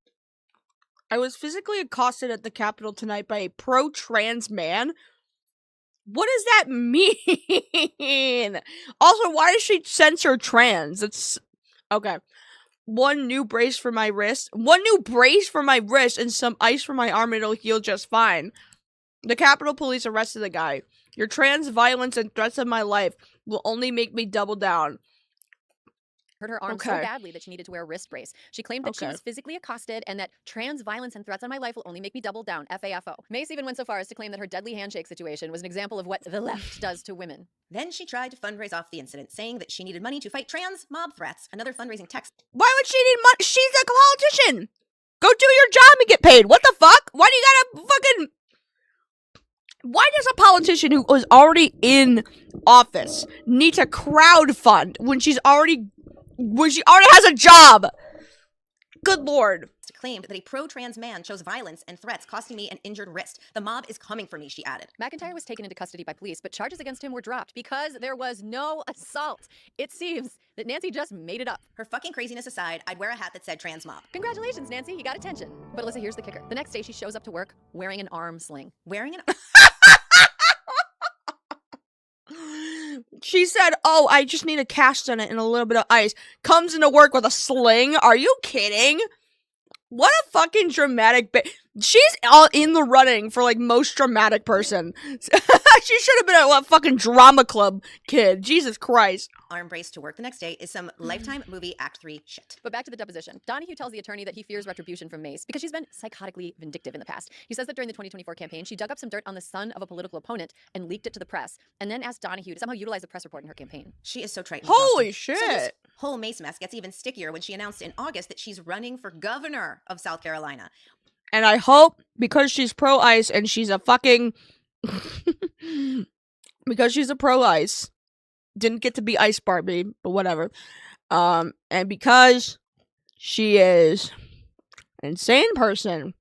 I was physically accosted at the Capitol tonight by a pro-trans man? What does that mean? Also, why does she censor trans? It's... Okay. One new brace for my wrist, and some ice for my arm, it'll heal just fine. The Capitol Police arrested the guy. Your trans violence and threats of my life will only make me double down. Hurt her arm so badly that she needed to wear a wrist brace. She claimed that she was physically accosted and that trans violence and threats on my life will only make me double down. FAFO. Mace even went so far as to claim that her deadly handshake situation was an example of what the left does to women. Then she tried to fundraise off the incident, saying that she needed money to fight trans mob threats. Another fundraising text. Why would she need money? She's a politician. Go do your job and get paid. What the fuck? Why do you gotta fucking... Why does a politician who was already in office need to crowdfund when she already has a job? Good lord. Claimed that a pro-trans man chose violence and threats, costing me an injured wrist. The mob is coming for me, she added. McIntyre was taken into custody by police, but charges against him were dropped because there was no assault. It seems that Nancy just made it up. Her fucking craziness aside, I'd wear a hat that said trans mob. Congratulations, Nancy, you got attention. But Alyssa, here's the kicker. The next day she shows up to work wearing an arm sling. Wearing an She said, oh, I just need a cast on it and a little bit of ice. Comes into work with a sling? Are you kidding? What a fucking dramatic she's all in the running for, like, most dramatic person. She should have been a fucking drama club kid. Jesus Christ. Arm brace to work the next day is some Lifetime movie Act 3 shit. But back to the deposition. Donahue tells the attorney that he fears retribution from Mace because she's been psychotically vindictive in the past. He says that during the 2024 campaign, she dug up some dirt on the son of a political opponent and leaked it to the press, and then asked Donahue to somehow utilize the press report in her campaign. She is so trite. Holy shit. So this whole Mace mess gets even stickier when she announced in August that she's running for governor of South Carolina. And I hope, because she's pro-ice and she's a fucking... because she's a pro-ice, didn't get to be Ice Barbie, but whatever. And because she is an insane person,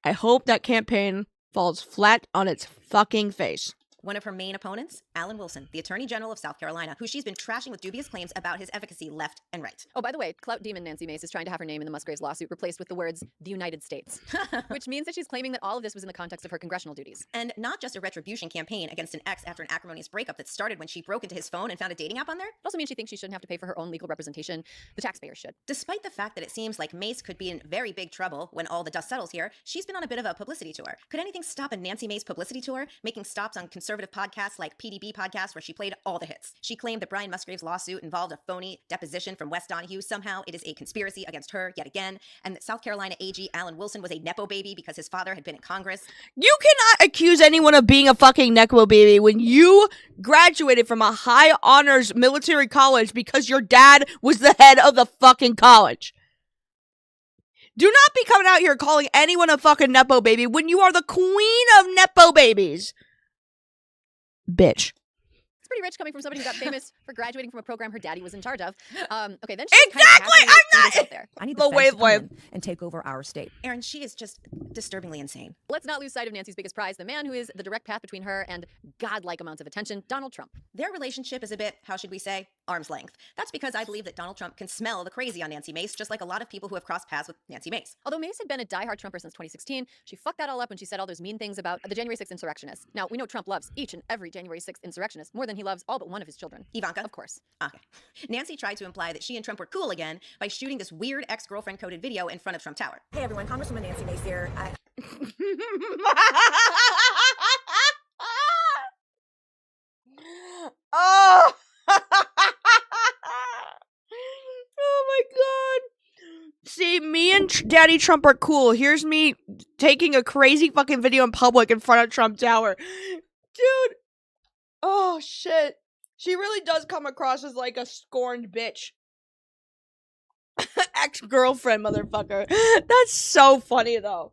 I hope that campaign falls flat on its fucking face. One of her main opponents, Alan Wilson, the Attorney General of South Carolina, who she's been trashing with dubious claims about his efficacy left and right. Oh, by the way, clout demon Nancy Mace is trying to have her name in the Musgraves lawsuit replaced with the words, the United States. Which means that she's claiming that all of this was in the context of her congressional duties. And not just a retribution campaign against an ex after an acrimonious breakup that started when she broke into his phone and found a dating app on there. It also means she thinks she shouldn't have to pay for her own legal representation. The taxpayers should. Despite the fact that it seems like Mace could be in very big trouble when all the dust settles here, she's been on a bit of a publicity tour. Could anything stop a Nancy Mace publicity tour, making stops on conservative podcasts like PDB podcast where she played all the hits? She claimed that Brian Musgrave's lawsuit involved a phony deposition from West Donahue. Somehow it is a conspiracy against her yet again, and that South Carolina AG Alan Wilson was a Nepo baby because his father had been in Congress. You cannot accuse anyone of being a fucking Nepo baby when you graduated from a high honors military college because your dad was the head of the fucking college. Do not be coming out here calling anyone a fucking Nepo baby when you are the queen of Nepo babies. Bitch. It's pretty rich coming from somebody who got famous for graduating from a program her daddy was in charge of. Okay, then exactly. I'm not. There. I need the feds to come in and take over our state. Aaron, she is just disturbingly insane. Let's not lose sight of Nancy's biggest prize, the man who is the direct path between her and godlike amounts of attention, Donald Trump. Their relationship is a bit, how should we say, arm's length. That's because I believe that Donald Trump can smell the crazy on Nancy Mace, just like a lot of people who have crossed paths with Nancy Mace. Although Mace had been a diehard Trumper since 2016, she fucked that all up when she said all those mean things about the January 6th insurrectionists. Now, we know Trump loves each and every January 6th insurrectionist more than he loves all but one of his children. Ivanka? Of course. Okay. Nancy tried to imply that she and Trump were cool again by shooting this weird ex-girlfriend coded video in front of Trump Tower. Hey everyone, Congresswoman Nancy Mace here. Oh! and Daddy Trump are cool. Here's me taking a crazy fucking video in public in front of Trump Tower. Dude. Oh, shit. She really does come across as like a scorned bitch. Ex-girlfriend, motherfucker. That's so funny, though.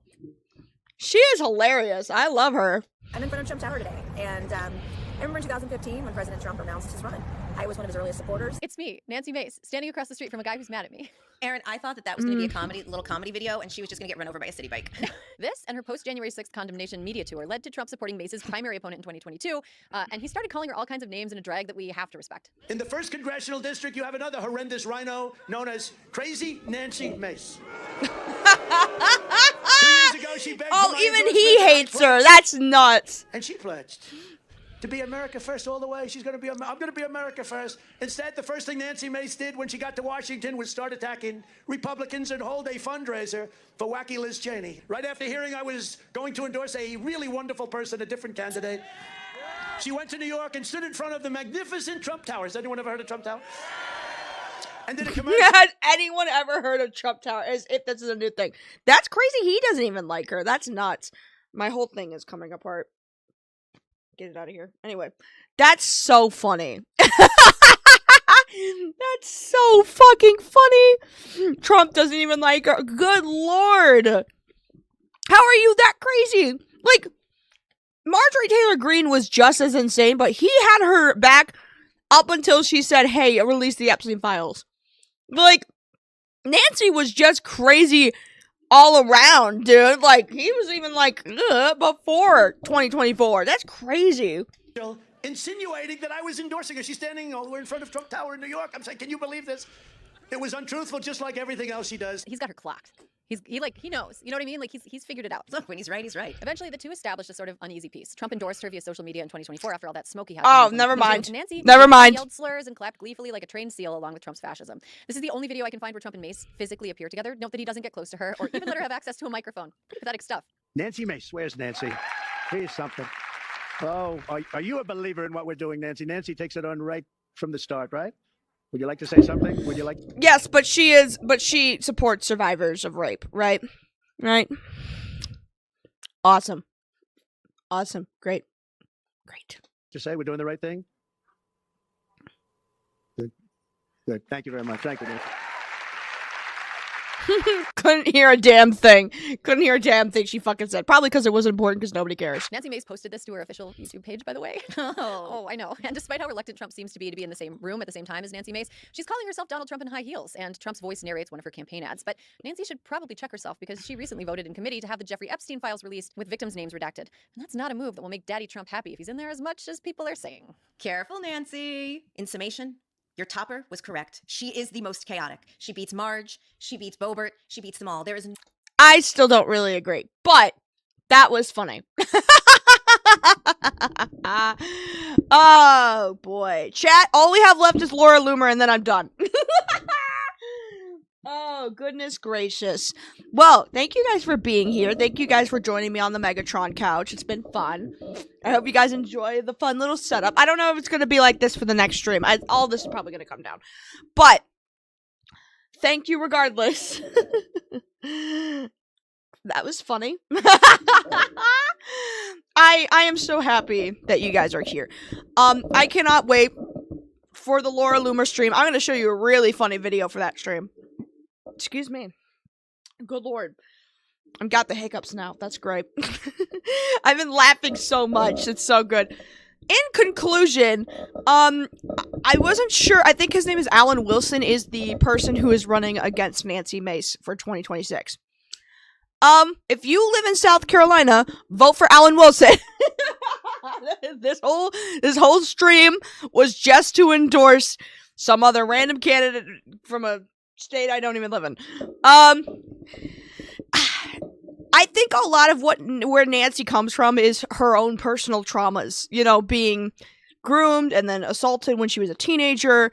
She is hilarious. I love her. I'm in front of Trump Tower today, and I remember in 2015 when President Trump announced his run. I was one of his earliest supporters. It's me, Nancy Mace, standing across the street from a guy who's mad at me. Aaron, I thought that was going to be a little comedy video, and she was just going to get run over by a city bike. This and her post-January 6th condemnation media tour led to Trump supporting Mace's primary opponent in 2022, and he started calling her all kinds of names in a drag that we have to respect. In the 1st Congressional District, you have another horrendous rhino known as Crazy Nancy Mace. 2 years ago, she begged for my even he hates her. That's nuts. And she pledged to be America first all the way. She's going to be, I'm going to be America first. Instead, the first thing Nancy Mace did when she got to Washington was start attacking Republicans and hold a fundraiser for wacky Liz Cheney. Right after hearing I was going to endorse a really wonderful person, a different candidate, she went to New York and stood in front of the magnificent Trump Tower. Has anyone ever heard of Trump Tower? And did a commercial. Has anyone ever heard of Trump Tower? As if this is a new thing. That's crazy. He doesn't even like her. That's nuts. My whole thing is coming apart. Get it out of here. Anyway, that's so funny. That's so fucking funny. Trump doesn't even like her. Good lord. How are you that crazy? Like, Marjorie Taylor Greene was just as insane, but he had her back up until she said, hey, release the Epstein files. Like, Nancy was just crazy all around, dude. Like, he was even like, before 2024. That's crazy. Insinuating that I was endorsing her. She's standing all the way in front of Trump Tower in New York. I'm saying, can you believe this? It was untruthful, just like everything else she does. He's got her clocked. He knows. You know what I mean? Like, he's figured it out. Look, when he's right, he's right. Eventually, the two established a sort of uneasy peace. Trump endorsed her via social media in 2024 after all that smoke he had. Oh, never mind. Nancy never mind. Yelled slurs and clapped gleefully like a trained seal along with Trump's fascism. This is the only video I can find where Trump and Mace physically appear together. Note that he doesn't get close to her or even let her have access to a microphone. Pretty pathetic stuff. Nancy Mace. Where's Nancy? Here's something. Oh, are you a believer in what we're doing, Nancy? Nancy takes it on right from the start, right? Would you like to say something? Would you like? Yes, but she supports survivors of rape, right? Right? Awesome. Awesome. Great. To say we're doing the right thing? Good. Good. Thank you very much. Thank you, Nancy. Couldn't hear a damn thing. Couldn't hear a damn thing she fucking said. Probably because it wasn't important because nobody cares. Nancy Mace posted this to her official YouTube page, by the way. Oh, I know. And despite how reluctant Trump seems to be in the same room at the same time as Nancy Mace, she's calling herself Donald Trump in high heels, and Trump's voice narrates one of her campaign ads. But Nancy should probably check herself because she recently voted in committee to have the Jeffrey Epstein files released with victims' names redacted. And that's not a move that will make Daddy Trump happy if he's in there as much as people are saying. Careful, Nancy. In summation, your topper was correct. She is the most chaotic. She beats Marge. She beats Boebert. She beats them all. There is. I still don't really agree, but that was funny. Oh boy, chat. All we have left is Laura Loomer, and then I'm done. Oh, goodness gracious. Well, thank you guys for being here. Thank you guys for joining me on the Megatron couch. It's been fun. I hope you guys enjoy the fun little setup. I don't know if it's going to be like this for the next stream. All this is probably going to come down. But, thank you regardless. That was funny. I am so happy that you guys are here. I cannot wait for the Laura Loomer stream. I'm going to show you a really funny video for that stream. Excuse me. Good lord. I've got the hiccups now. That's great. I've been laughing so much. It's so good. In conclusion, I wasn't sure. I think his name is Alan Wilson, is the person who is running against Nancy Mace for 2026. If you live in South Carolina, vote for Alan Wilson. This whole stream was just to endorse some other random candidate from a state I don't even live in. I think a lot of where Nancy comes from is her own personal traumas, you know, being groomed and then assaulted when she was a teenager,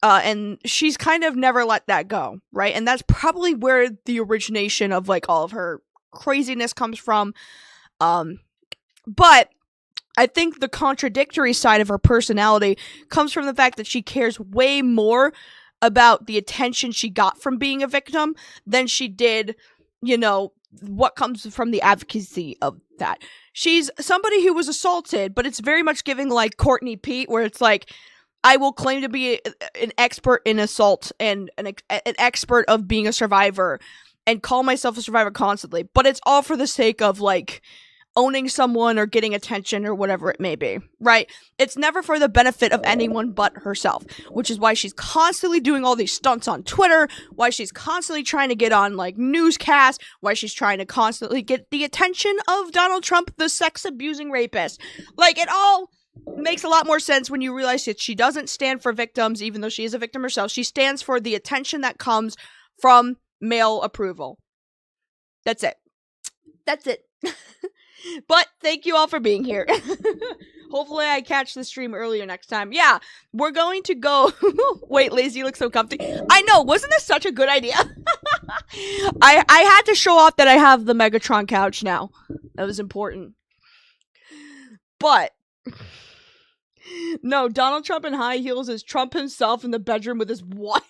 and she's kind of never let that go, right? And that's probably where the origination of like all of her craziness comes from. But I think the contradictory side of her personality comes from the fact that she cares way more about the attention she got from being a victim than she did, you know, what comes from the advocacy of that. She's somebody who was assaulted, but it's very much giving like Courtney Pete, where it's like, I will claim to be an expert in assault and an expert of being a survivor and call myself a survivor constantly, but it's all for the sake of like owning someone or getting attention or whatever it may be, right? It's never for the benefit of anyone but herself, which is why she's constantly doing all these stunts on Twitter, why she's constantly trying to get on like newscasts, why she's trying to constantly get the attention of Donald Trump, the sex-abusing rapist. Like, it all makes a lot more sense when you realize that she doesn't stand for victims, even though she is a victim herself. She stands for the attention that comes from male approval. That's it. That's it. But thank you all for being here. Hopefully I catch the stream earlier next time. Yeah, we're going to go... Wait, Lazy looks so comfy. I know, wasn't this such a good idea? I had to show off that I have the Megatron couch now. That was important. But... No, Donald Trump in high heels is Trump himself in the bedroom with his wife.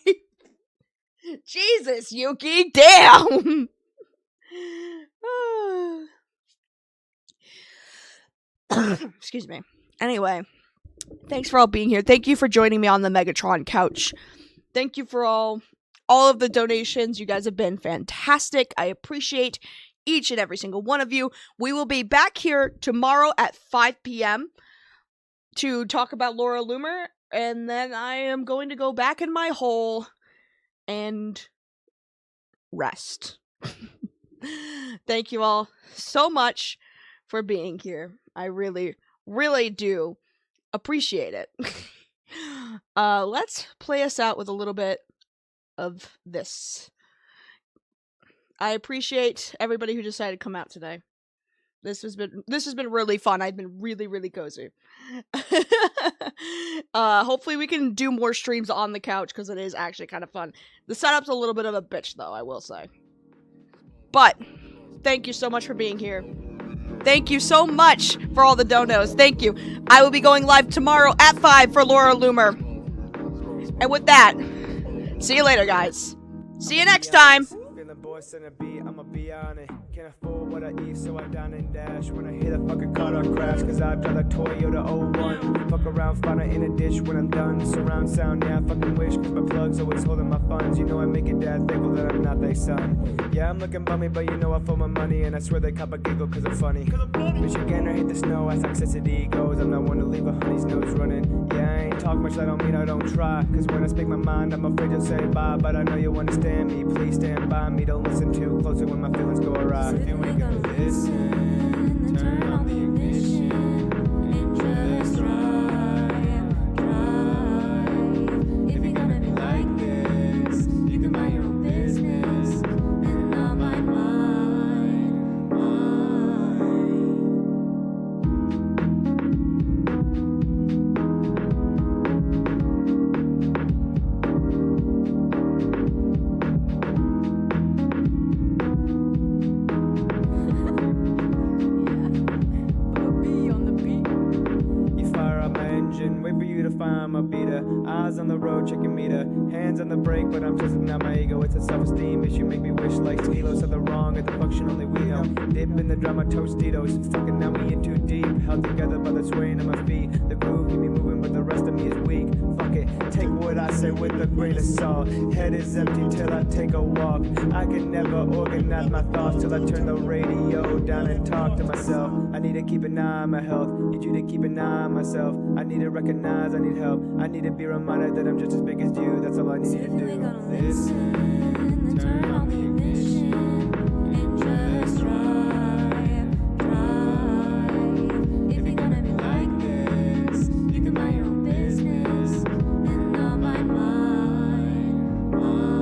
Jesus, Yuki, damn! Excuse me. Anyway, thanks for all being here. Thank you for joining me on the Megatron couch. Thank you for all of the donations. You guys have been fantastic. I appreciate each and every single one of you. We will be back here tomorrow at 5 p.m. to talk about Laura Loomer, and then I am going to go back in my hole and rest. Thank you all so much for being here. I really, really do appreciate it. Let's play us out with a little bit of this. I appreciate everybody who decided to come out today. This has been really fun. I've been really, really cozy. Hopefully we can do more streams on the couch, because it is actually kind of fun. The setup's a little bit of a bitch, though, I will say. But thank you so much for being here. Thank you so much for all the donos. Thank you. I will be going live tomorrow at 5 for Laura Loomer. And with that, see you later, guys. See you next time. I'ma be on it. Can't afford what I eat, so I down and dash. When I hit a fucking car or crash, cause I drive a Toyota 01. Fuck around, find her in a ditch when I'm done. Surround sound, yeah, I fucking wish, cause my plug's always holding my funds. You know I make it dad thankful that I'm not their son. Yeah, I'm looking bummy, but you know I fold my money, and I swear they cop a giggle cause I'm funny. Michigan, I hate the snow, as toxicity goes. I'm not one to leave a honey's nose running. Yeah, I ain't talk much, that don't mean I don't try. Cause when I speak my mind, I'm afraid you'll say bye. But I know you understand me, please stand by me. Don't listen too closely when my feelings go awry. If you ain't gonna listen, turn on the ignition and just drive, drive. If you're gonna be like this, you can mind your own business and not mind mine, mine. Find my beater, eyes on the road, checking meter, hands on the brake, but I'm testing out my ego. It's a self-esteem issue, make me wish like Stelos are the wrong, or the function only we know. Dip in the drama, Tostitos, fucking now we in too deep, held together by the swaying of my feet. The groove keep me moving, but the rest of me is weak. Fuck it, take what I say with a grain of salt. Head is empty till I take a walk. I can never organize my thoughts till I turn the radio down and talk to myself. I need to keep an eye on my health, need you to keep an eye on myself. I need to recognize I need help. I need to be reminded that I'm just as big as you. That's all I need to do. Listen, turn on the ignition and just drive, drive. If you're gonna be like this, you can mind your own business and not mind mine, mine.